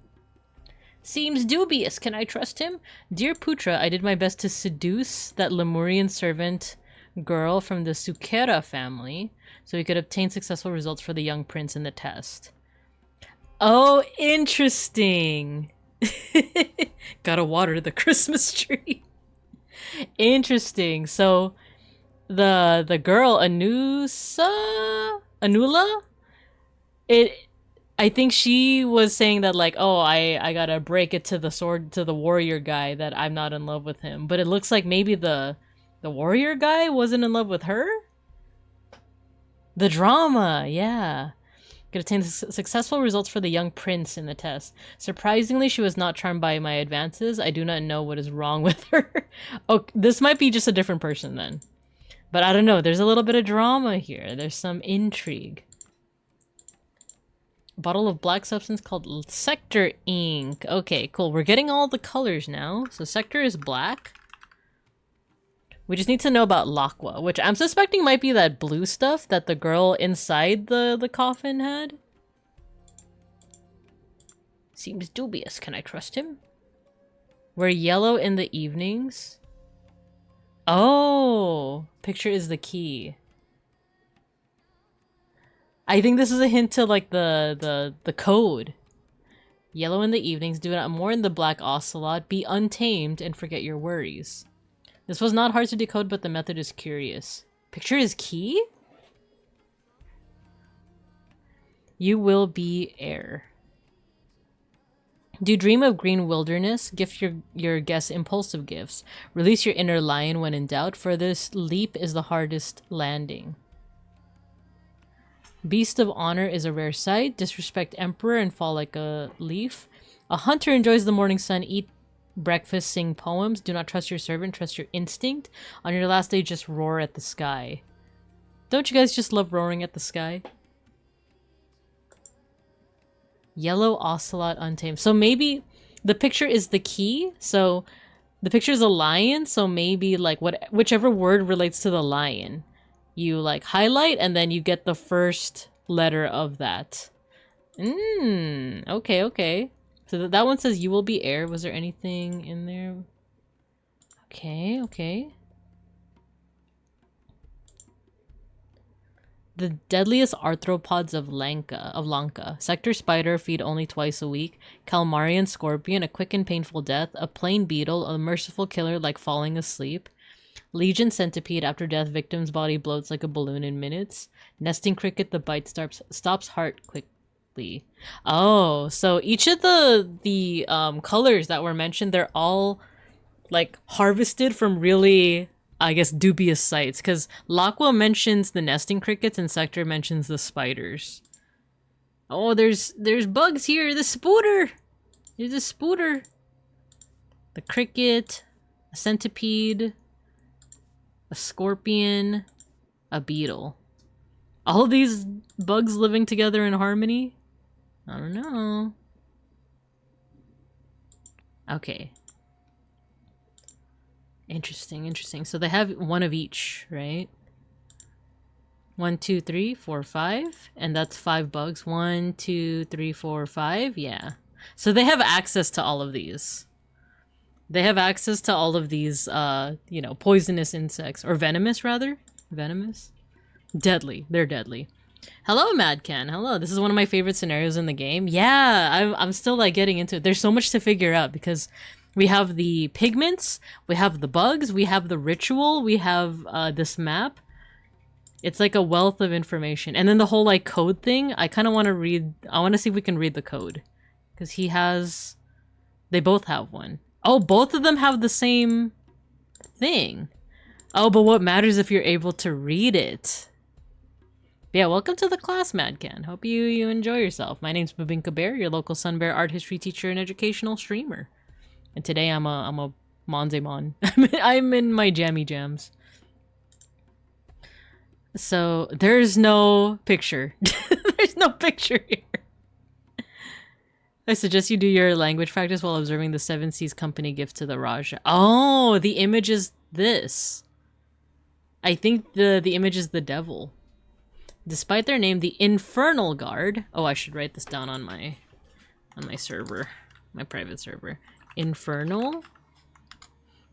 Seems dubious, can I trust him? Dear Putra, I did my best to seduce that Lemurian servant girl from the Sukera family so we could obtain successful results for the young prince in the test. Oh, interesting! Gotta water the Christmas tree. Interesting. So the girl Anula, I think she was saying that like, oh, I gotta break it to the warrior guy that I'm not in love with him. But it looks like maybe the warrior guy wasn't in love with her. The drama, yeah. Could obtain successful results for the young prince in the test. Surprisingly, she was not charmed by my advances. I do not know what is wrong with her. Oh, this might be just a different person then. But I don't know. There's a little bit of drama here. There's some intrigue. A bottle of black substance called Sector ink. Okay, cool. We're getting all the colors now. So Sector is black. We just need to know about Lakwa, which I'm suspecting might be that blue stuff that the girl inside the coffin had. Seems dubious. Can I trust him? We're yellow in the evenings. Oh, picture is the key. I think this is a hint to like the code. Yellow in the evenings, do not more in the black ocelot, be untamed, and forget your worries. This was not hard to decode, but the method is curious. Picture is key? You will be heir. Do you dream of green wilderness? Gift your guests impulsive gifts. Release your inner lion when in doubt, for this leap is the hardest landing. Beast of honor is a rare sight. Disrespect emperor and fall like a leaf. A hunter enjoys the morning sun. Eat breakfast, sing poems. Do not trust your servant, trust your instinct. On your last day, just roar at the sky. Don't you guys just love roaring at the sky? Yellow ocelot untamed. So maybe the picture is the key. So the picture is a lion. So maybe like whichever word relates to the lion, you like highlight and then you get the first letter of that. Okay, okay. So that one says you will be air. Was there anything in there? Okay, okay. The deadliest arthropods of LANKA. Sector spider feed only twice a week. Calamarian scorpion, a quick and painful death. A plain beetle, a merciful killer like falling asleep. Legion centipede, after death, victim's body bloats like a balloon in minutes. Nesting cricket, the bite stops heart quickly. Oh, so each of the colors that were mentioned, they're all like harvested from really, I guess, dubious sites, because Lakwa mentions the nesting crickets and Sector mentions the spiders. Oh, there's bugs here. The spooter. There's a spooter. The cricket, a centipede, a scorpion, a beetle. All these bugs living together in harmony? I don't know. Okay. Interesting, interesting. So they have one of each, right? 1, 2, 3, 4, 5. And that's 5 bugs. 1, 2, 3, 4, 5. Yeah. So they have access to all of these. They have access to all of these, you know, poisonous insects. Or venomous, rather. Venomous. Deadly. They're deadly. Hello, Madcan. Hello. This is one of my favorite scenarios in the game. Yeah, I'm still, like, getting into it. There's so much to figure out because we have the pigments, we have the bugs, we have the ritual, we have this map. It's like a wealth of information. And then the whole, like, code thing, I kind of want to read... I want to see if we can read the code. Because he has... They both have one. Oh, both of them have the same thing. Oh, but what matters if you're able to read it? Yeah, welcome to the class, Madcan. Hope you enjoy yourself. My name's Babinka Bear, your local Sun Bear art history teacher and educational streamer. And today I'm a Monzemon. I'm in my jammy jams. So there's no picture. There's no picture here. I suggest you do your language practice while observing the Seven Seas Company gift to the Raja. Oh, the image is this. I think the image is the devil. Despite their name, the Infernal Guard. Oh, I should write this down on my server, my private server. Infernal,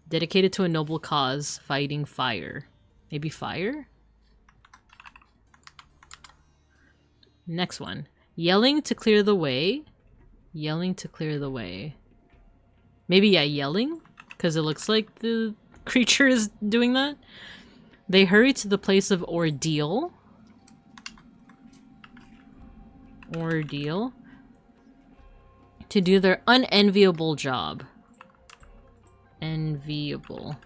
dedicated to a noble cause, fighting fire. Maybe fire? Next one. Yelling to clear the way. Yelling to clear the way. Maybe, yeah, yelling? Because it looks like the creature is doing that. They hurry to the place of ordeal. Ordeal. To do their unenviable job. Enviable.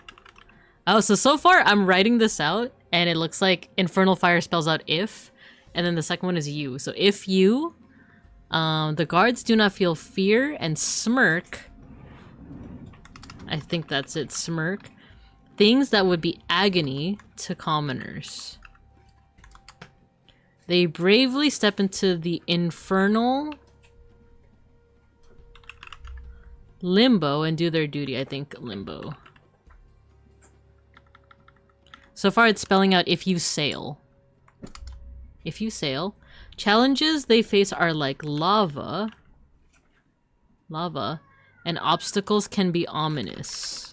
Oh, so far I'm writing this out, and it looks like Infernal Fire spells out if, and then the second one is you. So if you, the guards do not feel fear and smirk. I think that's it, smirk. Things that would be agony to commoners. They bravely step into the infernal limbo and do their duty. I think limbo. So far it's spelling out if you sail. If you sail. Challenges they face are like lava. Lava. And obstacles can be ominous.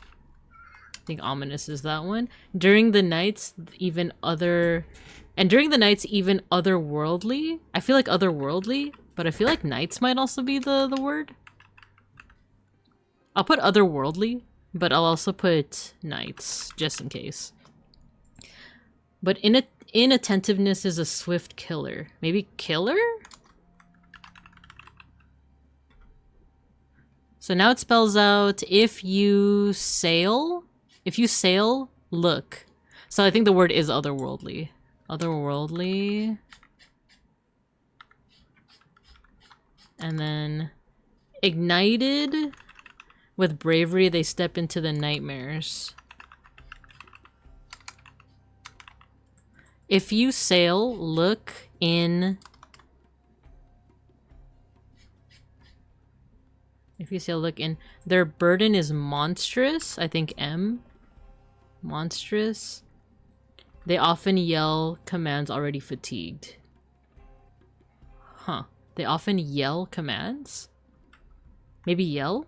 I think ominous is that one. During the nights, even other... And during the nights, even otherworldly. I feel like otherworldly, but I feel like nights might also be the word. I'll put otherworldly, but I'll also put nights, just in case. But inattentiveness is a swift killer. Maybe killer? So now it spells out if you sail. If you sail, look. So I think the word is otherworldly. Otherworldly. And then ignited. With bravery, they step into the nightmares. If you sail, look in... If you sail, look in... Their burden is monstrous. I think M. Monstrous. They often yell commands already fatigued. Huh. They often yell commands? Maybe yell?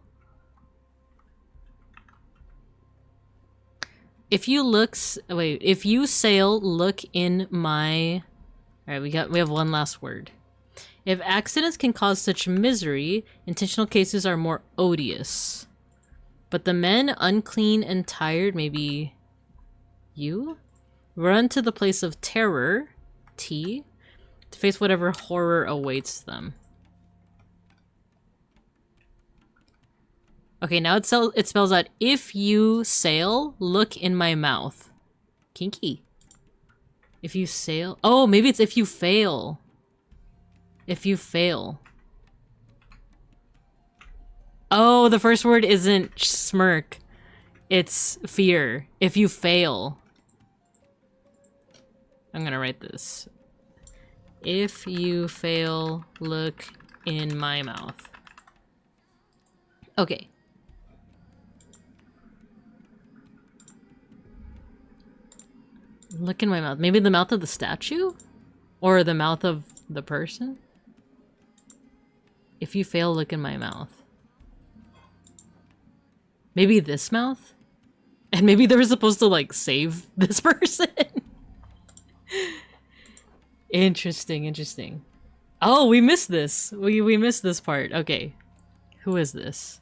If you sail, look in my... Alright, we have one last word. If accidents can cause such misery, intentional cases are more odious. But the men, unclean and tired, maybe you? Run to the place of terror, T, to face whatever horror awaits them. Okay, now it spells out, if you sail, look in my mouth. Kinky. If you sail... Oh, maybe it's if you fail. If you fail. Oh, the first word isn't smirk. It's fear. If you fail. I'm gonna write this. If you fail, look in my mouth. Okay. Look in my mouth. Maybe the mouth of the statue? Or the mouth of the person? If you fail, look in my mouth. Maybe this mouth? And maybe they were supposed to, like, save this person? Interesting, interesting. Oh, we missed this. We missed this part. Okay. Who is this?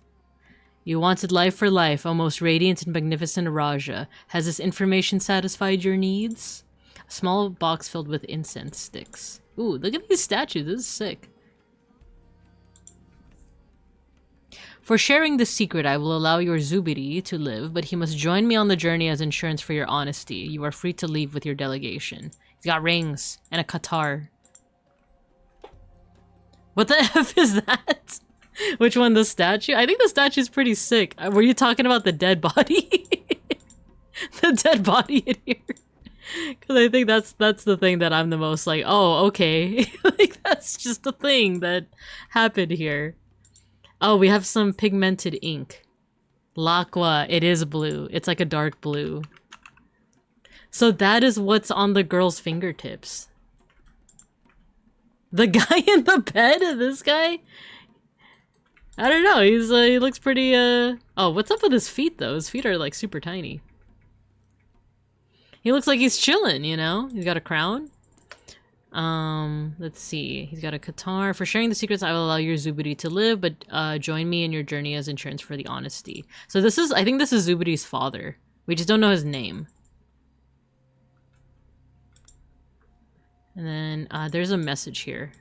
You wanted life for life, O most radiant and magnificent Raja. Has this information satisfied your needs? A small box filled with incense sticks. Ooh, look at these statues. This is sick. For sharing this secret, I will allow your Zubiri to live, but he must join me on the journey as insurance for your honesty. You are free to leave with your delegation. He's got rings and a Qatar. What the F is that? Which one, the statue? I think the statue's pretty sick. Were you talking about the dead body? The dead body in here? Because I think that's the thing that I'm the most like, oh, okay. Like, that's just a thing that happened here. Oh, we have some pigmented ink. L'aqua, it is blue. It's like a dark blue. So that is what's on the girl's fingertips. The guy in the bed? This guy? I don't know, he looks pretty, Oh, what's up with his feet, though? His feet are, like, super tiny. He looks like he's chilling, you know? He's got a crown. Let's see. He's got a Qatar. For sharing the secrets, I will allow your Zubiri to live, but, join me in your journey as insurance for the honesty. So this is, I think this is Zubiri's father. We just don't know his name. And then, there's a message here.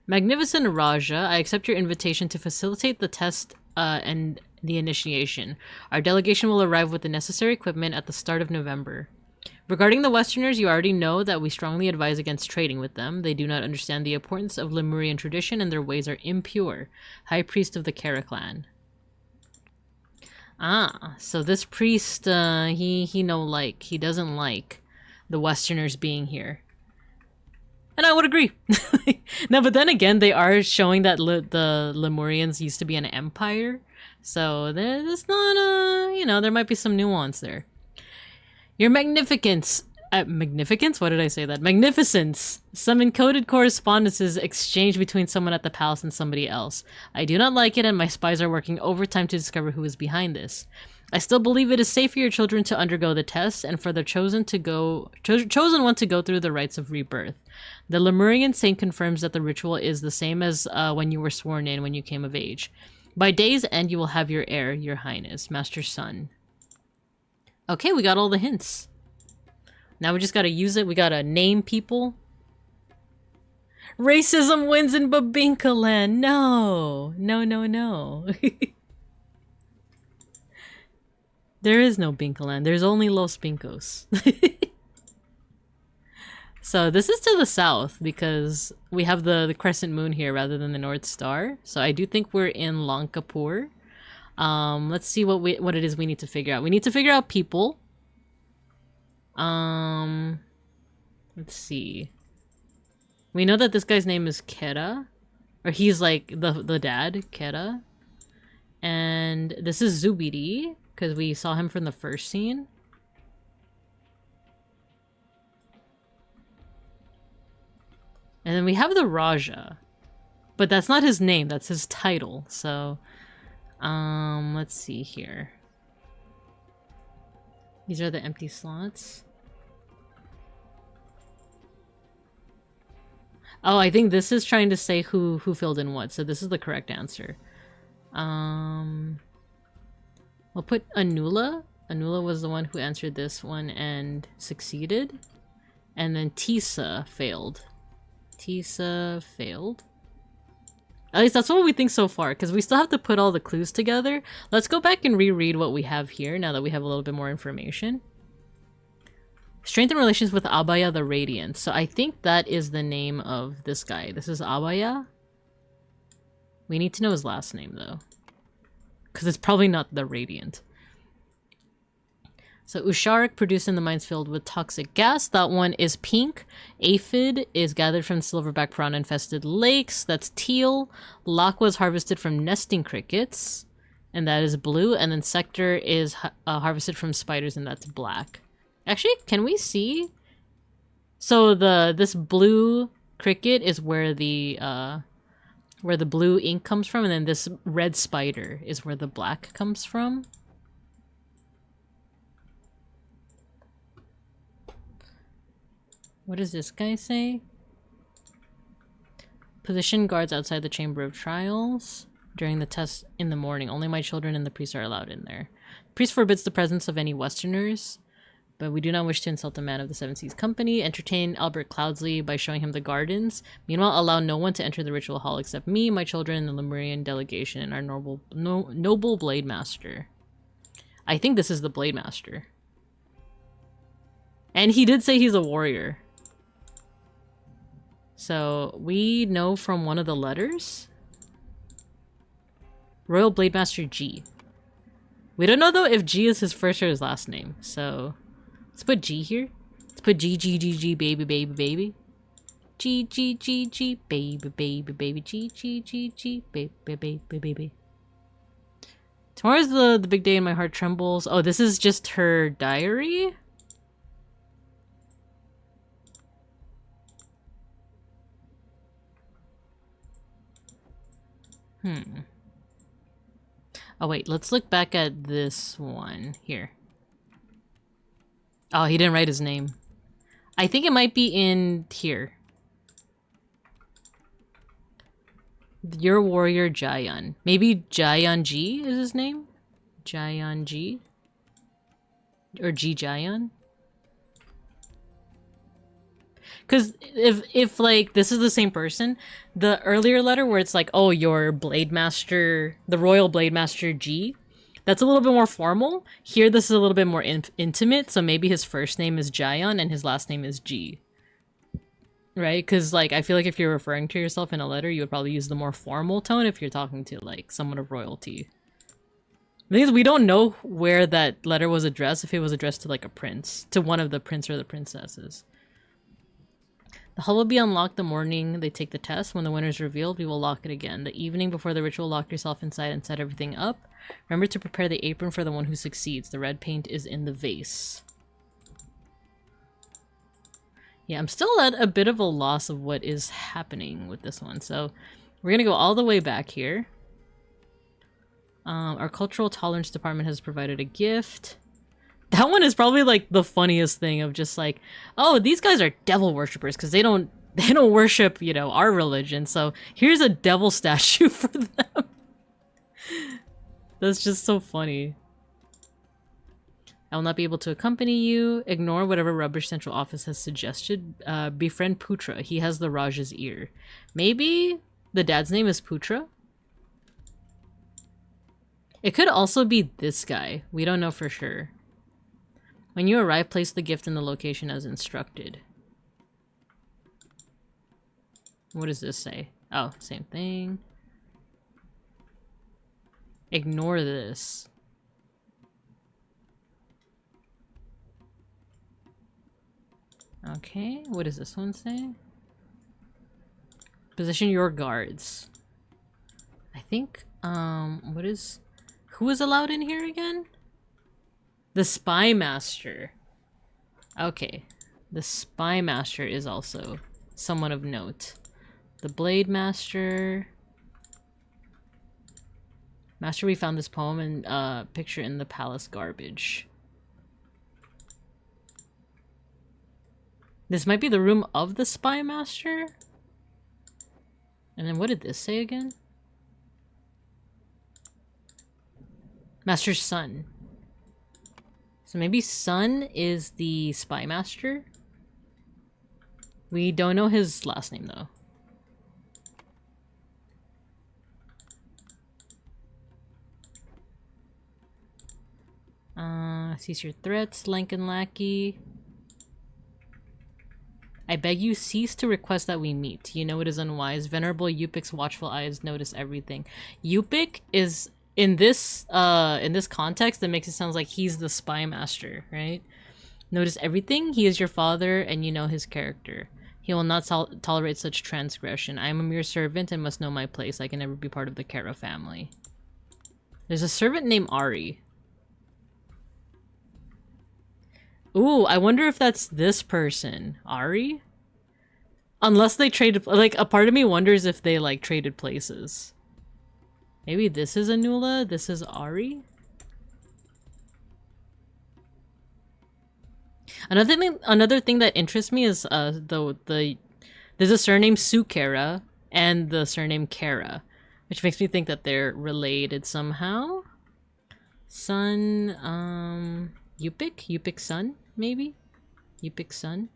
Magnificent Raja, I accept your invitation to facilitate the test and the initiation. Our delegation will arrive with the necessary equipment at the start of November. Regarding the Westerners, you already know that we strongly advise against trading with them. They do not understand the importance of Lemurian tradition and their ways are impure. High Priest of the Kara clan. Ah, so this priest, he doesn't like the Westerners being here. And I would agree. No, but then again, they are showing that the Lemurians used to be an empire. So there's not you know, there might be some nuance there. Your magnificence. Magnificence? Why did I say that? Magnificence. Some encoded correspondences exchanged between someone at the palace and somebody else. I do not like it and my spies are working overtime to discover who is behind this. I still believe it is safe for your children to undergo the test and for the chosen one to go through the rites of rebirth. The Lemurian saint confirms that the ritual is the same as when you were sworn in when you came of age. By day's end, you will have your heir, your highness, Master Sun. Okay, we got all the hints. Now we just gotta use it. We gotta name people. Racism wins in Babinka land. No. No, no, no. There is no Binkaland. There's only Los Binkos. So this is to the south because we have the crescent moon here rather than the North Star. So I do think we're in Lankapur. Let's see what it is we need to figure out. We need to figure out people. Let's see. We know that this guy's name is Kera. Or he's like the dad, Kera. And this is Zubiri. Because we saw him from the first scene. And then we have the Raja. But that's not his name, that's his title. So, let's see here. These are the empty slots. Oh, I think this is trying to say who filled in what, so this is the correct answer. We'll put Anula. Anula was the one who answered this one and succeeded. And then Tisa failed. Tisa failed. At least that's what we think so far, because we still have to put all the clues together. Let's go back and reread what we have here, now that we have a little bit more information. Strengthen relations with Abaya the Radiant. So I think that is the name of this guy. This is Abaya. We need to know his last name, though. Because it's probably not the Radiant. So Usharik produced in the mines filled with toxic gas. That one is pink. Aphid is gathered from silverback piranha infested lakes. That's teal. Lakwa is harvested from nesting crickets. And that is blue. And then Sector is harvested from spiders, and that's black. Actually, can we see? So this blue cricket is where the blue ink comes from, and then this red spider is where the black comes from. What does this guy say? Position guards outside the Chamber of Trials during the test in the morning. Only my children and the priest are allowed in there. The priest forbids the presence of any Westerners, but we do not wish to insult the man of the Seven Seas Company. Entertain Albert Cloudsley by showing him the gardens. Meanwhile, allow no one to enter the ritual hall except me, my children, and the Lemurian delegation, and our noble Blade Master. I think this is the Blade Master. And he did say he's a warrior. So, we know from one of the letters. Royal Blade Master G. We don't know, though, if G is his first or his last name. So, let's put G here. Let's put G, G, G, G, baby, baby, baby. G, G, G, G, baby, baby, baby. G, G, G, G, baby, baby, baby. Tomorrow's the big day and my heart trembles. Oh, this is just her diary? Oh wait, let's look back at this one here. Oh, he didn't write his name. I think it might be in here. Your warrior Jayan. Maybe Jayan G is his name? Jayan G? Or G Jayan? Because if like this is the same person, the earlier letter where it's like, oh, your Blade Master, the Royal Blade Master G, that's a little bit more formal. Here, this is a little bit more intimate, so maybe his first name is Jayan and his last name is G. Right? Because like I feel like if you're referring to yourself in a letter, you would probably use the more formal tone if you're talking to like someone of royalty. The thing is, we don't know where that letter was addressed, if it was addressed to like a prince, to one of the prince or the princesses. The hall will be unlocked the morning they take the test. When the winner is revealed, we will lock it again. The evening before the ritual, lock yourself inside and set everything up. Remember to prepare the apron for the one who succeeds. The red paint is in the vase. Yeah, I'm still at a bit of a loss of what is happening with this one. So we're going to go all the way back here. Our cultural tolerance department has provided a gift. That one is probably like the funniest thing of just like, oh, these guys are devil worshippers because they don't worship, you know, our religion. So here's a devil statue for them. That's just so funny. I will not be able to accompany you. Ignore whatever rubbish central office has suggested. Befriend Putra. He has the Raj's ear. Maybe the dad's name is Putra? It could also be this guy. We don't know for sure. When you arrive, place the gift in the location as instructed. What does this say? Oh, same thing. Ignore this. Okay, what does this one say? Position your guards. I think, who is allowed in here again? The Spy Master. Okay. The Spy Master is also someone of note. The Blade Master. Master, we found this poem and picture in the palace garbage. This might be the room of the Spy Master? And then what did this say again? Master's son. So maybe son is the Spy Master? We don't know his last name though. Cease your threats, Lankan lackey. I beg you, cease to request that we meet. You know it is unwise. Venerable Yupik's watchful eyes notice everything. Yupik is in this context that makes it sound like he's the Spy Master, right? Notice everything. He is your father, and you know his character. He will not tolerate such transgression. I am a mere servant and must know my place. I can never be part of the Kara family. There's a servant named Ari. Ooh, I wonder if that's this person. Ari? Unless they traded... Like, a part of me wonders if they, like, traded places. Maybe this is Anula, this is Ari? Another thing that interests me is, there's a surname Sukara and the surname Kara, which makes me think that they're related somehow. Son, Yupik's son, maybe? Yupik's son?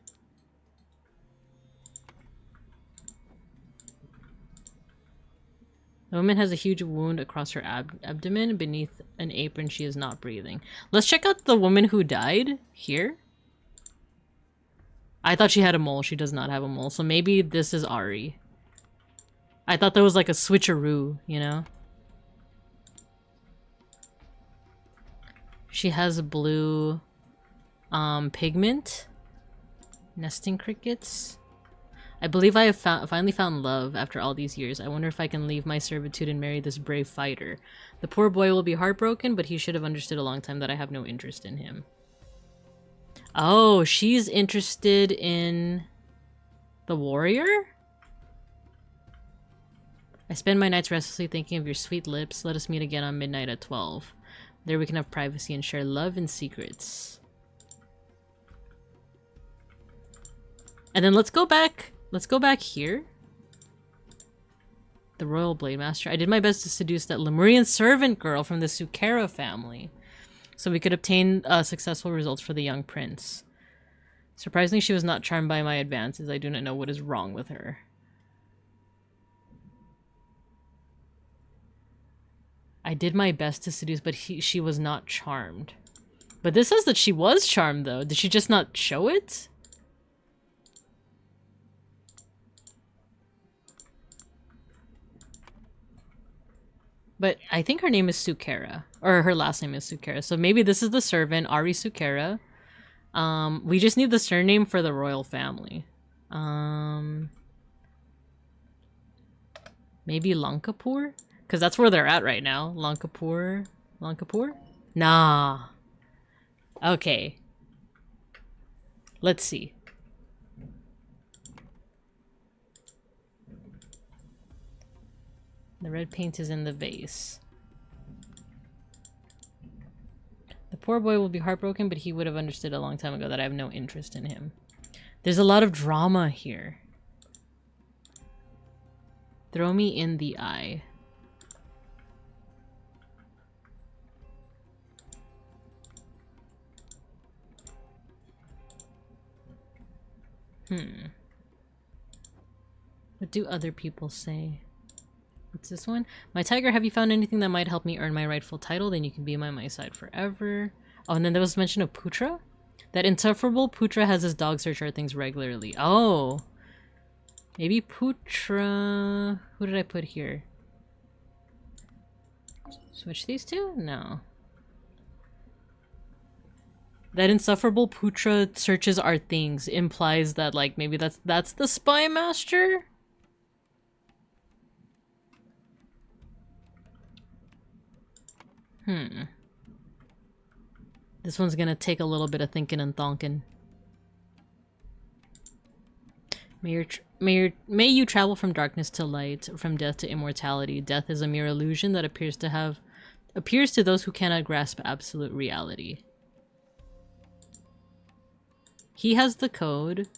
The woman has a huge wound across her abdomen. Beneath an apron, she is not breathing. Let's check out the woman who died here. I thought she had a mole. She does not have a mole. So maybe this is Ari. I thought there was like a switcheroo, you know? She has blue pigment. Nesting crickets. I believe I have finally found love after all these years. I wonder if I can leave my servitude and marry this brave fighter. The poor boy will be heartbroken, but he should have understood a long time that I have no interest in him. Oh, she's interested in the warrior? I spend my nights restlessly thinking of your sweet lips. Let us meet again on midnight at 12. There we can have privacy and share love and secrets. And then let's go back here. The Royal Blade Master. I did my best to seduce that Lemurian servant girl from the Sukara family, so we could obtain successful results for the young prince. Surprisingly, she was not charmed by my advances. I do not know what is wrong with her. I did my best to seduce, but she was not charmed. But this says that she was charmed, though. Did she just not show it? But I think her name is Sukara. Or her last name is Sukara. So maybe this is the servant, Ari Sukara. We just need the surname for the royal family. Maybe Lankapur? Because that's where they're at right now. Lankapur? Lankapur? Nah. Okay. Let's see. The red paint is in the vase. The poor boy will be heartbroken, but he would have understood a long time ago that I have no interest in him. There's a lot of drama here. Throw me in the eye. What do other people say? What's this one? My tiger, have you found anything that might help me earn my rightful title? Then you can be by my side forever. Oh, and then there was mention of Putra? That insufferable Putra has his dog search our things regularly. Oh! Maybe Putra... Who did I put here? Switch these two? No. That insufferable Putra searches our things implies that, like, maybe that's the Spy Master? This one's gonna take a little bit of thinking and thonking. May you travel from darkness to light, from death to immortality. Death is a mere illusion that appears to those who cannot grasp absolute reality. He has the code.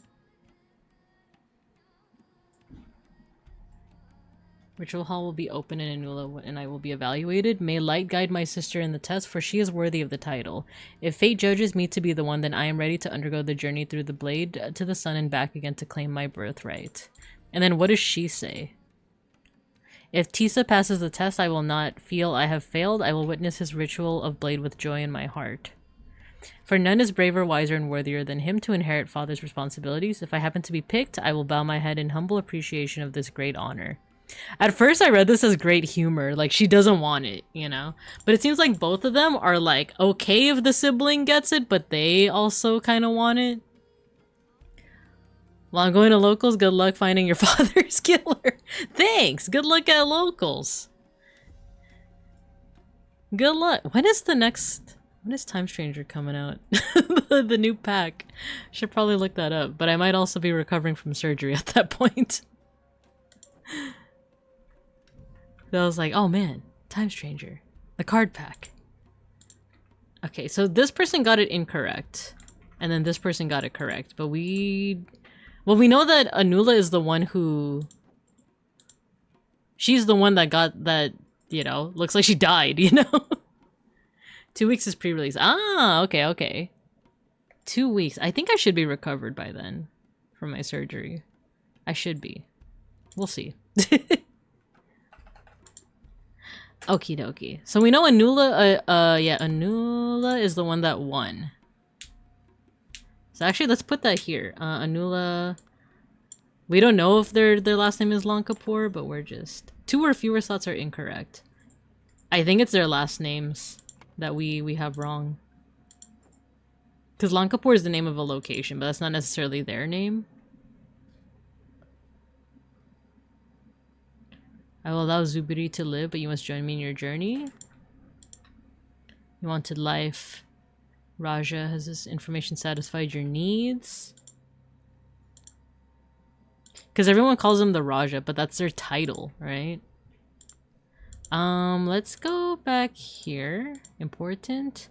Ritual Hall will be open in Anula and I will be evaluated. May light guide my sister in the test, for she is worthy of the title. If fate judges me to be the one, then I am ready to undergo the journey through the blade to the sun and back again to claim my birthright. And then what does she say? If Tisa passes the test, I will not feel I have failed. I will witness his ritual of blade with joy in my heart. For none is braver, wiser, and worthier than him to inherit father's responsibilities. If I happen to be picked, I will bow my head in humble appreciation of this great honor. At first, I read this as great humor, like she doesn't want it, you know? But it seems like both of them are like, okay if the sibling gets it, but they also kind of want it. While I'm going to locals, good luck finding your father's killer. Thanks! Good luck at locals. Good luck. When is Time Stranger coming out? The new pack. Should probably look that up, but I might also be recovering from surgery at that point. I was like, oh man, Time Stranger. The card pack. Okay, so this person got it incorrect. And then this person got it correct. But we know that Anula is the one who... She's the one that got that, you know, looks like she died, you know? 2 weeks is pre-release. Ah, okay, okay. 2 weeks. I think I should be recovered by then from my surgery. I should be. We'll see. Okie dokie. So we know Anula, Anula is the one that won. So actually, let's put that here. Anula... We don't know if their last name is LANKA, but we're just... 2 or fewer slots are incorrect. I think it's their last names that we have wrong. Because LANKA is the name of a location, but that's not necessarily their name. I will allow Zubiri to live, but you must join me in your journey. You wanted life. Raja, has this information satisfied your needs? Because everyone calls him the Raja, but that's their title, right? Let's go back here. Important.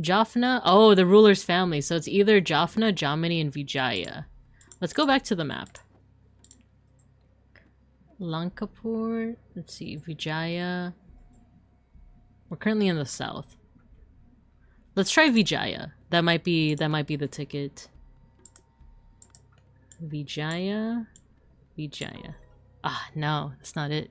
Jaffna. Oh, the ruler's family. So it's either Jaffna, Jamini, and Vijaya. Let's go back to the map. Lankapur. Let's see. Vijaya. We're currently in the south. Let's try Vijaya. That might be the ticket. Vijaya. Vijaya. Ah, no, that's not it.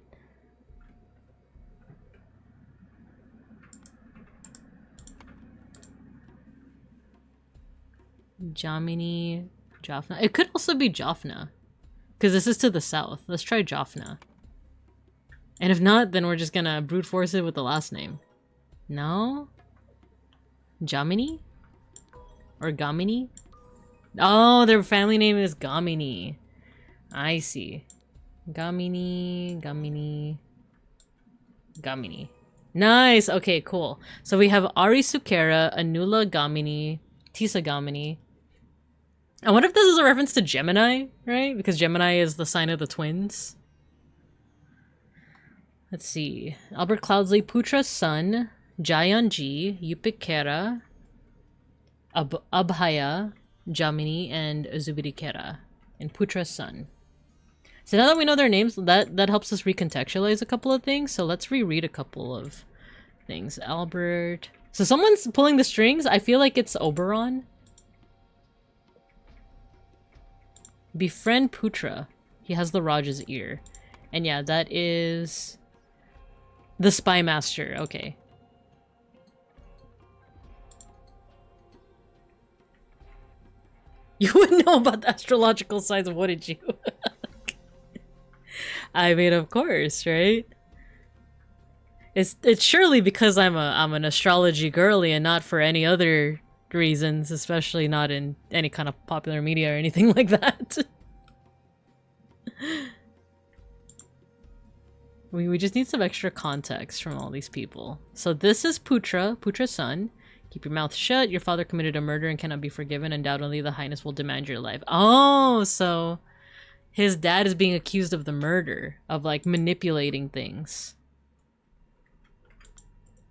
Jamini, Jaffna. It could also be Jaffna. Because this is to the south. Let's try Jaffna. And if not, then we're just gonna brute force it with the last name. No? Jamini? Or Gamini? Oh, their family name is Gamini. I see. Gamini, Gamini, Gamini. Nice! Okay, cool. So we have Ari Sukera, Anula Gamini, Tisa Gamini. I wonder if this is a reference to Gemini, right? Because Gemini is the sign of the twins. Let's see. Albert Cloudsley, Putra's son, Jayanji, Yupikera, Abhaya, Jamini, and Zubirikera, and Putra's son. So now that we know their names, that helps us recontextualize a couple of things. So let's reread a couple of things. Albert. So someone's pulling the strings. I feel like it's Oberon. Befriend Putra. He has the Raj's ear. And yeah, that is the Spy Master. Okay. You wouldn't know about the astrological signs, wouldn't you? I mean, of course, right? It's surely because I'm an astrology girly and not for any other reasons, especially not in any kind of popular media or anything like that. We just need some extra context from all these people. So this is Putra, Putra's son. Keep your mouth shut. Your father committed a murder and cannot be forgiven. Undoubtedly, the Highness will demand your life. Oh, so his dad is being accused of the murder, of like manipulating things.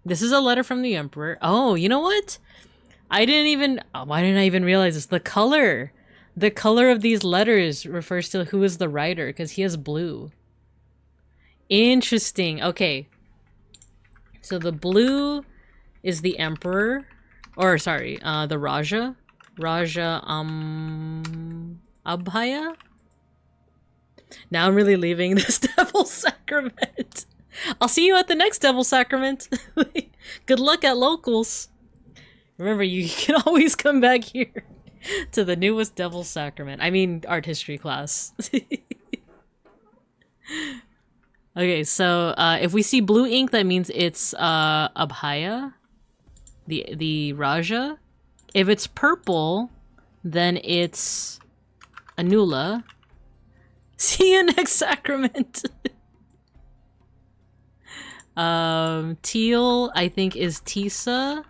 This is a letter from the Emperor. Oh, you know what? Why didn't I even realize this? The color of these letters refers to who is the writer, because he has blue. Interesting. Okay. So the blue is the Emperor. Or, sorry, the Raja. Raja, Abhaya? Now I'm really leaving this Devil Sacrament. I'll see you at the next Devil Sacrament. Good luck at locals. Remember, you can always come back here to the newest Devil Sacrament. I mean, art history class. Okay, so if we see blue ink, that means it's Abhaya, the Raja. If it's purple, then it's Anula. See you next sacrament. Teal, I think, is Tisa.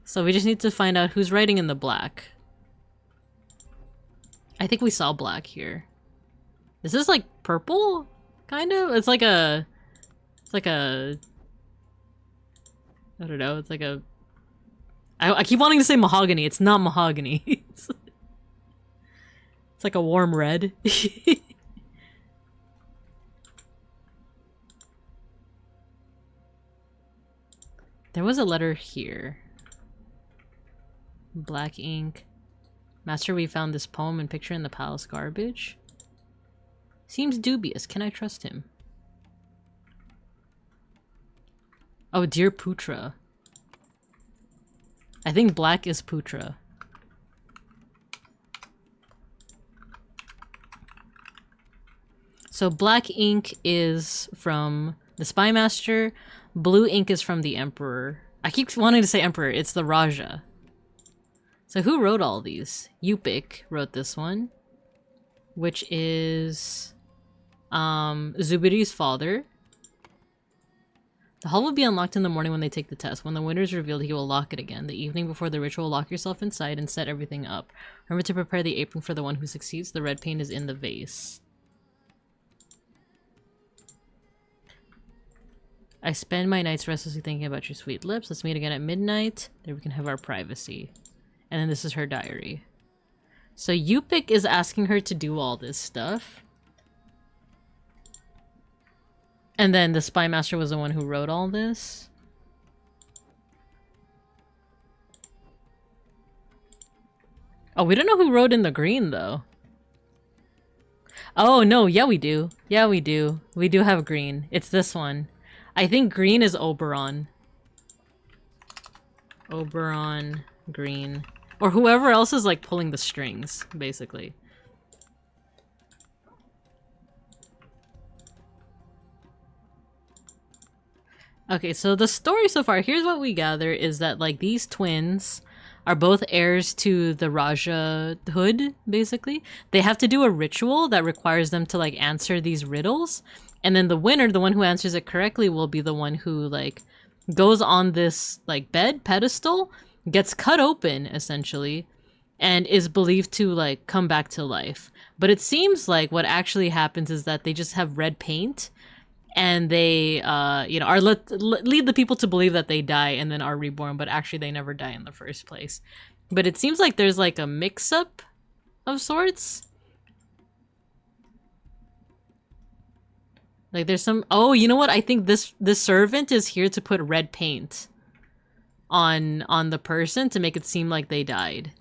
So we just need to find out who's writing in the black. I think we saw black here. Is this like purple? Kind of? It's like a... I don't know, it's like a... I keep wanting to say mahogany. It's not mahogany. It's like a warm red. There was a letter here. Black ink. Master, we found this poem and picture in the palace garbage. Seems dubious. Can I trust him? Oh, dear Putra. I think black is Putra. So black ink is from the Spy Master. Blue ink is from the Emperor. I keep wanting to say Emperor. It's the Raja. So who wrote all these? Yupik wrote this one, which is Zubiri's father. The hall will be unlocked in the morning when they take the test. When the winner is revealed, he will lock it again. The evening before the ritual, lock yourself inside and set everything up. Remember to prepare the apron for the one who succeeds. The red paint is in the vase. I spend my nights restlessly thinking about your sweet lips. Let's meet again at midnight. There we can have our privacy. And then this is her diary. So Yupik is asking her to do all this stuff. And then the Spy Master was the one who wrote all this. Oh, we don't know who wrote in the green, though. Oh, no. Yeah, we do. Yeah, we do. We do have green. It's this one. I think green is Oberon. Oberon, green. Or whoever else is, like, pulling the strings, basically. Okay, so the story so far, here's what we gather, is that, like, these twins are both heirs to the Rajahood, basically. They have to do a ritual that requires them to, like, answer these riddles. And then the winner, the one who answers it correctly, will be the one who, like, goes on this, like, pedestal, gets cut open, essentially, and is believed to, like, come back to life. But it seems like what actually happens is that they just have red paint, and they, you know, are lead the people to believe that they die and then are reborn, but actually they never die in the first place. But it seems like there's, like, a mix-up of sorts. Like, there's some... Oh, you know what? I think this servant is here to put red paint on the person to make it seem like they died.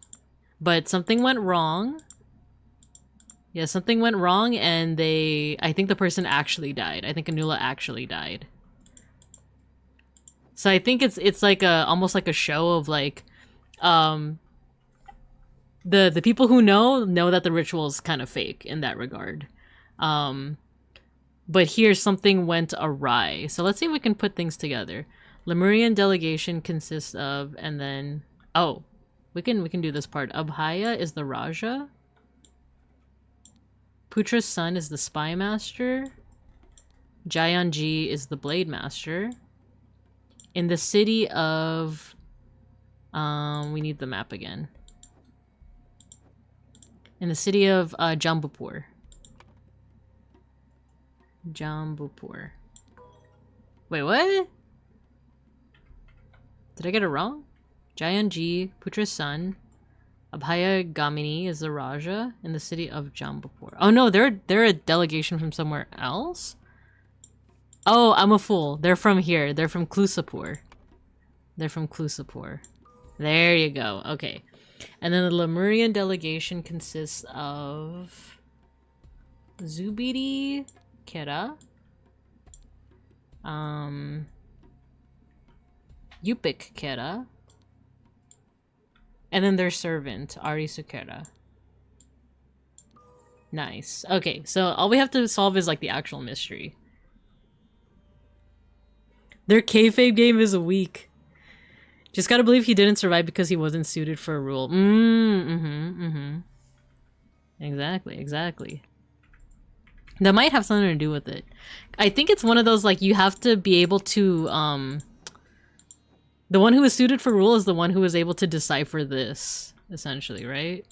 But something went wrong. Yeah, something went wrong, and I think the person actually died. I think Anula actually died. So I think it's like almost like a show of, like, the people who know that the ritual is kind of fake in that regard. But here something went awry. So let's see if we can put things together. Lemurian delegation consists of, and then, oh, we can do this part. Abhaya is the Raja. Putra's son is the Spy Master. Jayanji is the Blade Master. In the city of... we need the map again. In the city of Jambapur. Jambupur. Wait, what? Did I get it wrong? Jayanji, Putra's son, Abhaya Gamini is the Raja in the city of Jambupur. Oh no, they're a delegation from somewhere else? Oh, I'm a fool. They're from here. They're from Klusapur. They're from Klusapur. There you go. Okay. And then the Lemurian delegation consists of Zubiri Kera, Yupik Kera, and then their servant, Ari Sukera. Nice. Okay, so all we have to solve is like the actual mystery. Their kayfabe game is weak. Just gotta believe he didn't survive because he wasn't suited for a rule. Exactly, exactly. That might have something to do with it. I think it's one of those, like, you have to be able to, the one who is suited for rule is the one who is able to decipher this, essentially, right?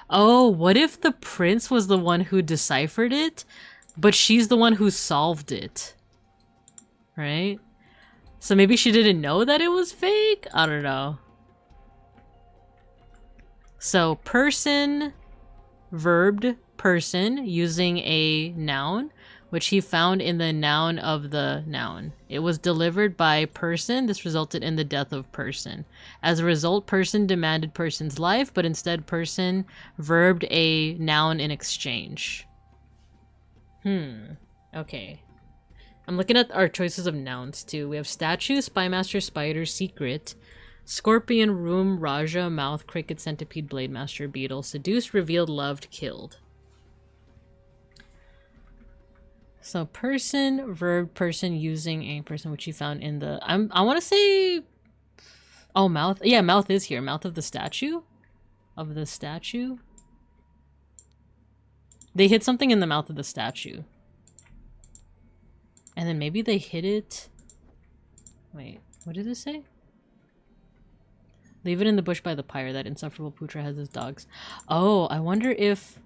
Oh, what if the prince was the one who deciphered it, but she's the one who solved it? Right? So maybe she didn't know that it was fake? I don't know. So, person, verbed person, using a noun, which he found in the noun of the noun. It was delivered by person. This resulted in the death of person. As a result, person demanded person's life, but instead person verbed a noun in exchange. Okay. I'm looking at our choices of nouns too. We have statue, spy master, spider, secret, scorpion, room, raja, mouth, cricket, centipede, blade master, beetle, seduced, revealed, loved, killed. So person, verb, person using a person, which you found in the... I want to say... Oh, mouth. Yeah, mouth is here. Mouth of the statue? Of the statue? They hid something in the mouth of the statue. And then maybe they hid it... Wait, what did it say? Leave it in the bush by the pyre. That insufferable Putra has his dogs. Oh, I wonder if...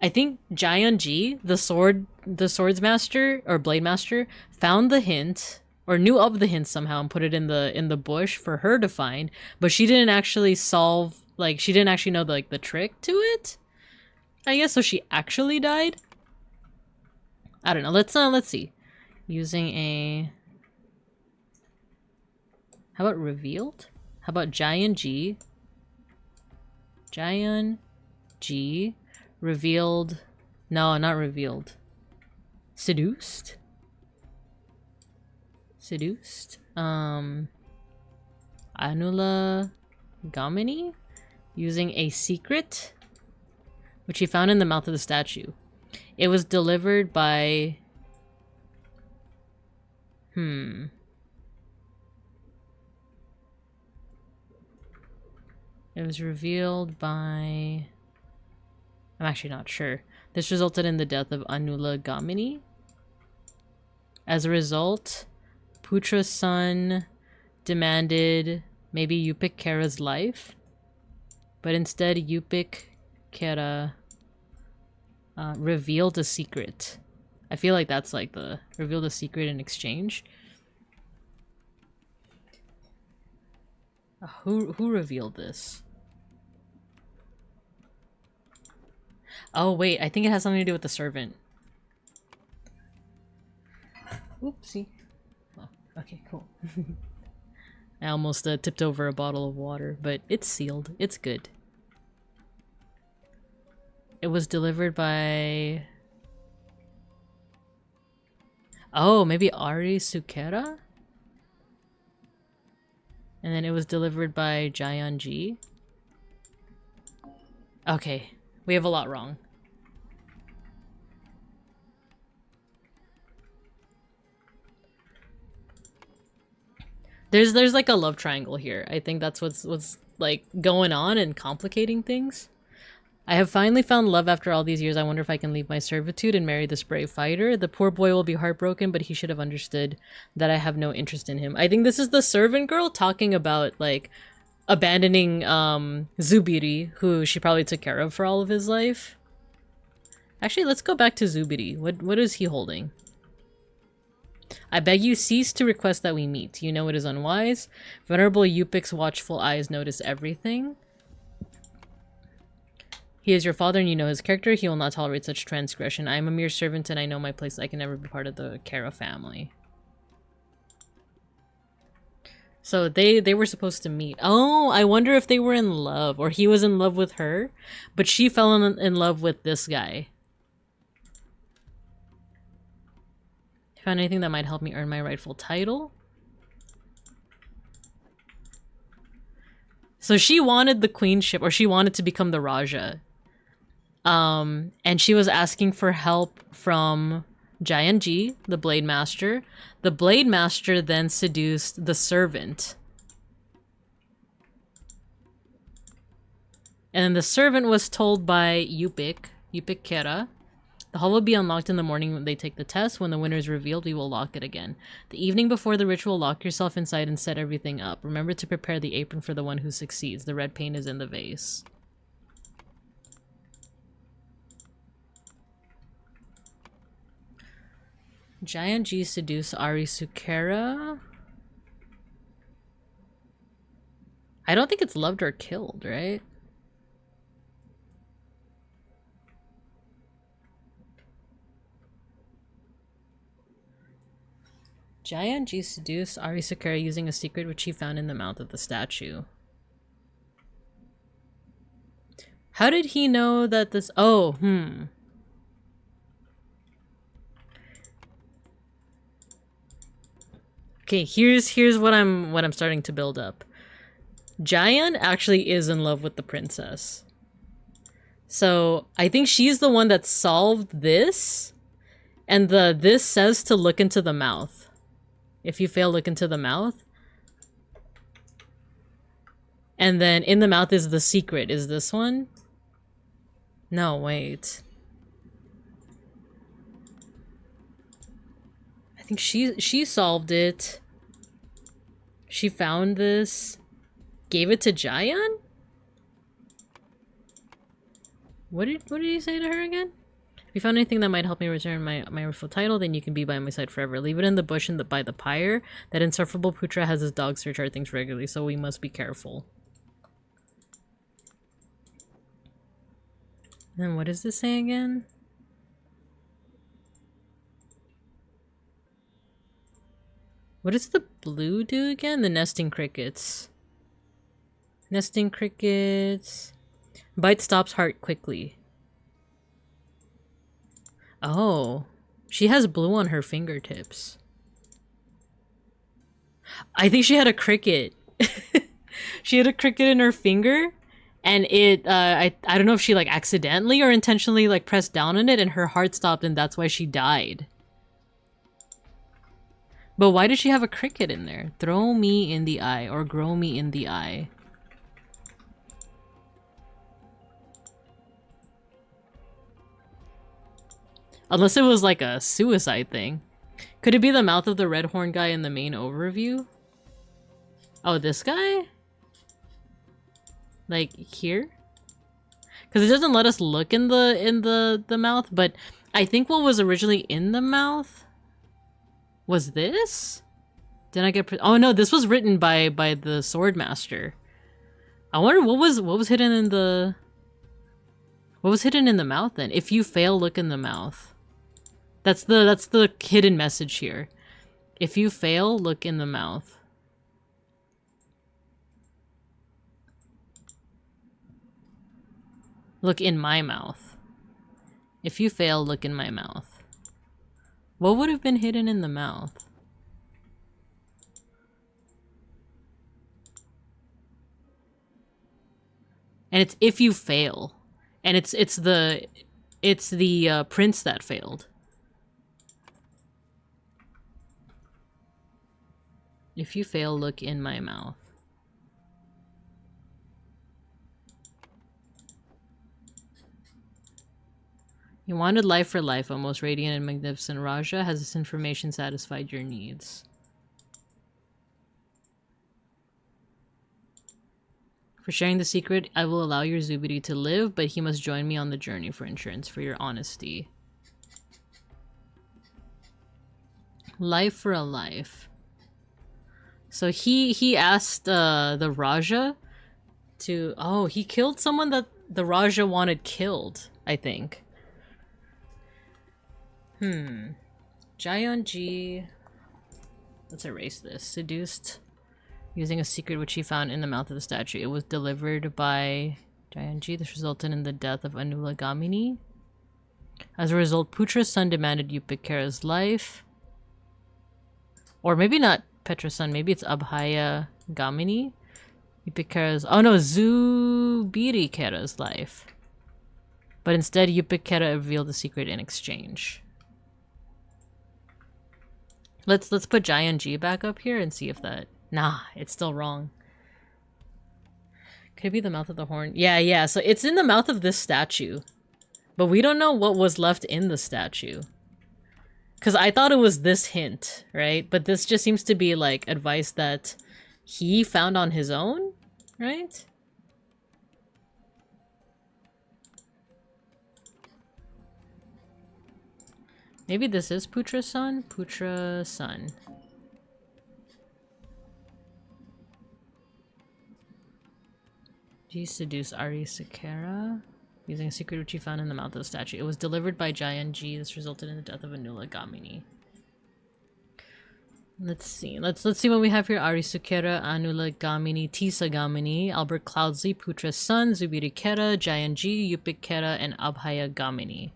I think Jayanji, the swords master or blade master, found the hint or knew of the hint somehow and put it in the bush for her to find, but she didn't actually solve, like, she didn't actually know the trick to it. I guess so she actually died. I don't know. Let's see. Using a... How about revealed? How about Jayanji? Jayanji revealed... No, not revealed. Seduced? Seduced? Anula Gamini? Using a secret, which he found in the mouth of the statue. It was delivered by... It was revealed by... I'm actually not sure. This resulted in the death of Anula Gamini. As a result, Putra's son demanded maybe Yupik Kera's life, but instead Yupik Kera revealed a secret. I feel like that's like the revealed a secret in exchange. Who revealed this? Oh wait, I think it has something to do with the servant. Oopsie. Oh, okay, cool. I almost tipped over a bottle of water, but it's sealed. It's good. It was delivered by... Oh, maybe Ari Sukera? And then it was delivered by Jayanji. Okay, we have a lot wrong. There's like a love triangle here. I think that's what's like going on and complicating things. I have finally found love after all these years. I wonder if I can leave my servitude and marry this brave fighter. The poor boy will be heartbroken, but he should have understood that I have no interest in him. I think this is the servant girl talking about, like, abandoning Zubiri, who she probably took care of for all of his life. Actually, let's go back to Zubiri. What is he holding? I beg you, cease to request that we meet. You know it is unwise. Venerable Yupik's watchful eyes notice everything. He is your father and you know his character. He will not tolerate such transgression. I am a mere servant and I know my place. I can never be part of the Kara family. So they were supposed to meet. Oh, I wonder if they were in love. Or he was in love with her. But she fell in love with this guy. Found anything that might help me earn my rightful title? So she wanted the queenship, or she wanted to become the Raja. And she was asking for help from Jayanji, the Blade Master. The Blade Master then seduced the servant. And then the servant was told by Yupik Kera, the hall will be unlocked in the morning when they take the test. When the winner is revealed, we will lock it again. The evening before the ritual, lock yourself inside and set everything up. Remember to prepare the apron for the one who succeeds. The red paint is in the vase. Jayanji seduce Arisukera. I don't think it's loved or killed, right? Jayanji seduced Arisukera using a secret which he found in the mouth of the statue. How did he know that this... Oh, Okay, here's what I'm starting to build up. Jayan actually is in love with the princess. So I think she's the one that solved this. And this says to look into the mouth. If you fail, look into the mouth. And then in the mouth is the secret. Is this one? No, wait. I think she solved it. She found this. Gave it to Jayan? What did he say to her again? If you found anything that might help me return my rightful title, then you can be by my side forever. Leave it in the bush by the pyre. That insufferable Putra has his dogs search our things regularly, so we must be careful. And then what does this say again? What does the blue do again? The nesting crickets. Nesting crickets. Bite stops heart quickly. Oh, she has blue on her fingertips. I think she had a cricket. She had a cricket in her finger, and it, I don't know if she like accidentally or intentionally like pressed down on it and her heart stopped and that's why she died. But why does she have a cricket in there? Throw me in the eye or grow me in the eye. Unless it was like a suicide thing. Could it be the mouth of the red horn guy in the main overview? Oh, this guy? Like here? Because it doesn't let us look in the mouth, but I think what was originally in the mouth was this? Did I get oh no, this was written by the sword master. I wonder what was hidden in the mouth then? If you fail, look in the mouth. That's the hidden message here. If you fail, look in the mouth. Look in my mouth. If you fail, look in my mouth. What would have been hidden in the mouth? And it's if you fail. And it's the prince that failed. If you fail, look in my mouth. You wanted life for life, O most radiant and magnificent Raja. Has this information satisfied your needs? For sharing the secret, I will allow your Zubiri to live, but he must join me on the journey for insurance for your honesty. Life for a life. So he asked the Raja to... Oh, he killed someone that the Raja wanted killed, I think. Jayanji... Let's erase this. Seduced using a secret which he found in the mouth of the statue. It was delivered by Jayanji. This resulted in the death of Anula Gamini. As a result, Putra's son demanded Yupikara's life. Or maybe not Petra's son, maybe it's Abhaya Gamini. Yupikara's... Oh no, Zubiri Kara's life. But instead, Yupikara revealed the secret in exchange. Let's put Jayanji back up here and see if that... Nah, it's still wrong. Could it be the mouth of the horn? Yeah, so it's in the mouth of this statue. But we don't know what was left in the statue. Because I thought it was this hint, right? But this just seems to be like advice that he found on his own, right? Maybe this is Putra's son? Putra's son. He seduced Ari Sakara using a secret which he found in the mouth of the statue. It was delivered by Jayanji. This resulted in the death of Anula Gamini. Let's see. Let's see what we have here. Ari Sukera, Anula Gamini, Tisa Gamini, Albert Cloudsley, Putra's son, Zubiri Kera, Jayanji, Yupik Kera, and Abhaya Gamini.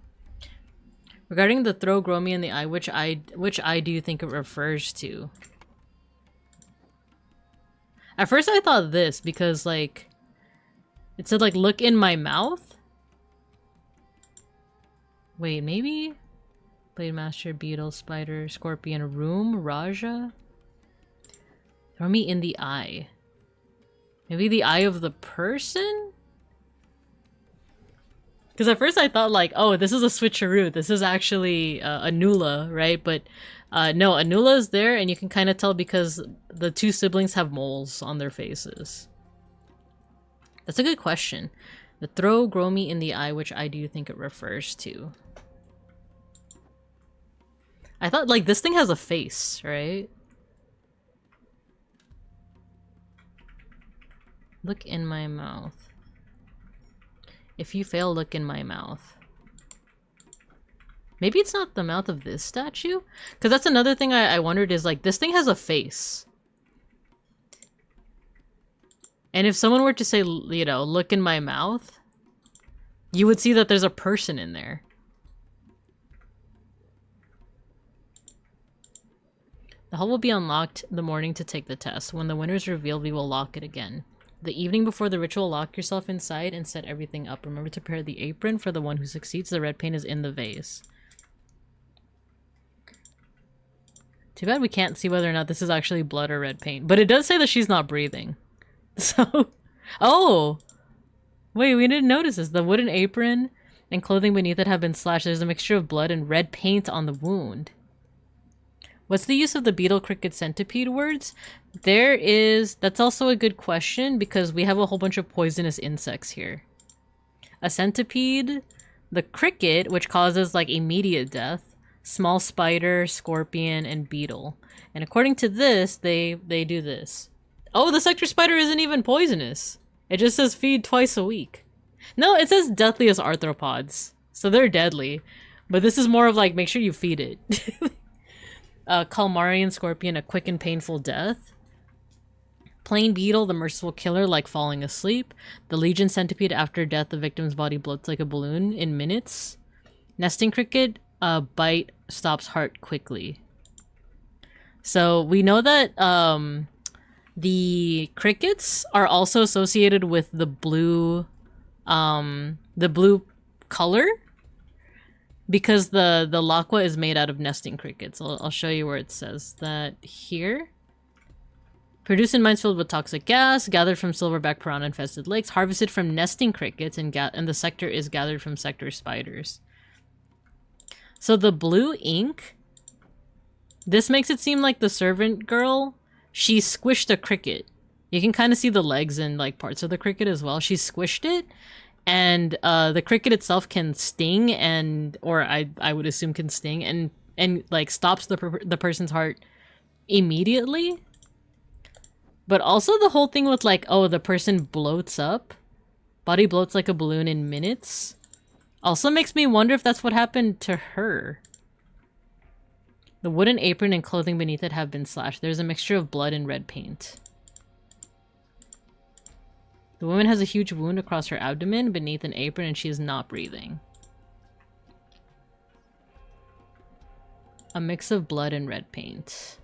Regarding the throw Gromi in the eye, which eye do you think it refers to? At first I thought this because like it said like look in my mouth. Wait, maybe? Blade Master, Beetle, Spider, Scorpion, Room, Raja? Throw me in the eye. Maybe the eye of the person? Because at first I thought like, oh, this is a switcheroo. This is actually Anula, right? But no, Anula is there and you can kind of tell because the two siblings have moles on their faces. That's a good question. The throw Gromi in the eye, which eye do you think it refers to? I thought like this thing has a face, right? Look in my mouth. If you fail, look in my mouth. Maybe it's not the mouth of this statue? Because that's another thing I wondered is like, this thing has a face. And if someone were to say, you know, look in my mouth, you would see that there's a person in there. The hall will be unlocked in the morning to take the test. When the winner is revealed, we will lock it again. The evening before the ritual, lock yourself inside and set everything up. Remember to prepare the apron for the one who succeeds. The red paint is in the vase. Too bad we can't see whether or not this is actually blood or red paint. But it does say that she's not breathing. So... Oh! Wait, we didn't notice this. The wooden apron and clothing beneath it have been slashed. There's a mixture of blood and red paint on the wound. What's the use of the beetle, cricket, centipede words? That's also a good question because we have a whole bunch of poisonous insects here. A centipede, the cricket, which causes like immediate death, small spider, scorpion, and beetle. And according to this, they do this. Oh, the sector spider isn't even poisonous. It just says feed twice a week. No, it says deathliest arthropods. So they're deadly. But this is more of like, make sure you feed it. Calmarian scorpion, a quick and painful death. Plain beetle, the merciful killer, like falling asleep. The legion centipede, after death, the victim's body bloats like a balloon in minutes. Nesting cricket, a bite stops heart quickly. So we know that the crickets are also associated with the blue color. Because the lakwa is made out of nesting crickets. I'll show you where it says that here. Produced in mines filled with toxic gas, gathered from silverback piranha-infested lakes, harvested from nesting crickets, and the sector is gathered from sector spiders. So the blue ink, this makes it seem like the servant girl, she squished a cricket You can kind of see the legs and like parts of the cricket as well. She squished it, and the cricket itself can sting, and or I would assume can sting, and like stops the person's heart immediately. But also the whole thing with like, oh, the person bloats up, body bloats like a balloon in minutes, also makes me wonder if that's what happened to her. The wooden apron and clothing beneath it have been slashed. There's a mixture of blood and red paint. The woman has a huge wound across her abdomen beneath an apron, and she is not breathing. A mix of blood and red paint.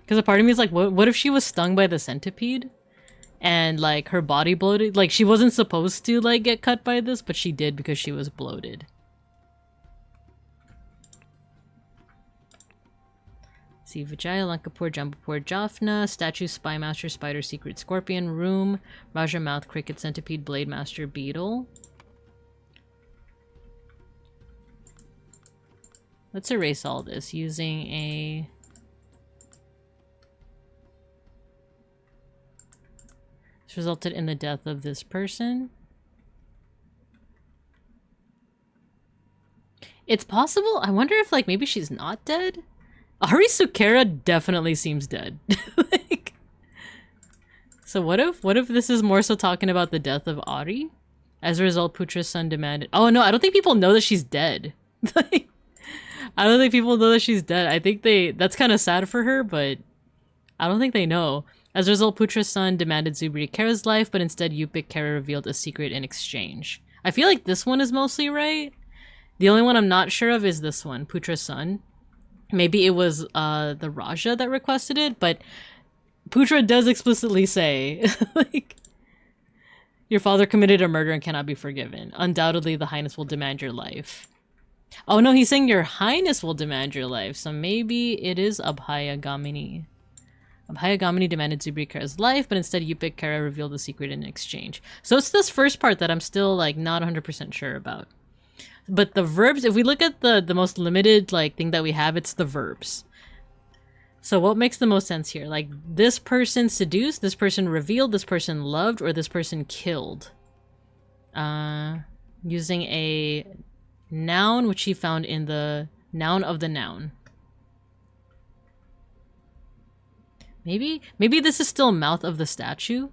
Because a part of me is like, what if she was stung by the centipede? And like her body bloated? Like she wasn't supposed to like get cut by this, but she did because she was bloated. See, Vijaya, Lankapur, Jambapur, Jaffna, Statue, Spy Master, Spider, Secret, Scorpion, Room, Raja, Mouth, Cricket, Centipede, Blade Master, Beetle. Let's erase all this using a... This resulted in the death of this person. It's possible. I wonder if like maybe she's not dead. Ari Sukera definitely seems dead. Like, so what if this is more so talking about the death of Ari? As a result, Putra's son demanded... Oh no, I don't think people know that she's dead. Like, I don't think people know that she's dead. I think that's kind of sad for her, but I don't think they know. As a result, Putra's son demanded Zubri Kara's life, but instead Yupik Kara revealed a secret in exchange. I feel like this one is mostly right. The only one I'm not sure of is this one, Putra's son. Maybe it was the Raja that requested it, but Putra does explicitly say, like, your father committed a murder and cannot be forgiven. Undoubtedly, the Highness will demand your life. Oh no, he's saying your Highness will demand your life, so maybe it is Abhaya Gamini. Abhaya Gamini demanded Zubri Kara's life, but instead Yupik Kara revealed the secret in exchange. So it's this first part that I'm still, like, not 100% sure about. But the verbs, if we look at the most limited like thing that we have, it's the verbs. So what makes the most sense here? Like, this person seduced, this person revealed, this person loved, or this person killed. Using a noun, which he found in the noun of the noun. Maybe this is still mouth of the statue.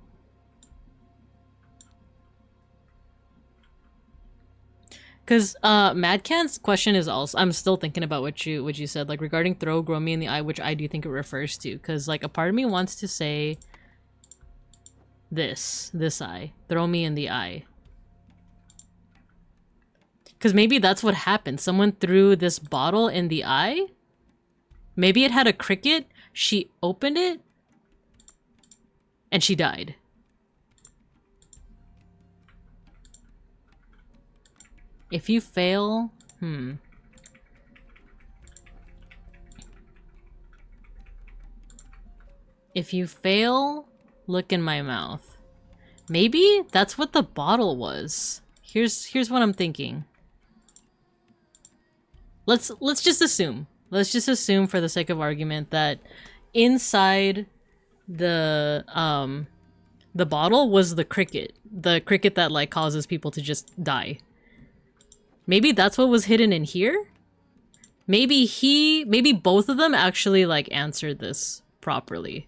Because Madcan's question is also, I'm still thinking about what you said, like regarding throw, grow me in the eye, which eye do you think it refers to? Because like a part of me wants to say this eye, throw me in the eye. Because maybe that's what happened. Someone threw this bottle in the eye. Maybe it had a cricket. She opened it and she died. If you fail, If you fail, look in my mouth. Maybe that's what the bottle was. Here's what I'm thinking. Let's just assume. Let's just assume for the sake of argument that inside the bottle was the cricket that like causes people to just die. Maybe that's what was hidden in here? Maybe both of them actually like answered this properly.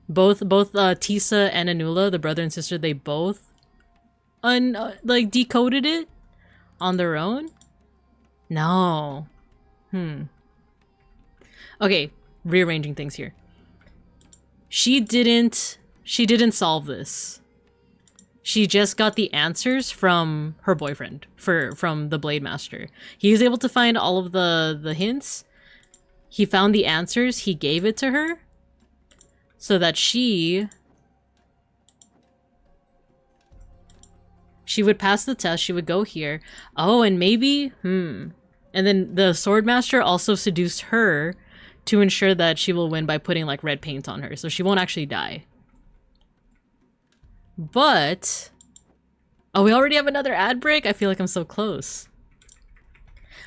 Both Tisa and Anula, the brother and sister, they both like decoded it on their own? No. Okay, rearranging things here. She didn't solve this. She just got the answers from her boyfriend, from the Blade Master. He was able to find all of the hints. He found the answers, he gave it to her, so that she would pass the test, she would go here. Oh, and maybe, And then the Swordmaster also seduced her to ensure that she will win by putting like red paint on her, so she won't actually die. But... Oh, we already have another ad break? I feel like I'm so close.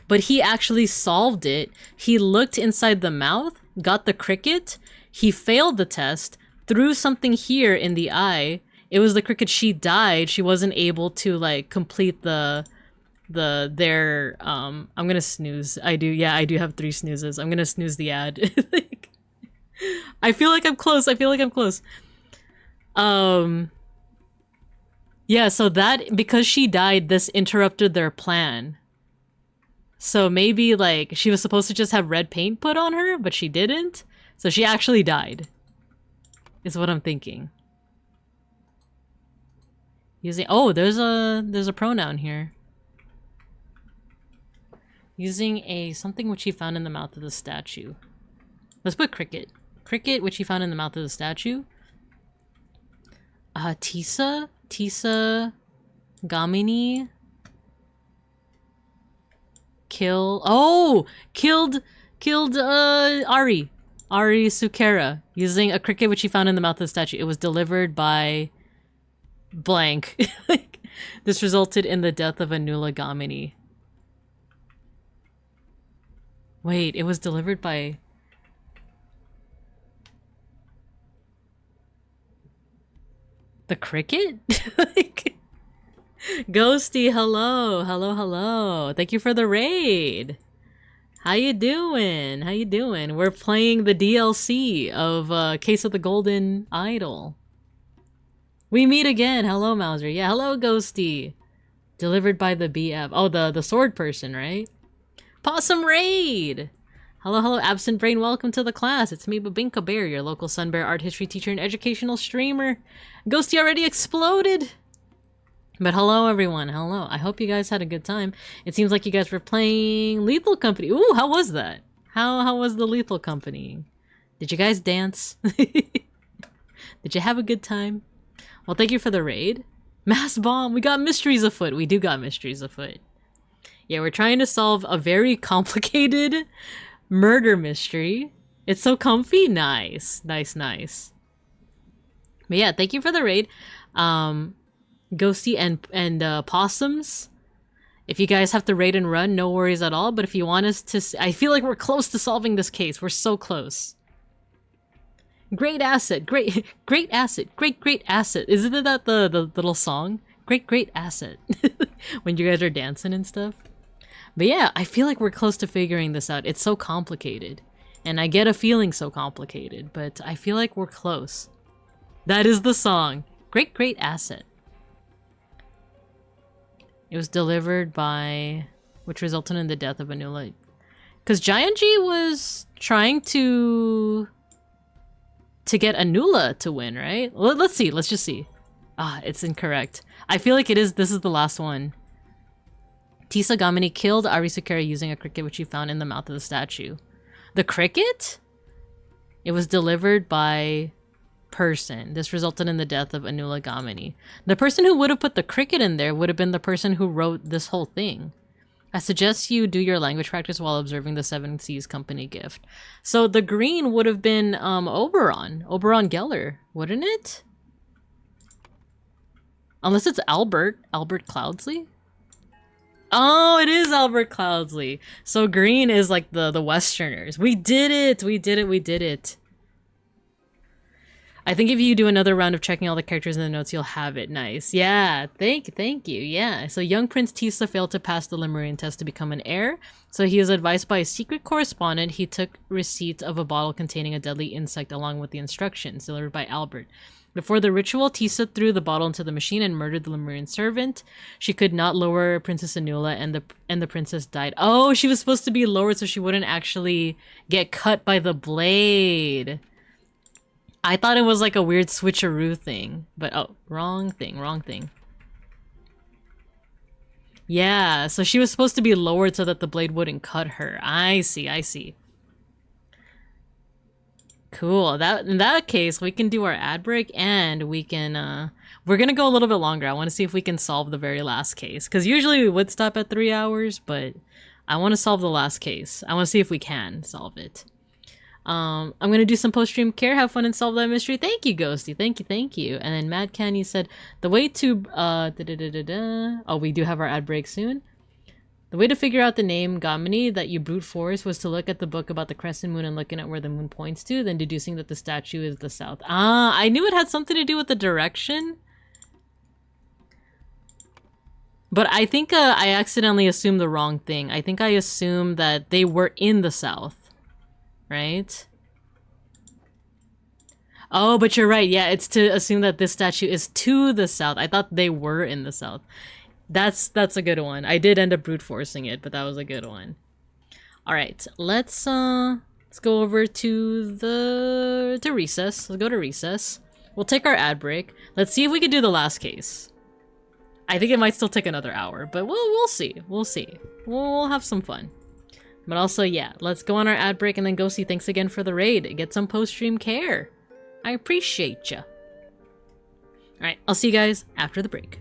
But he actually solved it. He looked inside the mouth got the cricket. He failed the test, threw something here in the eye. It was the cricket. She died. She wasn't able to like complete their I'm gonna snooze. I do have 3 snoozes. I'm gonna snooze the ad. Like, I feel like I'm close. Yeah, so that, because she died, this interrupted their plan. So maybe like she was supposed to just have red paint put on her, but she didn't. So she actually died. Is what I'm thinking. Using there's a pronoun here. Using a something which he found in the mouth of the statue. Let's put cricket. Cricket which he found in the mouth of the statue. Tisa Gamini killed Ari Sukera using a cricket which he found in the mouth of the statue. It was delivered by blank. This resulted in the death of Anula Gamini. Wait, it was delivered by the cricket? Like, Ghosty, hello. Thank you for the raid. How you doing? We're playing the DLC of Case of the Golden Idol. We meet again. Hello, Mauser. Yeah, hello, Ghosty. Delivered by the BF. Oh, the sword person, right? Possum raid. Hello, absent brain. Welcome to the class. It's me, Babinka Bear, your local Sunbear art history teacher and educational streamer. Ghosty already exploded. But hello, everyone. Hello. I hope you guys had a good time. It seems like you guys were playing Lethal Company. Ooh, how was that? How was the Lethal Company? Did you guys dance? Did you have a good time? Well, thank you for the raid. Mass bomb. We got mysteries afoot. We do got mysteries afoot. Yeah, we're trying to solve a very complicated murder mystery. It's so comfy. Nice. But yeah, thank you for the raid. Ghosty and Possums. If you guys have to raid and run, no worries at all. But if you want us to... I feel like we're close to solving this case. We're so close. Great asset. Great asset. Great asset. Isn't that the little song? Great asset. When you guys are dancing and stuff. But yeah, I feel like we're close to figuring this out. It's so complicated. And I get a feeling so complicated, but I feel like we're close. That is the song. Great asset. It was delivered by... which resulted in the death of Anula. Because Giant G was trying to get Anula to win, right? Let's see. Let's just see. It's incorrect. I feel like this is the last one. Tisa Gamini killed Arisukera using a cricket which he found in the mouth of the statue. The cricket? It was delivered by person. This resulted in the death of Anula Gamini. The person who would have put the cricket in there would have been the person who wrote this whole thing. I suggest you do your language practice while observing the Seven Seas Company gift. So the green would have been Oberon Geller, wouldn't it? Unless it's Albert Cloudsley. Oh, it is Albert Cloudsley. So green is like the Westerners. We did it. I think if you do another round of checking all the characters in the notes, you'll have it. Nice. Yeah, thank you. Yeah. So young Prince Tisa failed to pass the Lemurian test to become an heir. So he was advised by a secret correspondent. He took receipt of a bottle containing a deadly insect along with the instructions delivered by Albert. Before the ritual, Tisa threw the bottle into the machine and murdered the Lemurian servant. She could not lower Princess Anula, and the princess died. Oh, she was supposed to be lowered so she wouldn't actually get cut by the blade. I thought it was like a weird switcheroo thing, but wrong thing. Yeah, so she was supposed to be lowered so that the blade wouldn't cut her. I see. Cool. In that case, we can do our ad break and we can, we're gonna go a little bit longer. I want to see if we can solve the very last case. Because usually we would stop at 3 hours, but I want to solve the last case. I want to see if we can solve it. I'm gonna do some post-stream care, have fun and solve that mystery. Thank you, Ghosty. Thank you. And then Mad Candy said, the way to, oh, we do have our ad break soon. The way to figure out the name Gamini that you brute force was to look at the book about the crescent moon and looking at where the moon points to, then deducing that the statue is the south. Ah, I knew it had something to do with the direction. But I think I accidentally assumed the wrong thing. I think I assumed that they were in the south. Right? Oh, but you're right. Yeah, it's to assume that this statue is to the south. I thought they were in the south. That's a good one. I did end up brute forcing it, but that was a good one. All right, let's go over to recess. Let's go to recess. We'll take our ad break. Let's see if we can do the last case. I think it might still take another hour, but we'll see. We'll see. We'll have some fun. But also, yeah, let's go on our ad break and then go see. Thanks again for the raid. Get some post-stream care. I appreciate ya. All right, I'll see you guys after the break.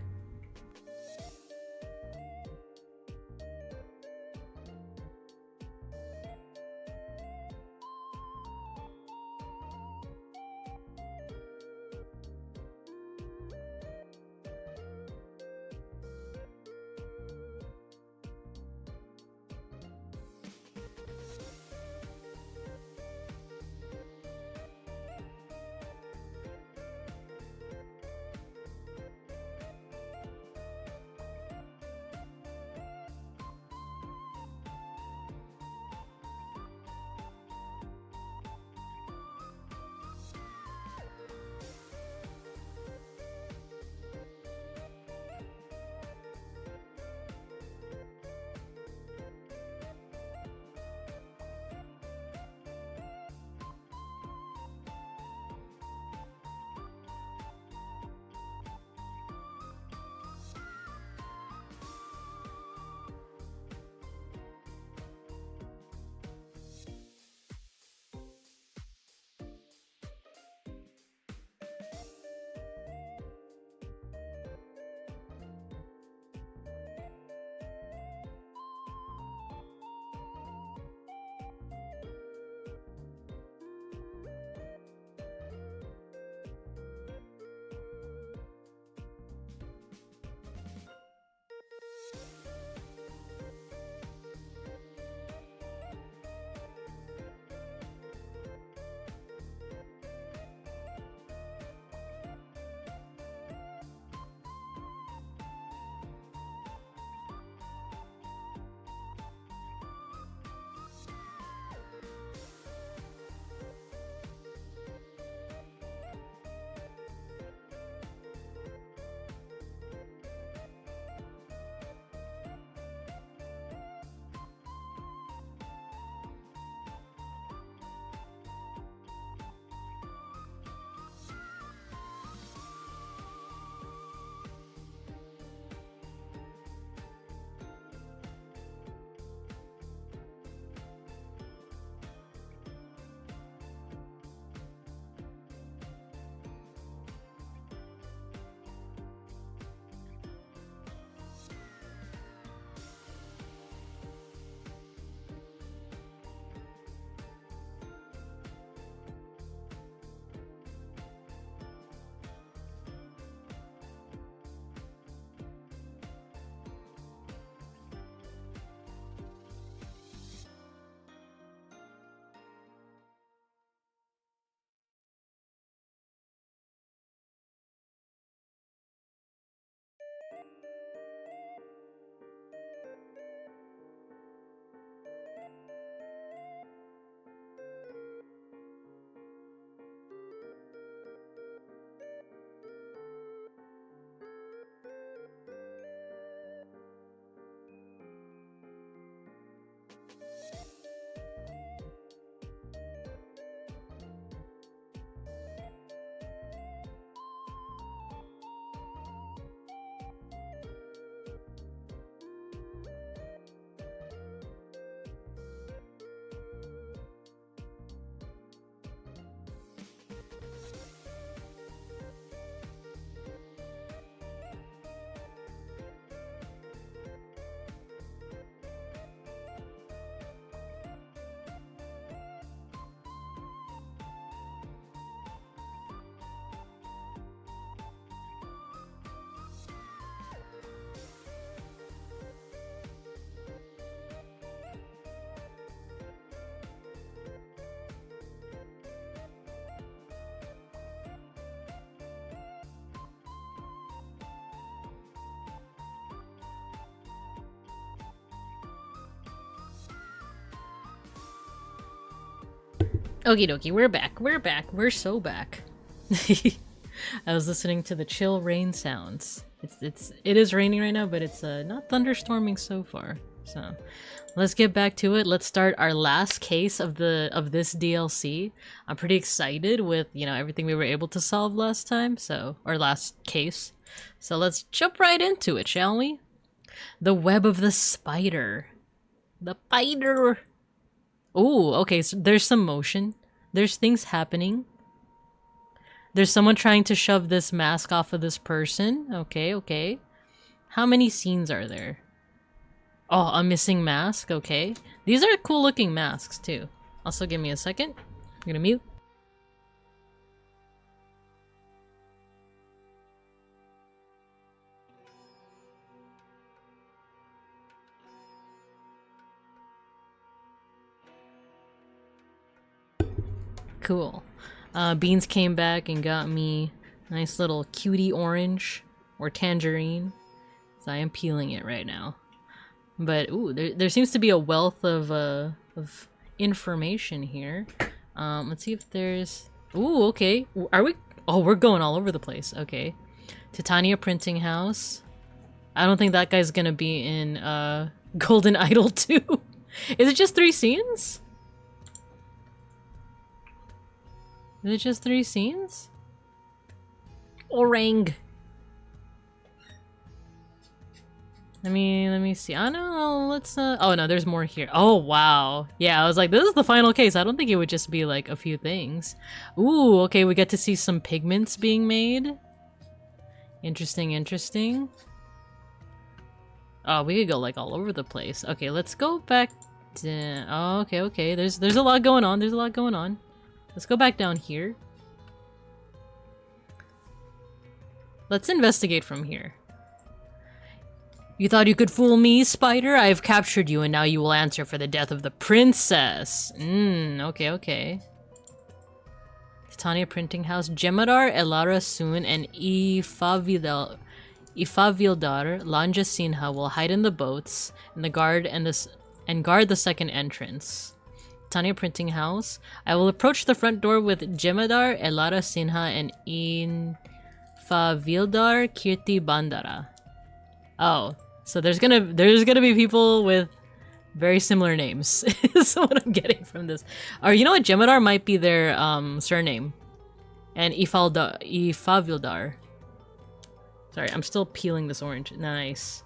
Okie dokie, we're back. We're back. We're so back. I was listening to the chill rain sounds. It is raining right now, but it's not thunderstorming so far. So let's get back to it. Let's start our last case of this DLC. I'm pretty excited with, you know, everything we were able to solve last time. So, our last case. So let's jump right into it, shall we? The web of the spider. The spider. Ooh, okay, so there's some motion. There's things happening. There's someone trying to shove this mask off of this person. Okay, okay. How many scenes are there? Oh, a missing mask. Okay. These are cool looking masks too. Also, give me a second. I'm gonna mute. Cool. Beans came back and got me a nice little cutie orange or tangerine. So I am peeling it right now. But ooh, there seems to be a wealth of information here. Let's see if there's. Ooh, okay. Are we? Oh, we're going all over the place. Okay. Titania Printing House. I don't think that guy's gonna be in Golden Idol 2. Is it just 3 scenes? Is it just 3 scenes? Orang. Let me see. I don't know. Let's oh no, there's more here. Oh wow. Yeah, I was like, this is the final case. I don't think it would just be like a few things. Ooh, okay, we get to see some pigments being made. Interesting, interesting. Oh, we could go like all over the place. Okay, let's go back to oh, okay, okay. There's a lot going on. There's a lot going on. Let's go back down here. Let's investigate from here. You thought you could fool me, Spider? I have captured you, and now you will answer for the death of the princess. Okay, okay. Titania Printing House. Jemadar, Elara Soon, and Ifavildar Lanja Sinha will hide in the boats and guard the second entrance. Titania Printing House. I will approach the front door with Jemadar, Elara Sinha, and Ifavildar Kirti Bandara. Oh, so there's gonna be people with very similar names. Is what I'm getting from this. Or you know what? Jemadar might be their surname, and Ifavildar. Sorry, I'm still peeling this orange. Nice.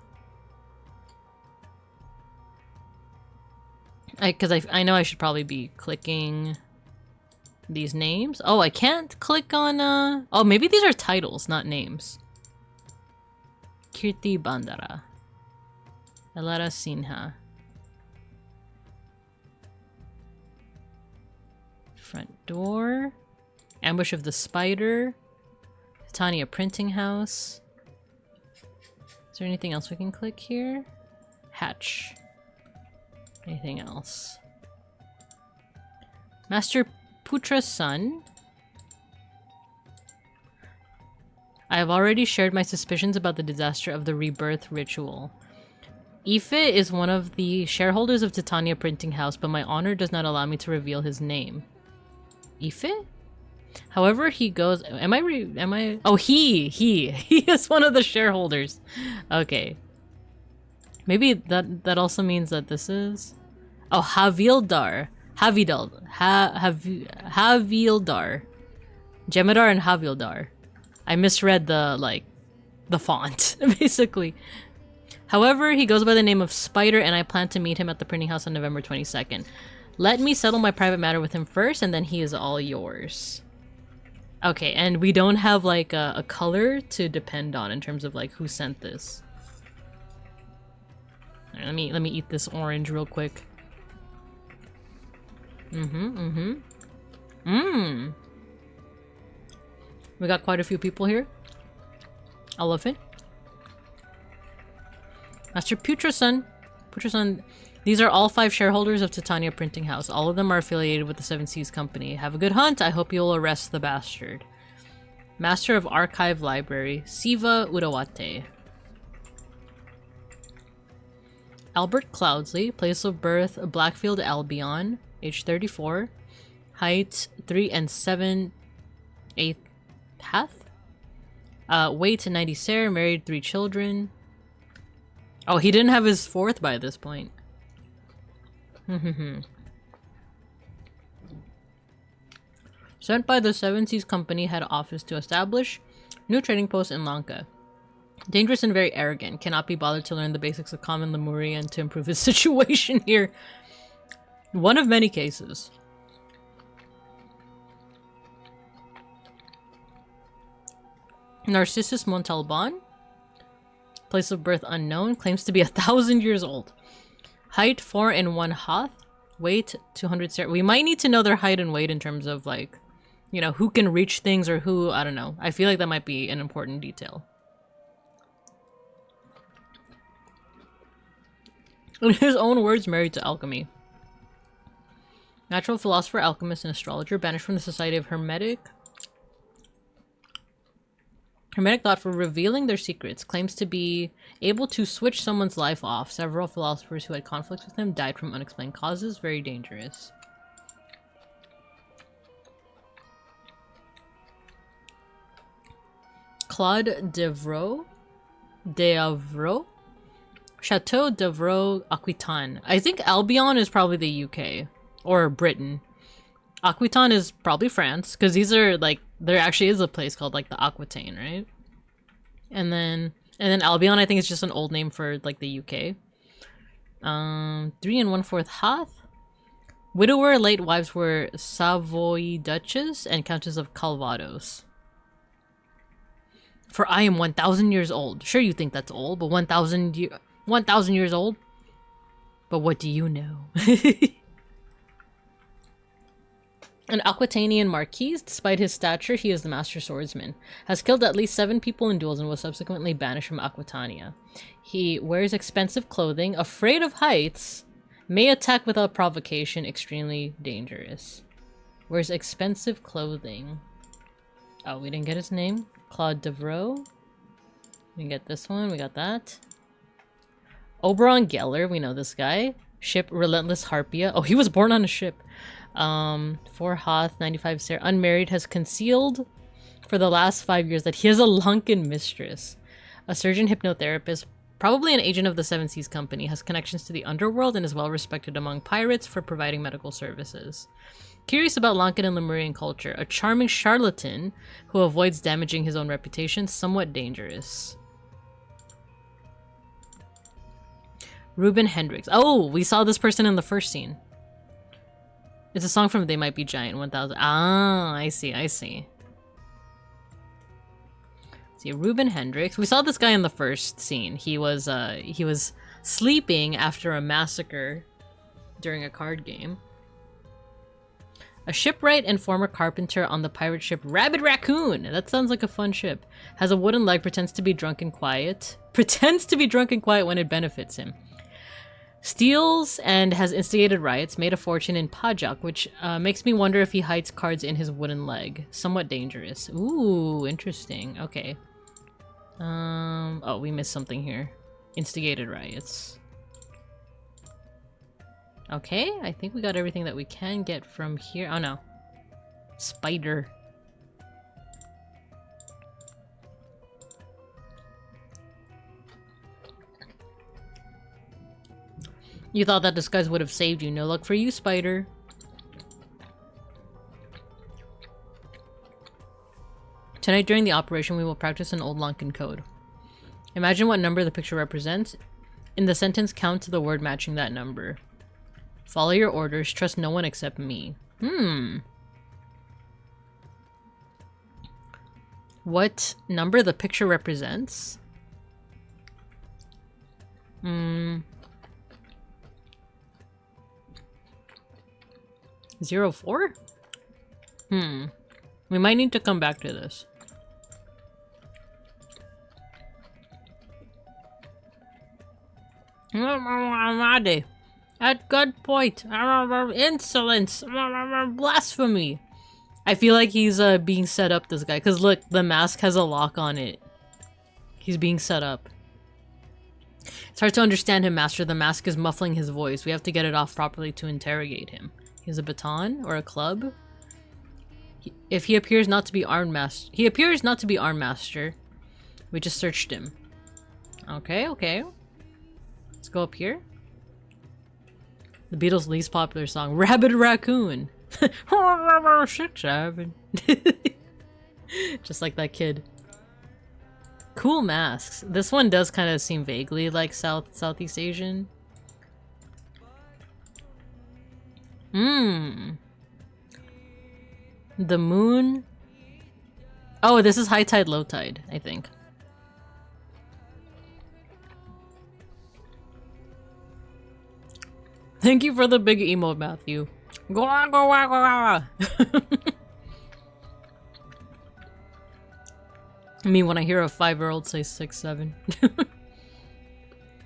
Because I know I should probably be clicking these names. Oh, I can't click on oh, maybe these are titles, not names. Kirti Bandara. Elara Sinha. Front door. Ambush of the Spider. Titania Printing House. Is there anything else we can click here? Hatch. Anything else? Master Putra's son. I have already shared my suspicions about the disaster of the rebirth ritual. Ife is one of the shareholders of Titania Printing House, but my honor does not allow me to reveal his name. Ife? However, he goes. Oh, he is one of the shareholders. Okay. Maybe that also means that this is. Oh, Havildar. Havildar. Jemadar and Havildar. I misread the font, basically. However, he goes by the name of Spider, and I plan to meet him at the printing house on November 22nd. Let me settle my private matter with him first, and then he is all yours. Okay, and we don't have like a color to depend on in terms of like who sent this. All right, let me eat this orange real quick. We got quite a few people here. I love it. Master Putra's-san. These are all 5 shareholders of Titania Printing House. All of them are affiliated with the Seven Seas Company. Have a good hunt. I hope you'll arrest the bastard. Master of Archive Library, Siva Udawate. Albert Cloudsley, place of birth, Blackfield, Albion, age 34. Height 3 7/8. Weight 90 ser, married, 3 children. Oh, he didn't have his 4th by this point. Sent by the Seven Seas Company head office to establish new trading post in Lanka. Dangerous and very arrogant. Cannot be bothered to learn the basics of common Lemurian to improve his situation here. One of many cases. Narcissus Montalban. Place of birth unknown. Claims to be 1,000 years old. Height 4 1/2. Weight 200 ser. We might need to know their height and weight in terms of like, you know, who can reach things or who, I don't know. I feel like that might be an important detail. In his own words, married to alchemy. Natural philosopher, alchemist, and astrologer, banished from the society of Hermetic thought for revealing their secrets. Claims to be able to switch someone's life off. Several philosophers who had conflicts with him died from unexplained causes. Very dangerous. Claude Devroux. Chateau Devroux, Aquitaine. I think Albion is probably the UK. Or Britain. Aquitaine is probably France. Because these are like, there actually is a place called like the Aquitaine, right? And then Albion I think is just an old name for like the UK. 3 1/4 Hath. Widower, late wives were Savoy Duchess and Countess of Calvados. For I am 1,000 years old. Sure, you think that's old, but 1,000 years old? But what do you know? An Aquitanian marquis, despite his stature, he is the master swordsman. Has killed at least 7 people in duels and was subsequently banished from Aquitania. He wears expensive clothing, afraid of heights, may attack without provocation, extremely dangerous. Wears expensive clothing. Oh, we didn't get his name. Claude Devroux. We can get this one, we got that. Oberon Geller, we know this guy. Ship Relentless Harpia. Oh, he was born on a ship. 4 Hoth, 95 Ser. Unmarried, has concealed for the last 5 years that he has a Lankan mistress. A surgeon hypnotherapist, probably an agent of the Seven Seas Company, has connections to the underworld and is well respected among pirates for providing medical services. Curious about Lankan and Lemurian culture. A charming charlatan who avoids damaging his own reputation. Somewhat dangerous. Ruben Hendricks. Oh, we saw this person in the first scene. It's a song from They Might Be Giant 1000. Ah, I see, I see. See, Ruben Hendricks. We saw this guy in the first scene. He was sleeping after a massacre during a card game. A shipwright and former carpenter on the pirate ship Rabbit Raccoon. That sounds like a fun ship. Has a wooden leg, pretends to be drunk and quiet. Pretends to be drunk and quiet when it benefits him. Steals and has instigated riots, made a fortune in Pajak, which makes me wonder if he hides cards in his wooden leg. Somewhat dangerous. Ooh, interesting. Okay. Oh, we missed something here. Instigated riots. Okay, I think we got everything that we can get from here. Oh no. Spider. You thought that disguise would have saved you. No luck for you, Spider. Tonight during the operation, we will practice an old Lankan code. Imagine what number the picture represents. In the sentence, count to the word matching that number. Follow your orders. Trust no one except me. What number the picture represents? 04? We might need to come back to this. At gunpoint. Insolence. Blasphemy. I feel like he's being set up, this guy. Because look, the mask has a lock on it. He's being set up. It's hard to understand him, Master. The mask is muffling his voice. We have to get it off properly to interrogate him. He has a baton or a club. If he appears not to be armed master, he appears not to be armed master. We just searched him. Okay, okay. Let's go up here. The Beatles' least popular song, Rabbit Raccoon. 6, 7. Just like that kid. Cool masks. This one does kind of seem vaguely like Southeast Asian. The moon. Oh, this is high tide, low tide, I think. Thank you for the big emote, Matthew. Go on, go on, go on. I mean, when I hear a 5-year-old say 6, 7.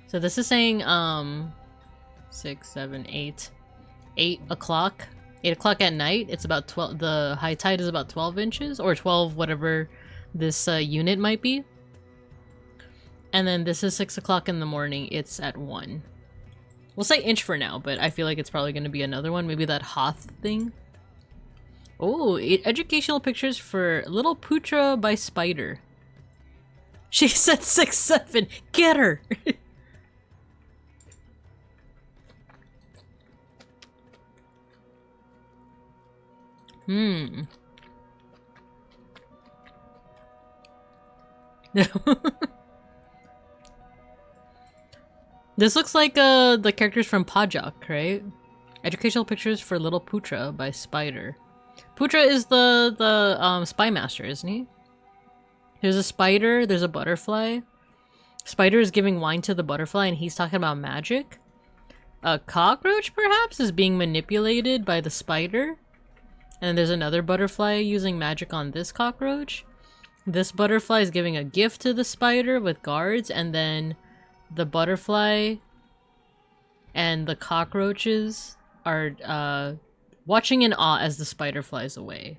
So this is saying 6, 7, 8. 8 o'clock. 8 o'clock at night. It's about 12. The high tide is about 12 inches or 12, whatever this unit might be. And then this is 6 o'clock in the morning. It's at 1. We'll say inch for now, but I feel like it's probably going to be another one. Maybe that Hoth thing. Oh, educational pictures for Little Putra by Spider. She said 6, 7. Get her! This looks like the characters from Pajak, right? Educational pictures for Little Putra by Spider. Putra is the spy master, isn't he? There's a spider, there's a butterfly. Spider is giving wine to the butterfly and he's talking about magic. A cockroach, perhaps, is being manipulated by the spider. And there's another butterfly using magic on this cockroach. This butterfly is giving a gift to the spider with guards, and then the butterfly and the cockroaches are watching in awe as the spider flies away.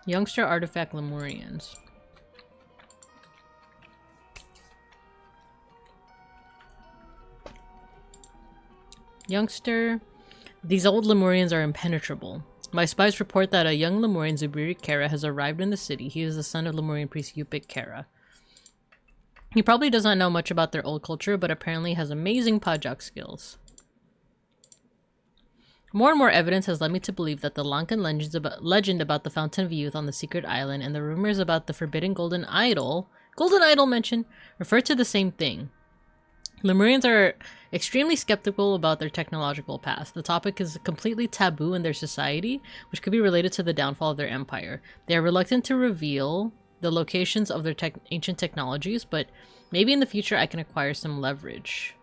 Youngster artifact Lemurians. Youngster. These old Lemurians are impenetrable. My spies report that a young Lemurian, Zubiri Kara, has arrived in the city. He is the son of Lemurian priest Yupik Kara. He probably does not know much about their old culture, but apparently has amazing Pajak skills. More and more evidence has led me to believe that the Lankan legend about the Fountain of Youth on the secret island and the rumors about the forbidden golden idol mentioned refer to the same thing. Lemurians are extremely skeptical about their technological past. The topic is completely taboo in their society, which could be related to the downfall of their empire. They are reluctant to reveal the locations of their ancient technologies, but maybe in the future I can acquire some leverage.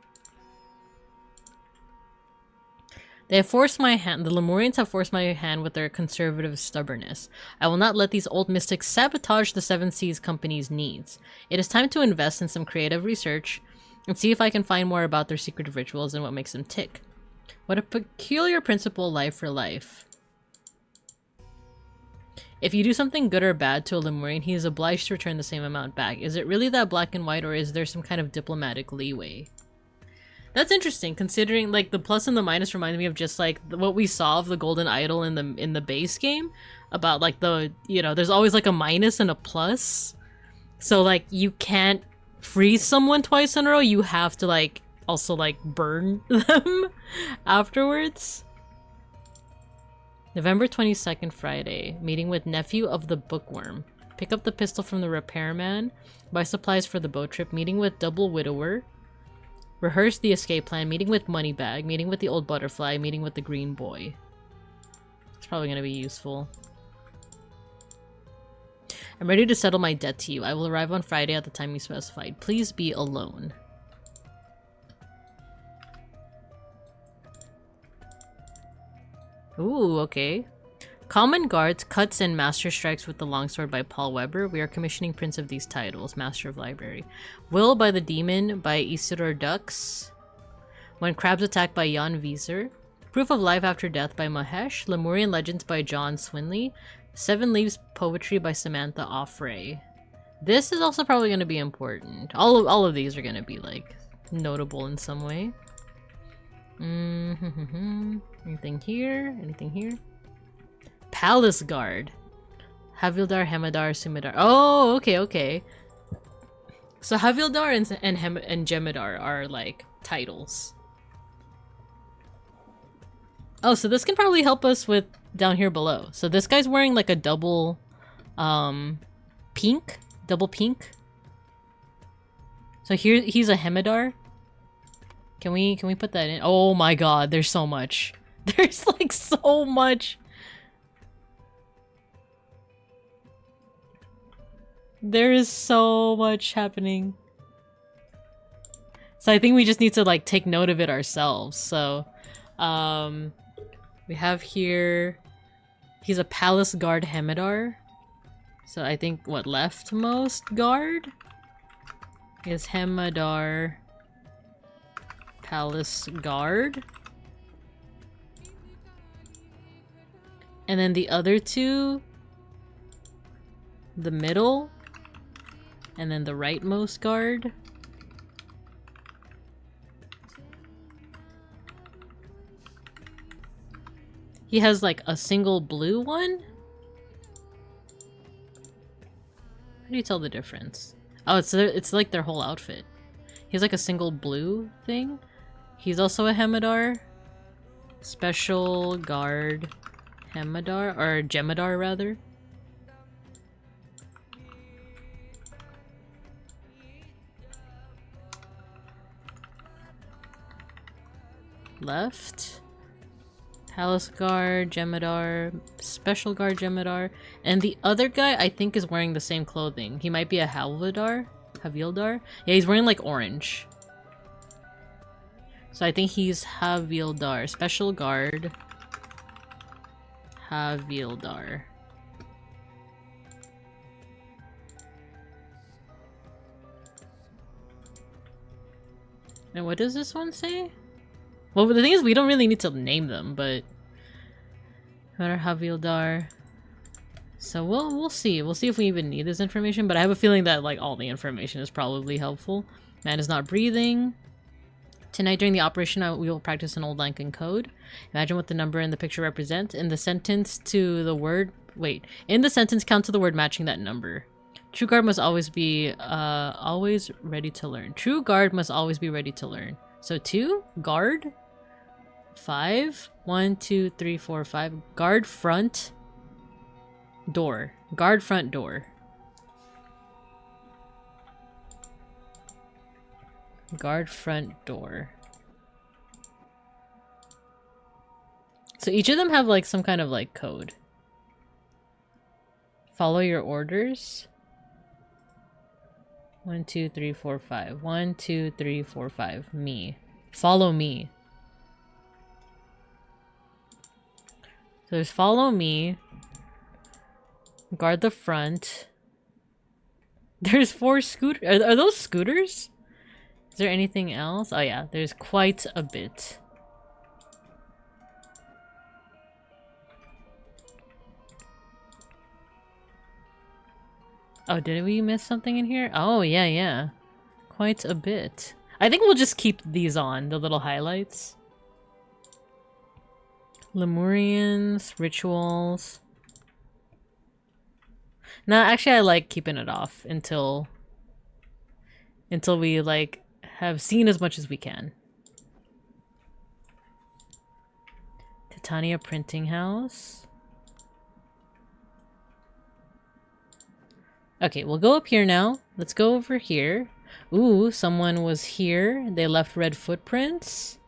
They have forced my hand. The Lemurians have forced my hand with their conservative stubbornness. I will not let these old mystics sabotage the Seven Seas Company's needs. It is time to invest in some creative research and see if I can find more about their secretive rituals and what makes them tick. What a peculiar principle, life for life. If you do something good or bad to a Lemurian, he is obliged to return the same amount back. Is it really that black and white, or is there some kind of diplomatic leeway? That's interesting, considering like the plus and the minus remind me of just like what we saw of the golden idol in the base game, about like the, you know, there's always like a minus and a plus. So like you can't freeze someone twice in a row, you have to like also like burn them afterwards. November 22nd, Friday. Meeting with nephew of the bookworm. Pick up the pistol from the repairman. Buy supplies for the boat trip. Meeting with double widower. Rehearse the escape plan. Meeting with Moneybag. Meeting with the old butterfly. Meeting with the green boy. It's probably going to be useful. I'm ready to settle my debt to you. I will arrive on Friday at the time you specified. Please be alone. Ooh, okay. Common Guards, Cuts, and Master Strikes with the Longsword by Paul Weber. We are commissioning prints of these titles. Master of Library. Will by the Demon by Isidore Dux. When Crabs Attack by Jan Wieser. Proof of Life After Death by Mahesh. Lemurian Legends by John Swinley. Seven Leaves Poetry by Samantha Offray. This is also probably going to be important. All of these are going to be like notable in some way. Anything here? Anything here? Palace Guard. Havildar, Hemadar, Sumidar. Oh, okay, okay. So Havildar and Jemidar are like titles. Oh, so this can probably help us with down here below. So this guy's wearing like a double pink. Double pink. So here he's a Hemadar. Can we put that in? Oh my god, there's so much. There's like so much. There is so much happening. So I think we just need to like take note of it ourselves. So we have here, he's a Palace Guard Hemadar. So I think what leftmost guard is Hemadar Palace Guard. And then the other two, the middle, and then the rightmost guard. He has like a single blue one? How do you tell the difference? Oh, it's like their whole outfit. He has like a single blue thing. He's also a Hemadar. Special Guard Hemadar, or Jemidar rather. Left. Palace Guard, Jemidar, Special Guard Jemidar. And the other guy I think is wearing the same clothing. He might be a Havildar. Yeah, he's wearing like orange. So I think he's Havildar. Special Guard. Havildar. And what does this one say? Well, the thing is, we don't really need to name them, but Havildar. So we'll see. We'll see if we even need this information, but I have a feeling that like all the information is probably helpful. Man is not breathing. Tonight during the operation, we will practice an old Lankan code. Imagine what the number in the picture represents. In the sentence to the word... Wait. In the sentence, count to the word matching that number. True guard must always be always ready to learn. True guard must always be ready to learn. So 2, guard, 5, 1, 2, 3, 4, 5. Guard front door. Guard front door. Guard front door. So each of them have like some kind of like code. Follow your orders. 1, 2, 3, 4, 5. 1, 2, 3, 4, 5. Me. Follow me. So there's follow me. Guard the front. There's 4 scooters. Are those scooters? Is there anything else? Oh yeah, there's quite a bit. Oh, did we miss something in here? Oh, yeah, yeah. Quite a bit. I think we'll just keep these on, the little highlights. Lemurians, rituals. No, actually I like keeping it off until we like have seen as much as we can. Titania Printing House. Okay, we'll go up here now. Let's go over here. Ooh, someone was here. They left red footprints.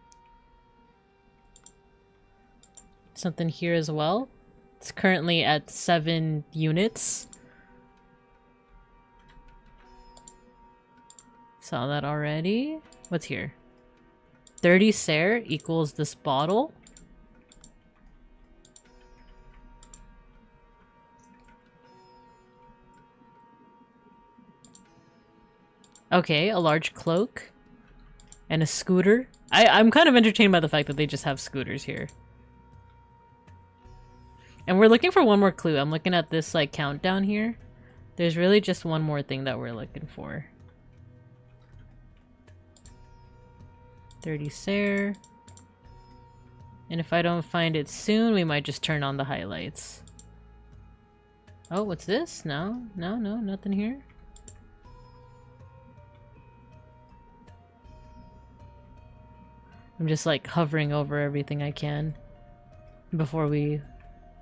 Something here as well. It's currently at 7 units. Saw that already. What's here? 30 Ser equals this bottle. Okay, a large cloak. And a scooter. I'm kind of entertained by the fact that they just have scooters here. And we're looking for one more clue. I'm looking at this like countdown here. There's really just one more thing that we're looking for. 30 Ser. And if I don't find it soon, we might just turn on the highlights. Oh, what's this? No, nothing here. I'm just like hovering over everything I can before we...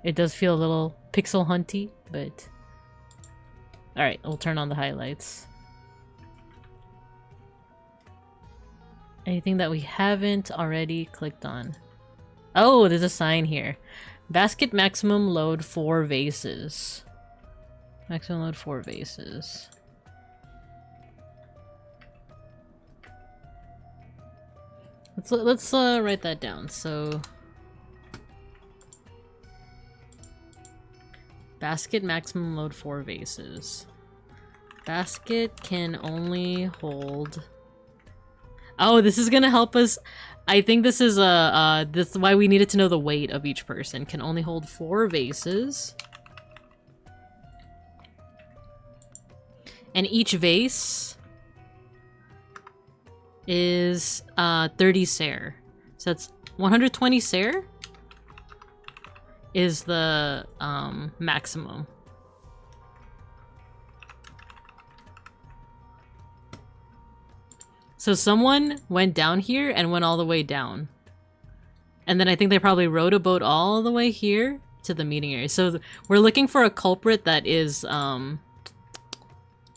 It does feel a little pixel hunty, but... Alright, we'll turn on the highlights. Anything that we haven't already clicked on? Oh, there's a sign here. Basket maximum load 4 vases. Maximum load 4 vases. Let's write that down. So basket maximum load 4 vases. Basket can only hold... Oh, this is gonna help us. I think this is this is why we needed to know the weight of each person. Can only hold 4 vases. And each vase is 30 Ser. So that's 120 Ser is the maximum. So someone went down here and went all the way down. And then I think they probably rowed a boat all the way here to the meeting area. So we're looking for a culprit that is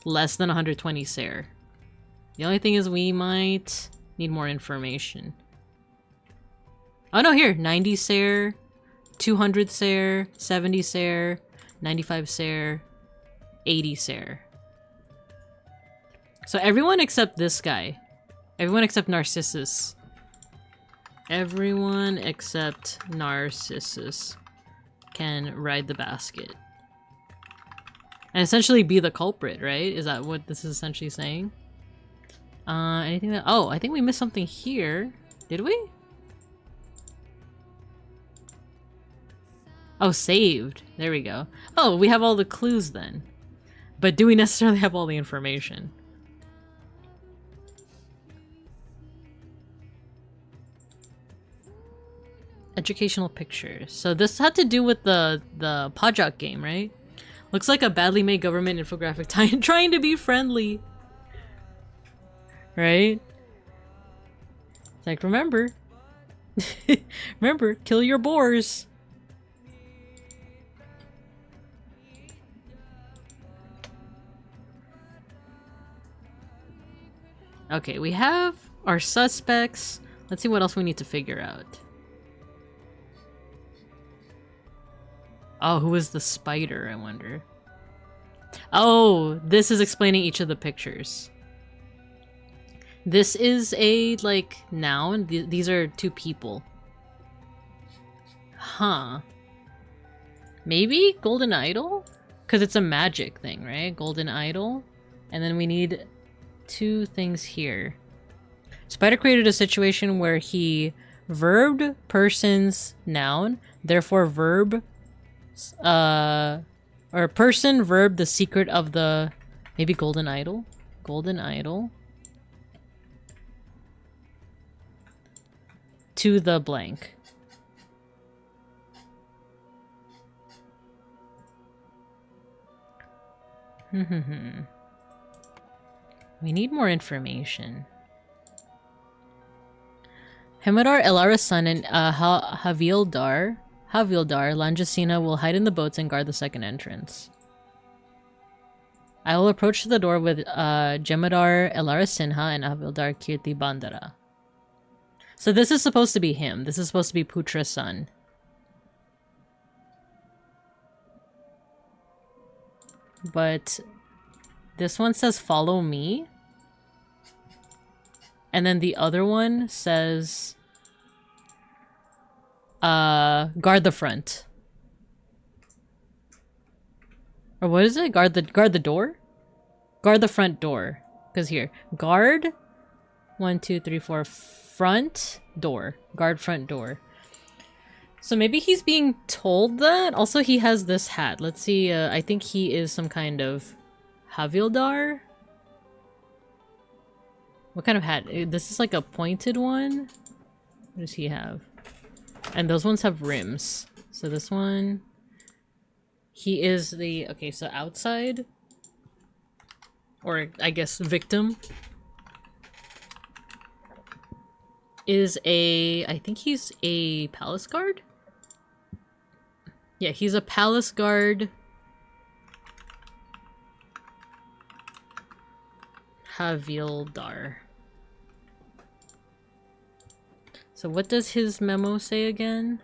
less than 120 Ser. The only thing is we might need more information. Oh no, here! 90 Ser, 200 Ser, 70 Ser, 95 Ser, 80 Ser. So everyone except this guy. Everyone except Narcissus. Everyone except Narcissus can ride the basket. And essentially be the culprit, right? Is that what this is essentially saying? Anything that... Oh, I think we missed something here. Did we? Oh, saved. There we go. Oh, we have all the clues then. But do we necessarily have all the information? Educational pictures. So this had to do with the Pajak game, right? Looks like a badly made government infographic trying to be friendly. Right? It's like, remember. Remember, kill your boars. Okay, we have our suspects. Let's see what else we need to figure out. Oh, who is the spider, I wonder? Oh, this is explaining each of the pictures. This is a, like, noun. These are 2 people. Huh. Maybe Golden Idol? Because it's a magic thing, right? Golden Idol. And then we need 2 things here. Spider created a situation where he verbed person's noun, therefore verb... or person, verb, the secret of the... Maybe Golden Idol? Golden Idol. To the blank. We need more information. Hemadar, Elara's son, and Havildar, Lanjasina will hide in the boats and guard the second entrance. I will approach the door with Jemadar, Elara Sinha, and Havildar Kirti Bandara. So this is supposed to be him. This is supposed to be Putra's son. But this one says follow me. And then the other one says guard the front. Or what is it? Guard the door? Guard the front door. Because here, guard 1, 2, 3, 4 front door. Guard front door. So maybe he's being told that. Also, he has this hat. Let's see. I think he is some kind of Havildar. What kind of hat? This is like a pointed one. What does he have? And those ones have rims. So this one... He is the... Okay, so outside. Or, I guess, victim. Is a... I think he's a palace guard? Yeah, he's a palace guard. Havildar. So what does his memo say again?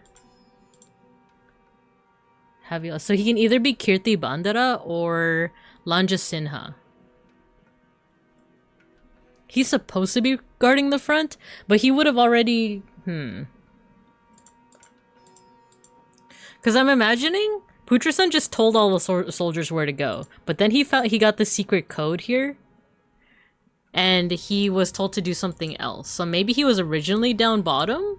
Havildar. So he can either be Kirti Bandara or Lanja Sinha. He's supposed to be guarding the front, but he would have already... Because I'm imagining Putrasan just told all the soldiers where to go, but then he got the secret code here. And he was told to do something else. So maybe he was originally down bottom?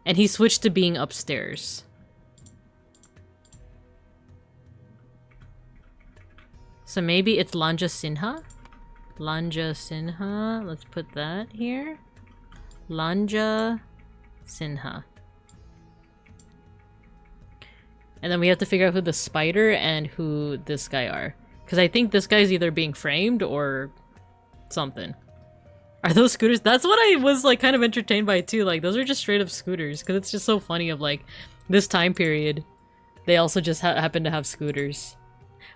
And he switched to being upstairs. So maybe it's Lanja Sinha? Lanja Sinha. Let's put that here. Lanja Sinha. And then we have to figure out who the spider and who this guy are. Because I think this guy's either being framed or... something. Are those scooters? That's what I was like kind of entertained by too. Like those are just straight up scooters because it's just so funny of like this time period. They also just happen to have scooters.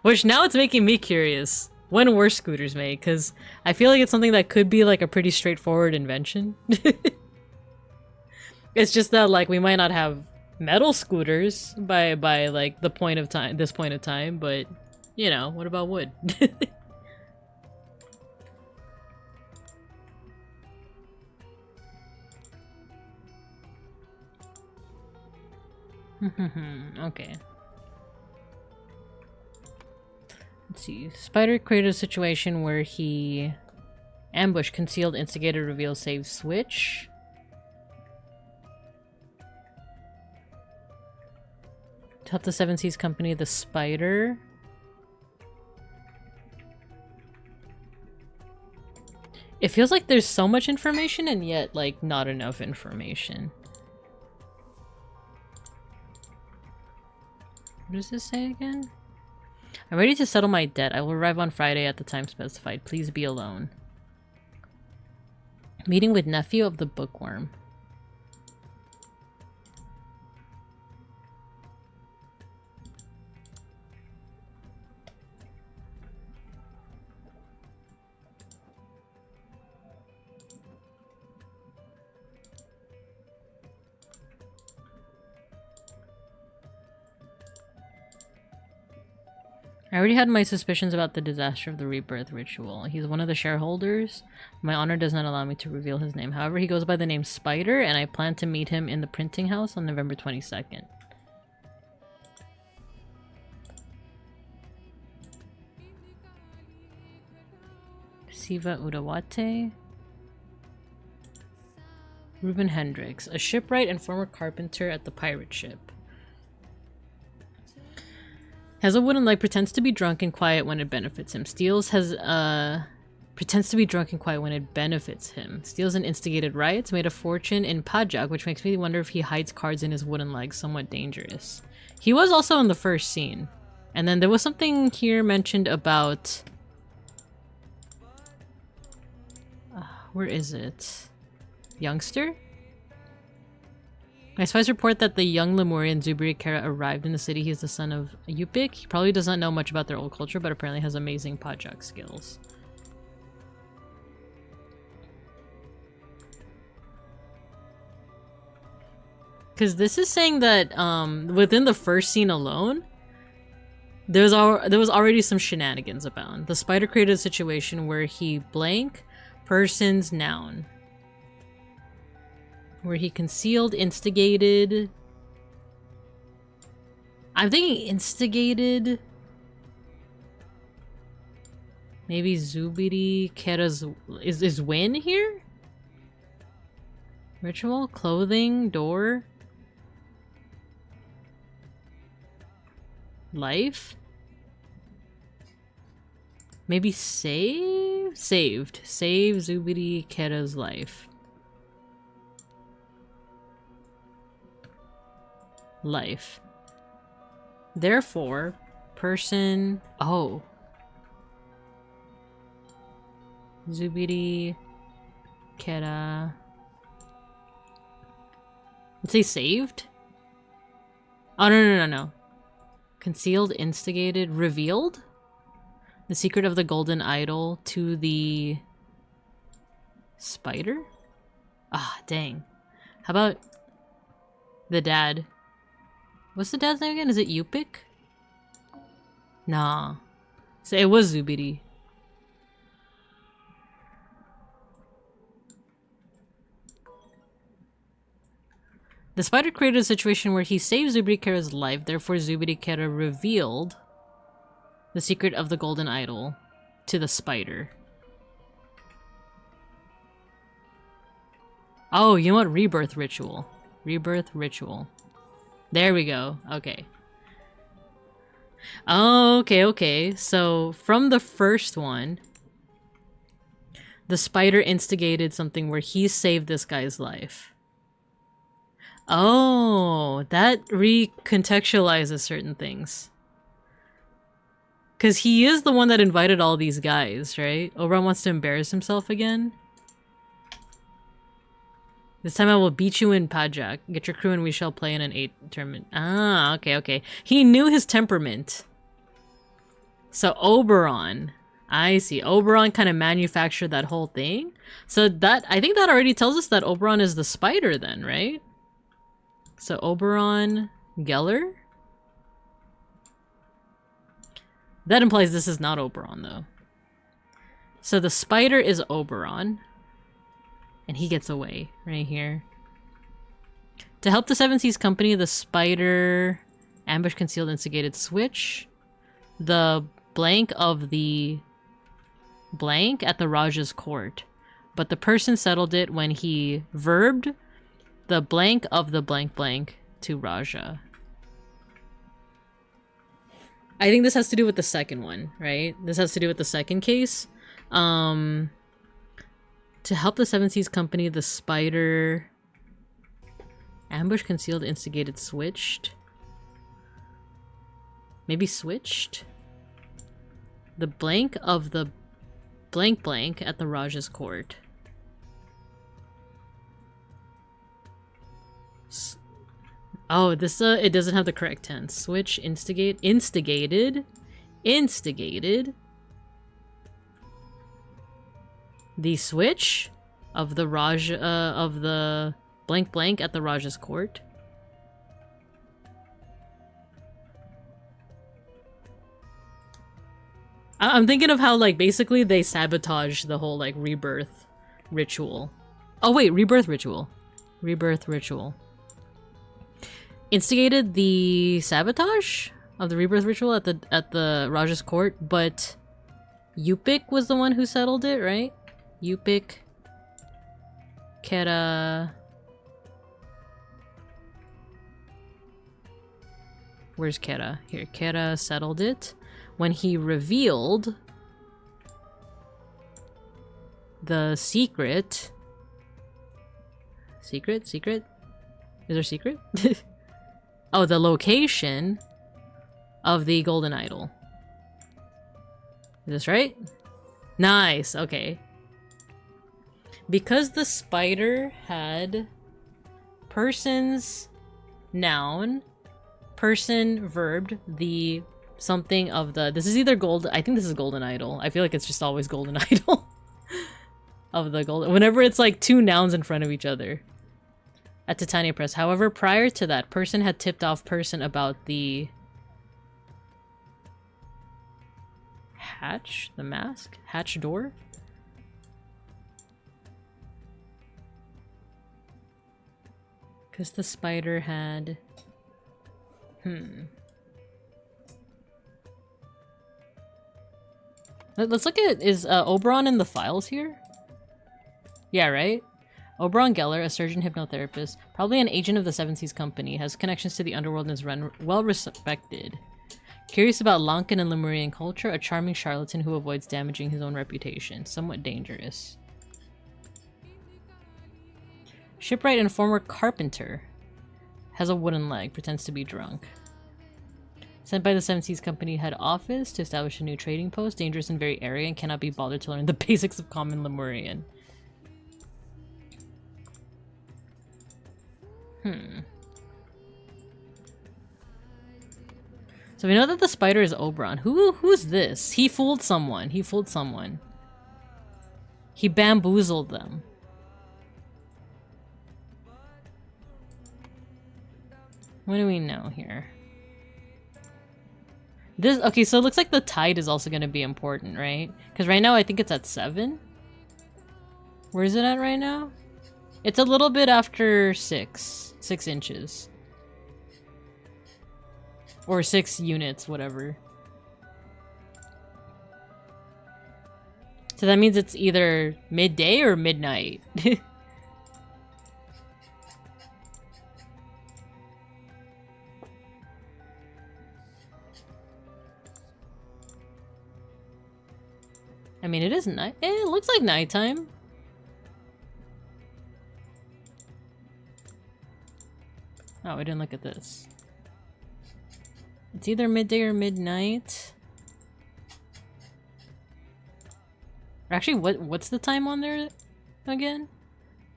Which now it's making me curious. When were scooters made? Because I feel like it's something that could be like a pretty straightforward invention. It's just that like we might not have metal scooters by like this point of time, but you know, what about wood? Okay. Let's see. Spider created a situation where he ambushed, concealed, instigated, revealed, saved, switch. To help the Seven Seas Company, the spider. It feels like there's so much information and yet like not enough information. What does this say again? I'm ready to settle my debt. I will arrive on Friday at the time specified. Please be alone. Meeting with nephew of the bookworm. I already had my suspicions about the disaster of the rebirth ritual. He's one of the shareholders. My honor does not allow me to reveal his name. However, he goes by the name Spider, and I plan to meet him in the printing house on November 22nd. Siva Udawate. Ruben Hendricks, a shipwright and former carpenter at the pirate ship. Has a wooden leg, pretends to be drunk and quiet when it benefits him. Steals pretends to be drunk and quiet when it benefits him. Steals and instigated riots, made a fortune in Pajak, which makes me wonder if he hides cards in his wooden leg. Somewhat dangerous. He was also in the first scene. And then there was something here mentioned about... where is it? Youngster? My spies report that the young Lemurian Zubiri Kara arrived in the city. He is the son of Yupik. He probably does not know much about their old culture, but apparently has amazing Pajak skills. Because this is saying that within the first scene alone, there was already some shenanigans abound. The spider created a situation where he blank person's noun. Where he concealed, instigated... I'm thinking instigated... Maybe Zubiri Kera's... Is win here? Ritual? Clothing? Door? Life? Maybe save? saved. Save Zubiri Kera's life. Life. Therefore, person... Oh. Zubiri Kera... Let's say saved? Oh, no. Concealed, instigated, revealed? The secret of the golden idol to the... spider? Ah, dang. How about... the dad? What's the dad's name again? Is it Yupik? Nah. So it was Zubiri. The spider created a situation where he saved Zubiri Kera's life, therefore Zubiri Kera revealed the secret of the golden idol to the spider. Oh, you know what? Rebirth ritual. Rebirth ritual. There we go. Okay. Oh, okay. So, from the first one, the spider instigated something where he saved this guy's life. Oh, that recontextualizes certain things. Because he is the one that invited all these guys, right? Oberon wants to embarrass himself again. This time I will beat you in Pajak. Get your crew and we shall play in an 8 tournament. Ah, okay. He knew his temperament. So Oberon. I see. Oberon kind of manufactured that whole thing. So that, I think that already tells us that Oberon is the spider then, right? So Oberon Geller? That implies this is not Oberon though. So the spider is Oberon. And he gets away right here. To help the Seven Seas Company, the spider ambush, concealed, instigated, switch the blank of the blank at the Raja's court. But the person settled it when he verbed the blank of the blank blank to Raja. I think this has to do with the second one, right? This has to do with the second case. To help the Seven Seas Company, the spider ambush, concealed, instigated, switched. Maybe switched? The blank of the blank blank at the Raja's court. Oh, this it doesn't have the correct tense. Switch, instigate, instigated. The switch of the Raja of the blank blank at the Raja's court. I'm thinking of how, like, basically they sabotage the whole, like, rebirth ritual. Oh wait, rebirth ritual. Rebirth ritual. Instigated the sabotage of the rebirth ritual at the Raja's court, but Yupik was the one who settled it, right? Yupik, Kera. Where's Kera? Here, Kera settled it when he revealed the secret. Secret? Is there a secret? Oh, the location of the golden idol. Is this right? Nice, okay. Because the spider had person's noun, person verbed, the something of the... This is either gold... I think this is golden idol. I feel like it's just always golden idol. Of the golden... Whenever it's like two nouns in front of each other. At Titania Press. However, prior to that, person had tipped off person about the... hatch? The mask? Hatch door? Because the spider had... Let's look at... Is Oberon in the files here? Yeah, right? Oberon Geller, a surgeon hypnotherapist, probably an agent of the Seven Seas Company, has connections to the underworld and is well respected. Curious about Lankan and Lemurian culture, a charming charlatan who avoids damaging his own reputation. Somewhat dangerous. Shipwright and former carpenter. Has a wooden leg, pretends to be drunk. Sent by the Seven Seas Company head office to establish a new trading post. Dangerous and very arrogant, cannot be bothered to learn the basics of common Lemurian. So we know that the spider is Oberon. Who's this? He fooled someone. He fooled someone. He bamboozled them. What do we know here? This, okay, so it looks like the tide is also going to be important, right? Because right now I think it's at 7. Where is it at right now? It's a little bit after 6 inches. Or 6 units, whatever. So that means it's either midday or midnight. I mean, it is night. It looks like nighttime. Oh, we didn't look at this. It's either midday or midnight. Actually, what's the time on there again?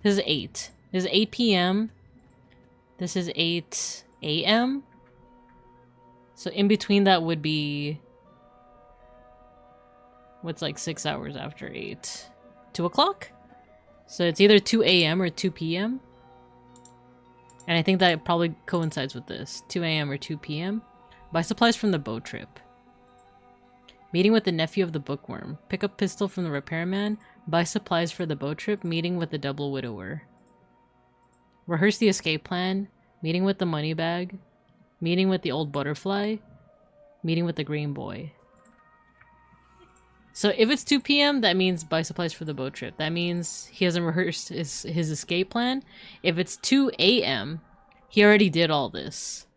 This is 8. This is 8 p.m. This is 8 a.m. So in between that would be... What's like 6 hours after 8? 2 o'clock? So it's either 2 a.m. or 2 p.m. And I think that probably coincides with this. 2 a.m. or 2 p.m. Buy supplies from the boat trip. Meeting with the nephew of the bookworm. Pick up pistol from the repairman. Buy supplies for the boat trip. Meeting with the double widower. Rehearse the escape plan. Meeting with the money bag. Meeting with the old butterfly. Meeting with the green boy. So if it's 2 p.m., that means buy supplies for the boat trip. That means he hasn't rehearsed his escape plan. If it's 2 a.m., he already did all this.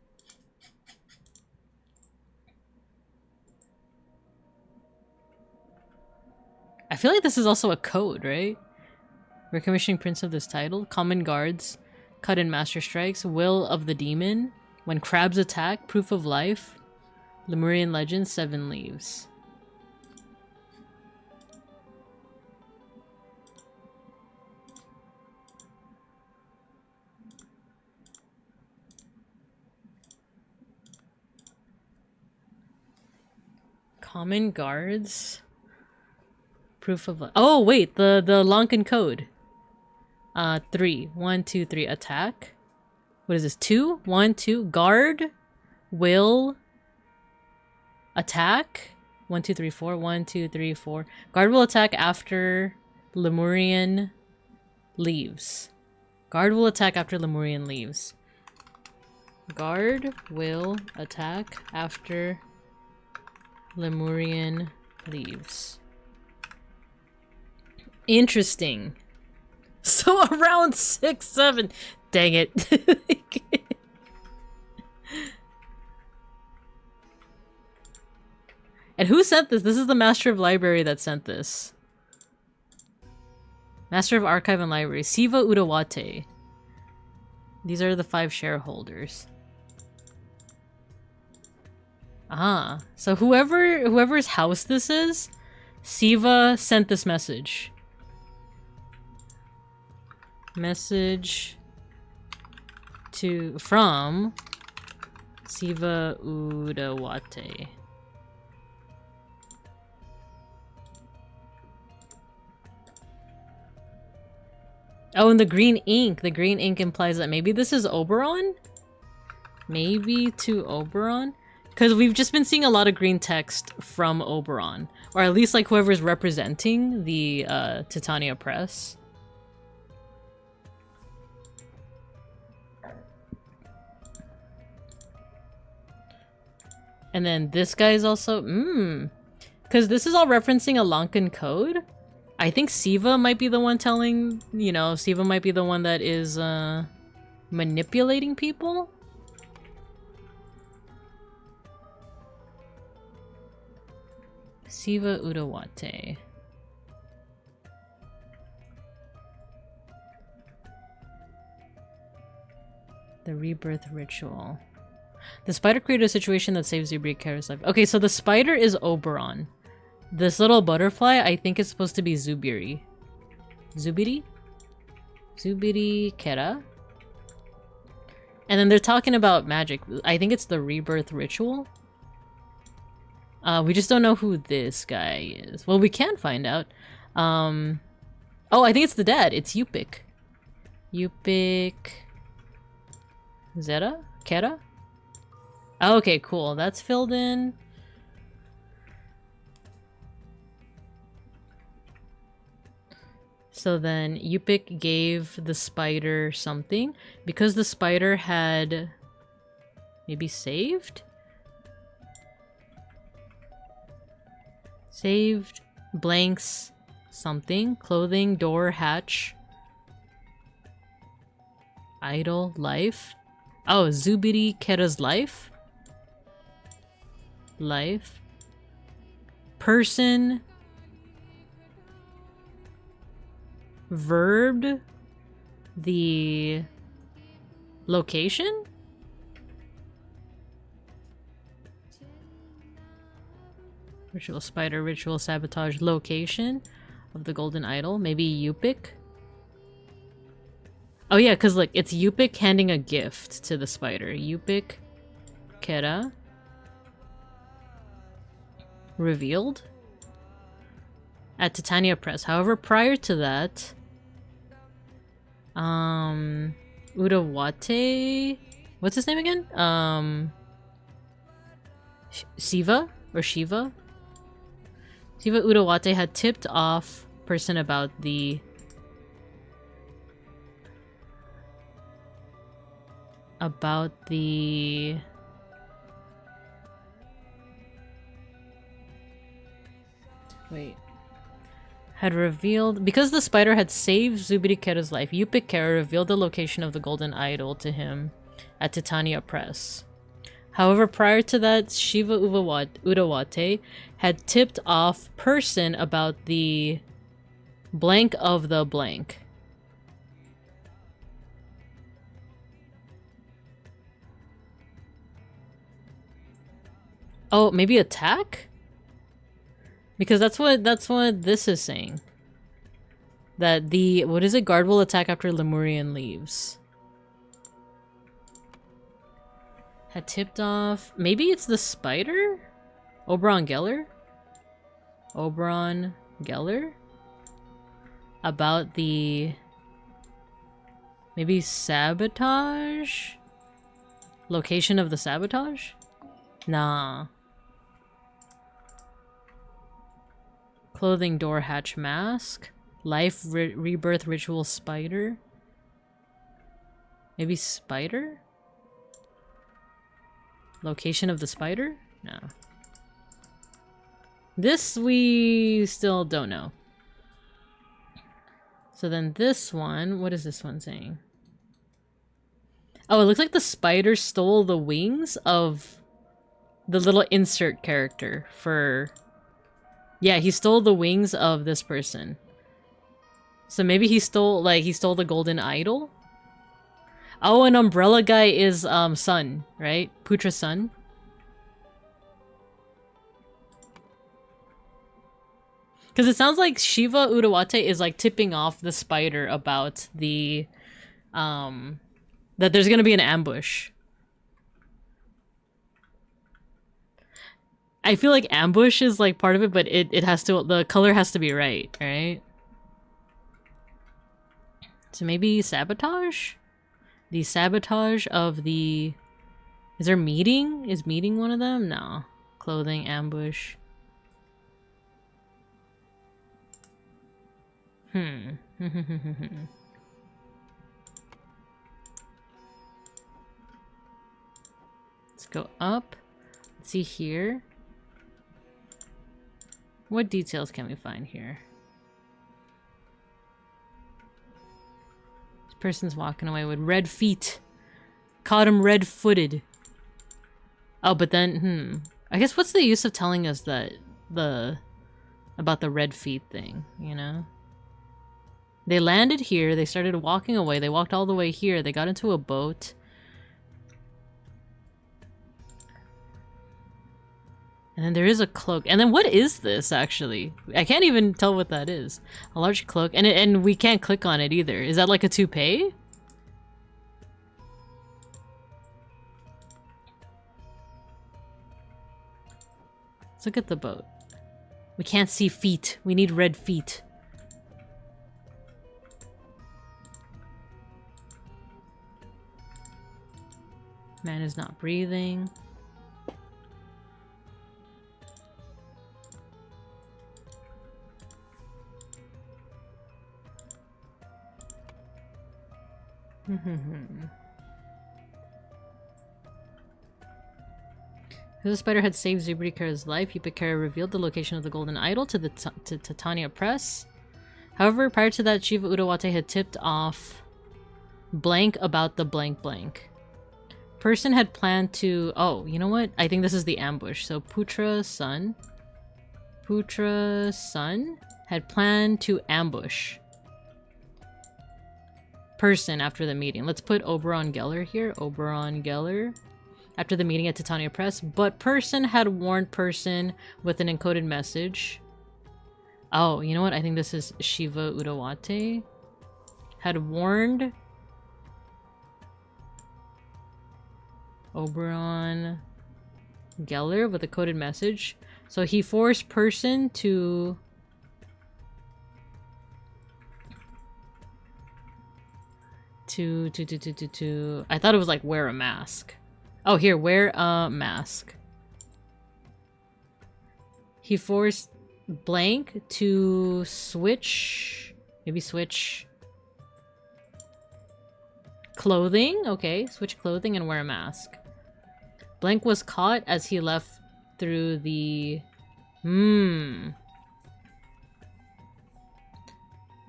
I feel like this is also a code, right? Recommissioning prints of this title. Common guards. Cut in master strikes. Will of the demon. When crabs attack. Proof of life. Lemurian legend. 7 leaves. Common guards. Proof of... Oh, wait. The Lankan code. 3. 1, 2, 3. Attack. What is this? 2? 1, 2. Guard. Will. Attack. 1, 2, 3, 4. 1, 2, 3, 4. Guard will attack after Lemurian leaves. Guard will attack after Lemurian leaves. Guard will attack after Lemurian leaves. Interesting. So around 6, 7. Dang it. And who sent this? This is the Master of Library that sent this. Master of Archive and Library. Siva Udawate. These are the 5 shareholders. Ah, so whoever's house this is, Siva sent this message. Message from Siva Udawate. Oh, and the green ink. The green ink implies that maybe this is Oberon? Maybe to Oberon? Because we've just been seeing a lot of green text from Oberon. Or at least like whoever's representing the Titania Press. And then this guy's also... Because this is all referencing a Lankan code. I think Siva might be the one telling... You know, Siva might be the one that is manipulating people. Siva Udawate. The rebirth ritual. The spider created a situation that saves Zubiri Kara's life. Okay, so the spider is Oberon. This little butterfly, I think, is supposed to be Zubiri. Zubiri? Zubiri Kara? And then they're talking about magic. I think it's the rebirth ritual. We just don't know who this guy is. Well, we can find out. Oh, I think it's the dad. It's Yupik. Yupik... Zeta? Kera? Oh, okay, cool. That's filled in. So then Yupik gave the spider something. Because the spider had... maybe saved? Saved blanks something. Clothing, door, hatch. Idol, life. Oh, Zubiri Kera's life? Life. Person. Verbed. The location? Ritual spider, ritual sabotage, location of the golden idol. Maybe Yupik? Oh yeah, because look, it's Yupik handing a gift to the spider. Yupik Kera. Revealed. At Titania Press. However, prior to that... Udawate... What's his name again? Siva? Or Shiva? Siva Udawate had tipped off person about the... Wait. Had revealed... Because the spider had saved Zubiri Kera's life, Yupik Kera revealed the location of the golden idol to him at Titania Press. However, prior to that, Shiva Udawate had tipped off person about the blank of the blank. Oh, maybe attack? Because that's what this is saying. That the what is it? Guard will attack after Lemurian leaves. Had tipped off. Maybe it's the spider? Oberon Geller? Oberon Geller? About the maybe sabotage? Location of the sabotage? Nah. Clothing, door, hatch, mask. Life, rebirth, ritual, spider. Maybe spider? Location of the spider? No. This we still don't know. So then this one, what is this one saying? Oh, it looks like the spider stole the wings of the little insert character for... Yeah, he stole the wings of this person. So maybe he stole the golden idol? Oh, an umbrella guy is, Sun, right? Putra's son. Because it sounds like Shiva Udawate is, like, tipping off the spider about the, that there's gonna be an ambush. I feel like ambush is, like, part of it, but it has to, the color has to be right, right? So maybe sabotage? The sabotage of the... Is there meeting? Is meeting one of them? No. Clothing, ambush. Let's go up. Let's see here. What details can we find here? This person's walking away with red feet. Caught him red-footed. Oh, but then, I guess what's the use of telling us that the red feet thing, you know? They landed here, they started walking away, they walked all the way here, they got into a boat. And then there is a cloak. And then what is this, actually? I can't even tell what that is. A large cloak. And we can't click on it either. Is that like a toupee? Let's look at the boat. We can't see feet. We need red feet. Man is not breathing. The spider had saved Zubrikara's life. Yupikara revealed the location of the golden idol to Titania Press. However, prior to that, Shiva Udawate had tipped off blank about the blank blank. Person had planned to... Oh, you know what? I think this is the ambush. So Putra's son had planned to ambush Person after the meeting. Let's put Oberon Geller here. Oberon Geller. After the meeting at Titania Press. But Person had warned Person with an encoded message. Oh, you know what? I think this is Shiva Udawate. Had warned Oberon Geller with a coded message. So he forced Person to... I thought it was like wear a mask. Oh, here, wear a mask. He forced blank to switch... Maybe switch... clothing? Okay, switch clothing and wear a mask. Blank was caught as he left through the...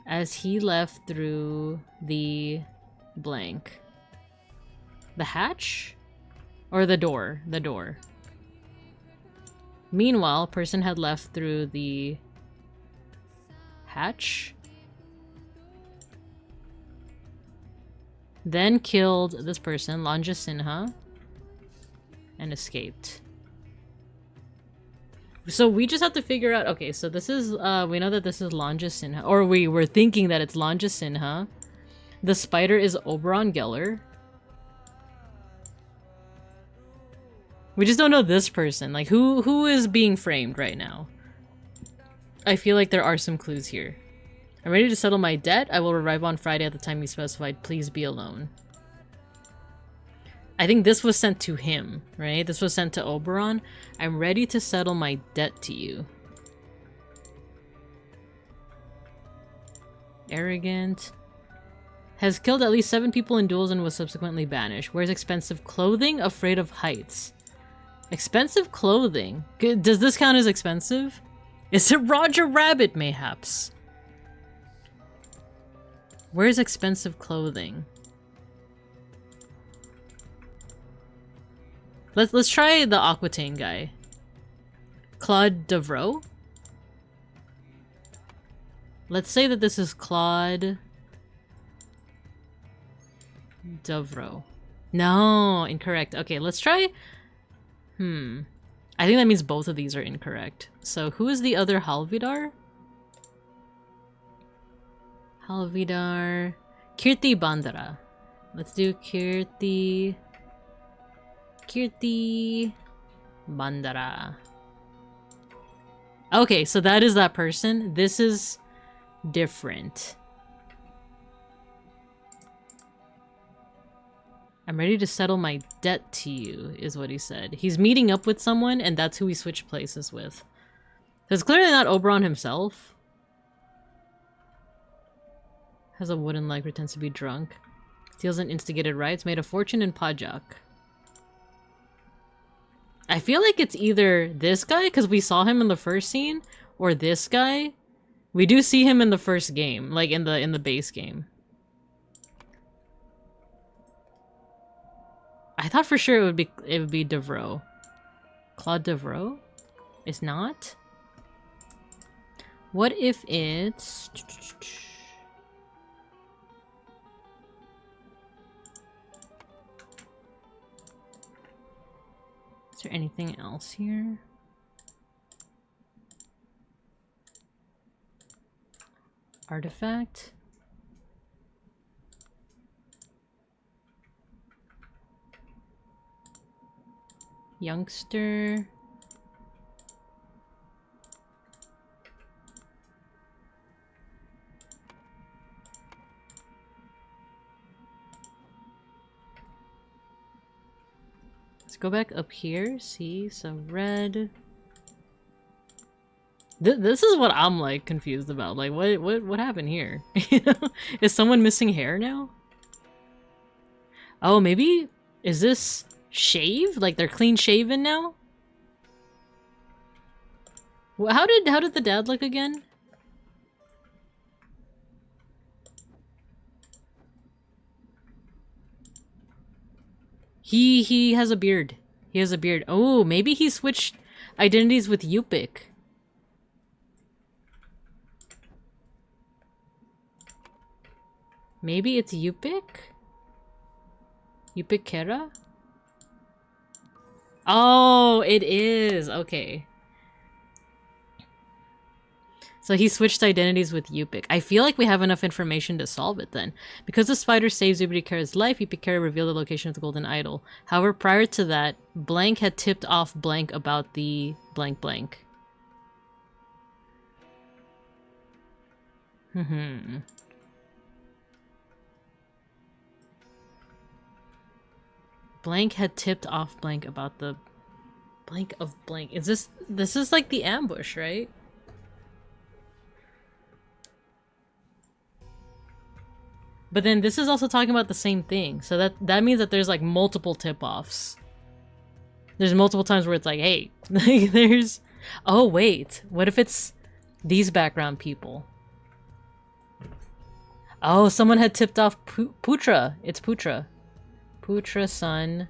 As he left through the... blank. The hatch? Or the door? The door. Meanwhile, Person had left through the... hatch? Then killed this person, Lanja Sinha, and escaped. So we just have to figure out... Okay, so this is... we know that this is Lanja Sinha. Or we were thinking that it's Lanja Sinha. The spider is Oberon Geller. We just don't know this person. Like, who is being framed right now? I feel like there are some clues here. I'm ready to settle my debt. I will arrive on Friday at the time you specified. Please be alone. I think this was sent to him, right? This was sent to Oberon. I'm ready to settle my debt to you. Arrogant. Has killed at least 7 people in duels and was subsequently banished. Wears expensive clothing, afraid of heights. Expensive clothing? Does this count as expensive? Is it Roger Rabbit, mayhaps? Where's expensive clothing? Let's try the Aquitaine guy. Claude Devroux? Let's say that this is Claude Devroux. No, incorrect. Okay, let's try... I think that means both of these are incorrect. So who is the other Halvidar? Halvidar... Kirti Bandara. Let's do Kirti Bandara. Okay, so that is that person. This is different. I'm ready to settle my debt to you, is what he said. He's meeting up with someone, and that's who he switched places with. It's clearly not Oberon himself. Has a wooden leg, pretends to be drunk. Steals and instigated riots, made a fortune in Pajak. I feel like it's either this guy, because we saw him in the first scene, or this guy. We do see him in the first game, like in the base game. I thought for sure it would be Devroux. Claude Devroux? It's not? What if it's... Is there anything else here? Artifact? Youngster? Let's go back up here, see, so red. This is what I'm like confused about. Like, what happened here? You know? Is someone missing hair now? Oh, maybe is this shave? Like they're clean shaven now? Well, how did the dad look again? He has a beard. He has a beard. Oh, maybe he switched identities with Yupik. Maybe it's Yupik? Yupik Kera? Oh, it is. Okay. So he switched identities with Yupik. I feel like we have enough information to solve it then. Because the spider saves Yupik Kera's life, Yupik Kera revealed the location of the golden idol. However, prior to that, Blank had tipped off Blank about the blank blank. Blank had tipped off Blank about the blank of Blank. Is this is like the ambush, right? But then this is also talking about the same thing. So that means that there's like multiple tip-offs. There's multiple times where it's like, hey, there's... Oh, wait. What if it's these background people? Oh, someone had tipped off Putra. It's Putra. Putra-san.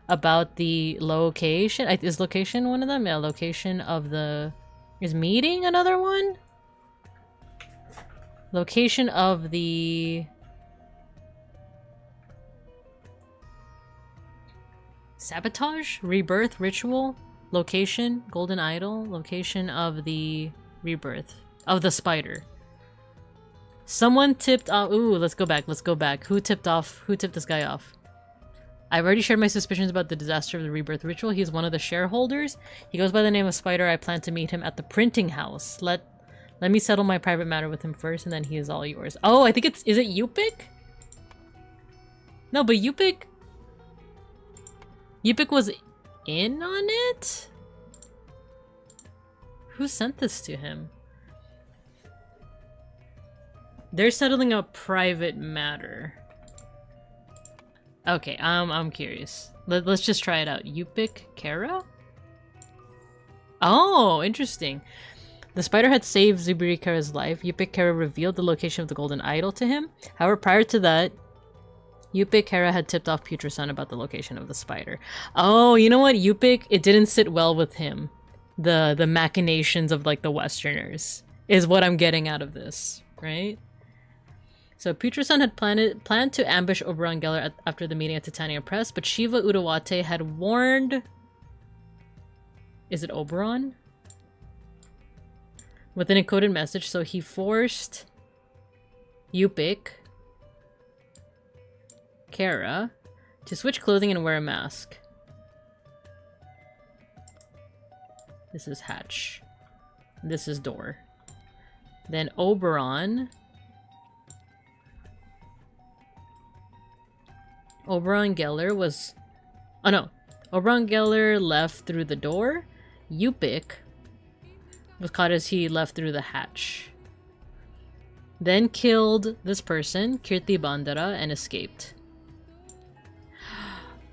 About the location. Is location one of them? Yeah, location of the... Is meeting another one? Location of the... Sabotage? Rebirth? Ritual? Location? Golden Idol? Location of the rebirth. Of the spider. Someone tipped off... Ooh, let's go back. Let's go back. Who tipped off? Who tipped this guy off? I've already shared my suspicions about the disaster of the rebirth ritual. He's one of the shareholders. He goes by the name of Spider. I plan to meet him at the printing house. Let me settle my private matter with him first, and then he is all yours. Oh, I think it's... Is it Yupik? No, but Yupik... Yupik was in on it? Who sent this to him? They're settling a private matter. Okay, I'm curious. Let's just try it out. Yupik Kera? Oh, interesting. The spider had saved Zubiri Kera's life. Yupik Kera revealed the location of the golden idol to him. However, prior to that, Yupik Kera had tipped off Putra-san about the location of the spider. Oh, you know what? Yupik, it didn't sit well with him. The machinations of like the Westerners is what I'm getting out of this, right? So Putra-san had planned to ambush Oberon Geller after the meeting at Titania Press, but Shiva Udawate had warned... Is it Oberon? With an encoded message, so he forced Yupik Kera to switch clothing and wear a mask. This is hatch. This is door. Then Oberon Geller was... Oh no. Oberon Geller left through the door. Yupik was caught as he left through the hatch. Then killed this person, Kirti Bandara, and escaped.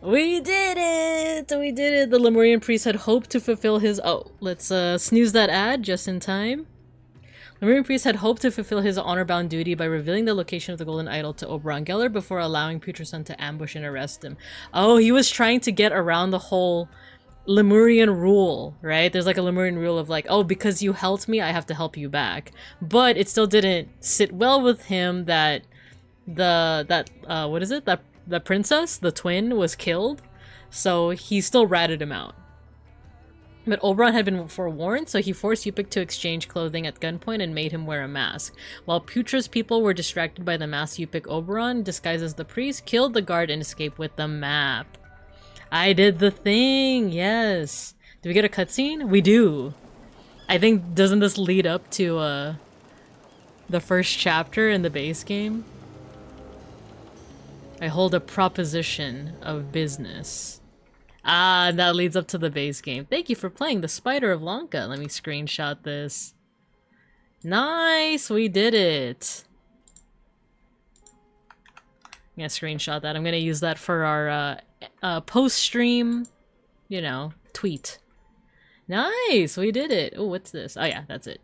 We did it! We did it! The Lemurian priest had hoped to fulfill his... Oh, let's snooze that ad just in time. Lemurian priest had hoped to fulfill his honor-bound duty by revealing the location of the golden idol to Oberon Geller before allowing Putra-san to ambush and arrest him. Oh, he was trying to get around the whole Lemurian rule, right? There's like a Lemurian rule of like, oh, because you helped me, I have to help you back. But it still didn't sit well with him that what is it? That the princess, the twin, was killed. So he still ratted him out. But Oberon had been forewarned, so he forced Yupik to exchange clothing at gunpoint and made him wear a mask. While Putra's people were distracted by the masked Yupik, Oberon, disguised as the priest, killed the guard and escaped with the map. I did the thing! Yes! Do we get a cutscene? We do! I think, doesn't this lead up to, the first chapter in the base game? I hold a proposition of business. Ah, and that leads up to the base game. Thank you for playing the Spider of LANKA. Let me screenshot this. Nice! We did it! I'm gonna screenshot that. I'm gonna use that for our post-stream, you know, tweet. Nice! We did it! Oh, what's this? Oh yeah, that's it.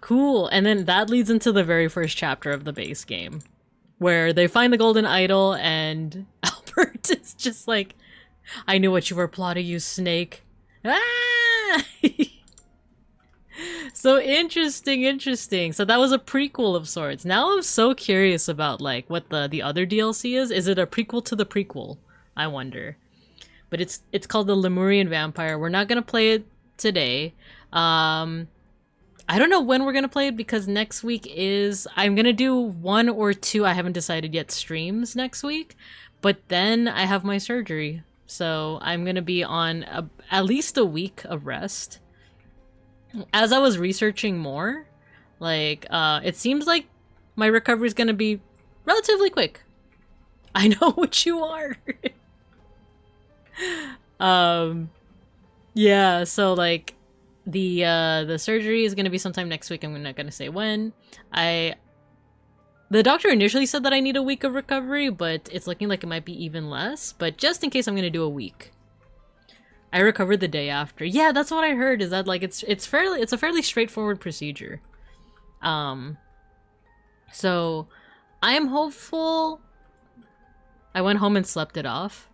Cool! And then that leads into the very first chapter of the base game, where they find the golden idol and Albert is just like, I knew what you were plotting, you snake. Ah! So interesting. So that was a prequel of sorts. Now I'm so curious about like what the other DLC is. Is it a prequel to the prequel? I wonder. But it's called the Lemurian Vampire. We're not gonna play it today. I don't know when we're gonna play it because next week is... I'm gonna do 1 or 2, I haven't decided yet, streams next week. But then I have my surgery. So I'm gonna be on at least a week of rest. As I was researching more, like, it seems like my recovery is gonna be relatively quick. I know what you are! Yeah, so like... The surgery is gonna be sometime next week. I'm not gonna say when. The doctor initially said that I need a week of recovery, but it's looking like it might be even less. But just in case, I'm gonna do a week. I recovered the day after. Yeah, that's what I heard. Is that like it's a fairly straightforward procedure. So I'm hopeful. I went home and slept it off.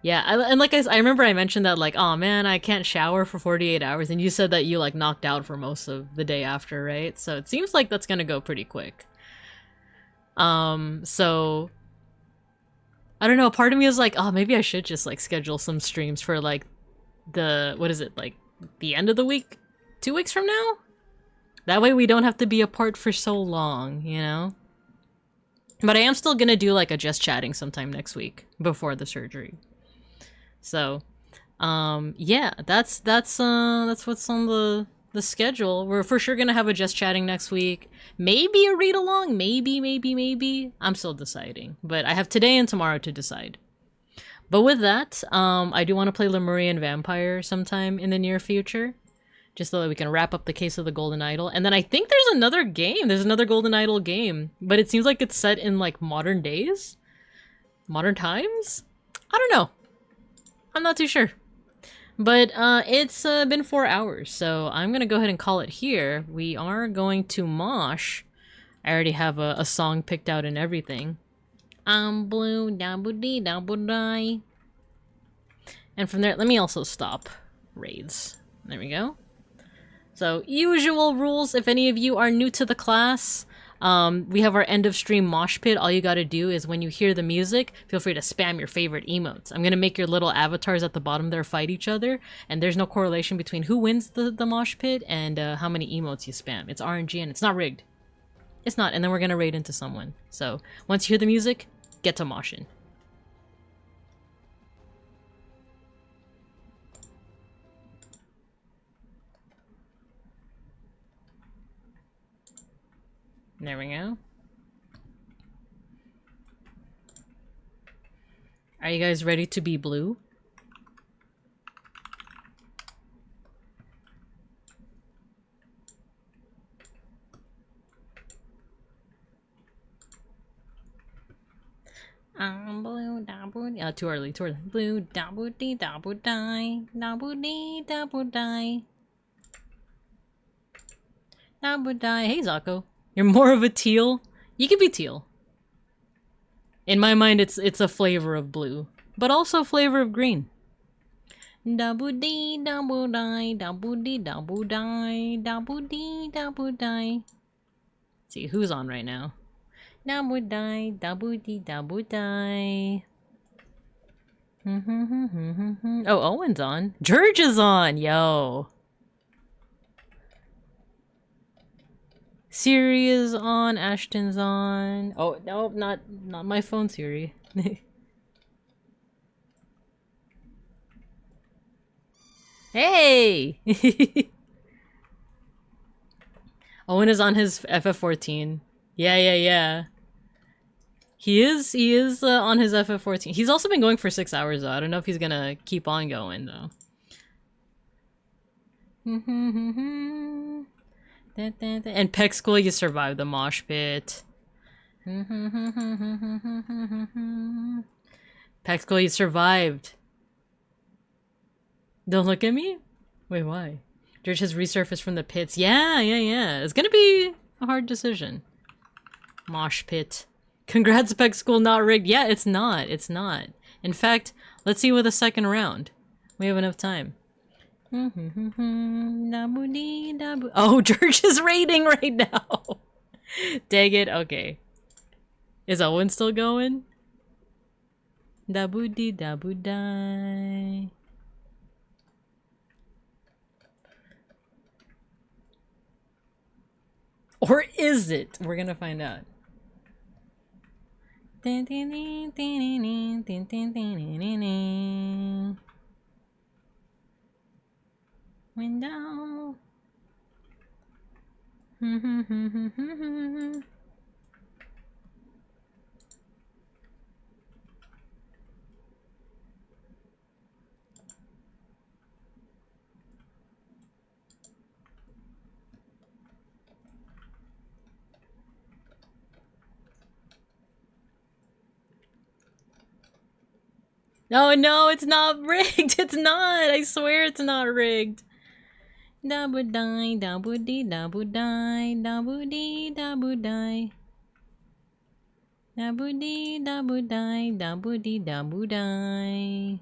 Yeah, and like I remember I mentioned that like, oh man, I can't shower for 48 hours, and you said that you like knocked out for most of the day after, right? So it seems like that's gonna go pretty quick. So I don't know, part of me is like, oh, maybe I should just like schedule some streams for like what is it, like the end of the week? 2 weeks from now? That way we don't have to be apart for so long, you know? But I am still gonna do like a just chatting sometime next week before the surgery. So, yeah, that's what's on the schedule. We're for sure gonna have a just chatting next week. Maybe a read along, maybe. I'm still deciding, but I have today and tomorrow to decide. But with that, I do want to play Lemurian Vampire sometime in the near future, just so that we can wrap up the case of the Golden Idol. And then I think there's another game. There's another Golden Idol game, but it seems like it's set in like modern days, modern times. I don't know. I'm not too sure. But it's been 4 hours, so I'm gonna go ahead and call it here. We are going to mosh. I already have a song picked out and everything. I'm blue, da-boo-dee, da-boo-die. And from there, let me also stop raids. There we go. So, usual rules, if any of you are new to the class, we have our end of stream mosh pit. All you gotta do is when you hear the music, feel free to spam your favorite emotes. I'm gonna make your little avatars at the bottom there fight each other, and there's no correlation between who wins the mosh pit and how many emotes you spam. It's RNG and it's not rigged. It's not, and then we're gonna raid into someone. So, once you hear the music, get to moshing. There we go. Are you guys ready to be blue? Blue, da-boo, too early, too early. Blue, da-boo-dee, da-boo-die, da-boo-dee, da-boo-die. Da-boo-die. Hey, Zako. You're more of a teal? You can be teal. In my mind, it's a flavor of blue. but also flavor of green. Double D, double die, double D, double die, double D, double die. See who's on right now. Double die, double D, double die. Oh, Owen's on. George is on, yo. Siri is on. Ashton's on. Oh no, not my phone, Siri. Hey! Owen is on his FF14. Yeah. He is on his FF14. He's also been going for 6 hours though. I don't know if he's gonna keep on going though. And Peck School, you survived the mosh pit. Peck School, you survived. Don't look at me? Wait, why? George has resurfaced from the pits. Yeah. It's gonna be a hard decision. Mosh pit. Congrats, Peck School, not rigged. Yeah, it's not. In fact, let's see with a second round. We have enough time. Oh, George is raiding right now. Dang it. Okay. Is Owen still going? Dabu-dee-dabu-die. Or is it? We're gonna find out. Window. No, it's not rigged. It's not. I swear it's not rigged. Double die, double dee, double die, double dee, double die. Double dee, double die, double dee, double die.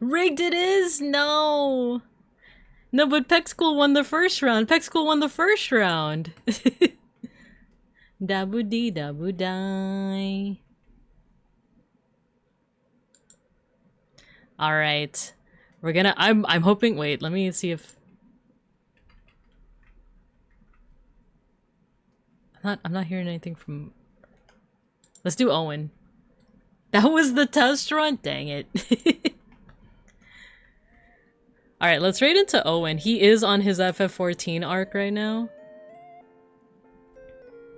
Rigged it is? No. No, but Peck School won the first round. Dabu dee dabu die. All right, we're gonna. I'm hoping. Wait, let me see if. I'm not hearing anything from. Let's do Owen. That was the test run. Dang it. All right, let's raid into Owen. He is on his FF14 arc right now.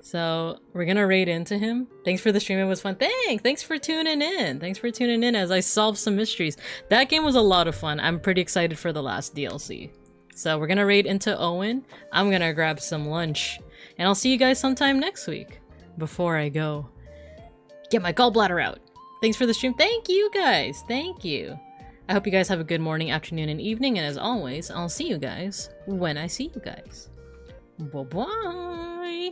So we're gonna raid into him. Thanks for the stream, it was fun. Thanks for tuning in as I solved some mysteries. That game was a lot of fun. I'm pretty excited for the last DLC. So we're gonna raid into Owen. I'm gonna grab some lunch. And I'll see you guys sometime next week. Before I go, get my gallbladder out. Thanks for the stream. Thank you guys. Thank you. I hope you guys have a good morning, afternoon, and evening. And as always, I'll see you guys when I see you guys. Bye-bye.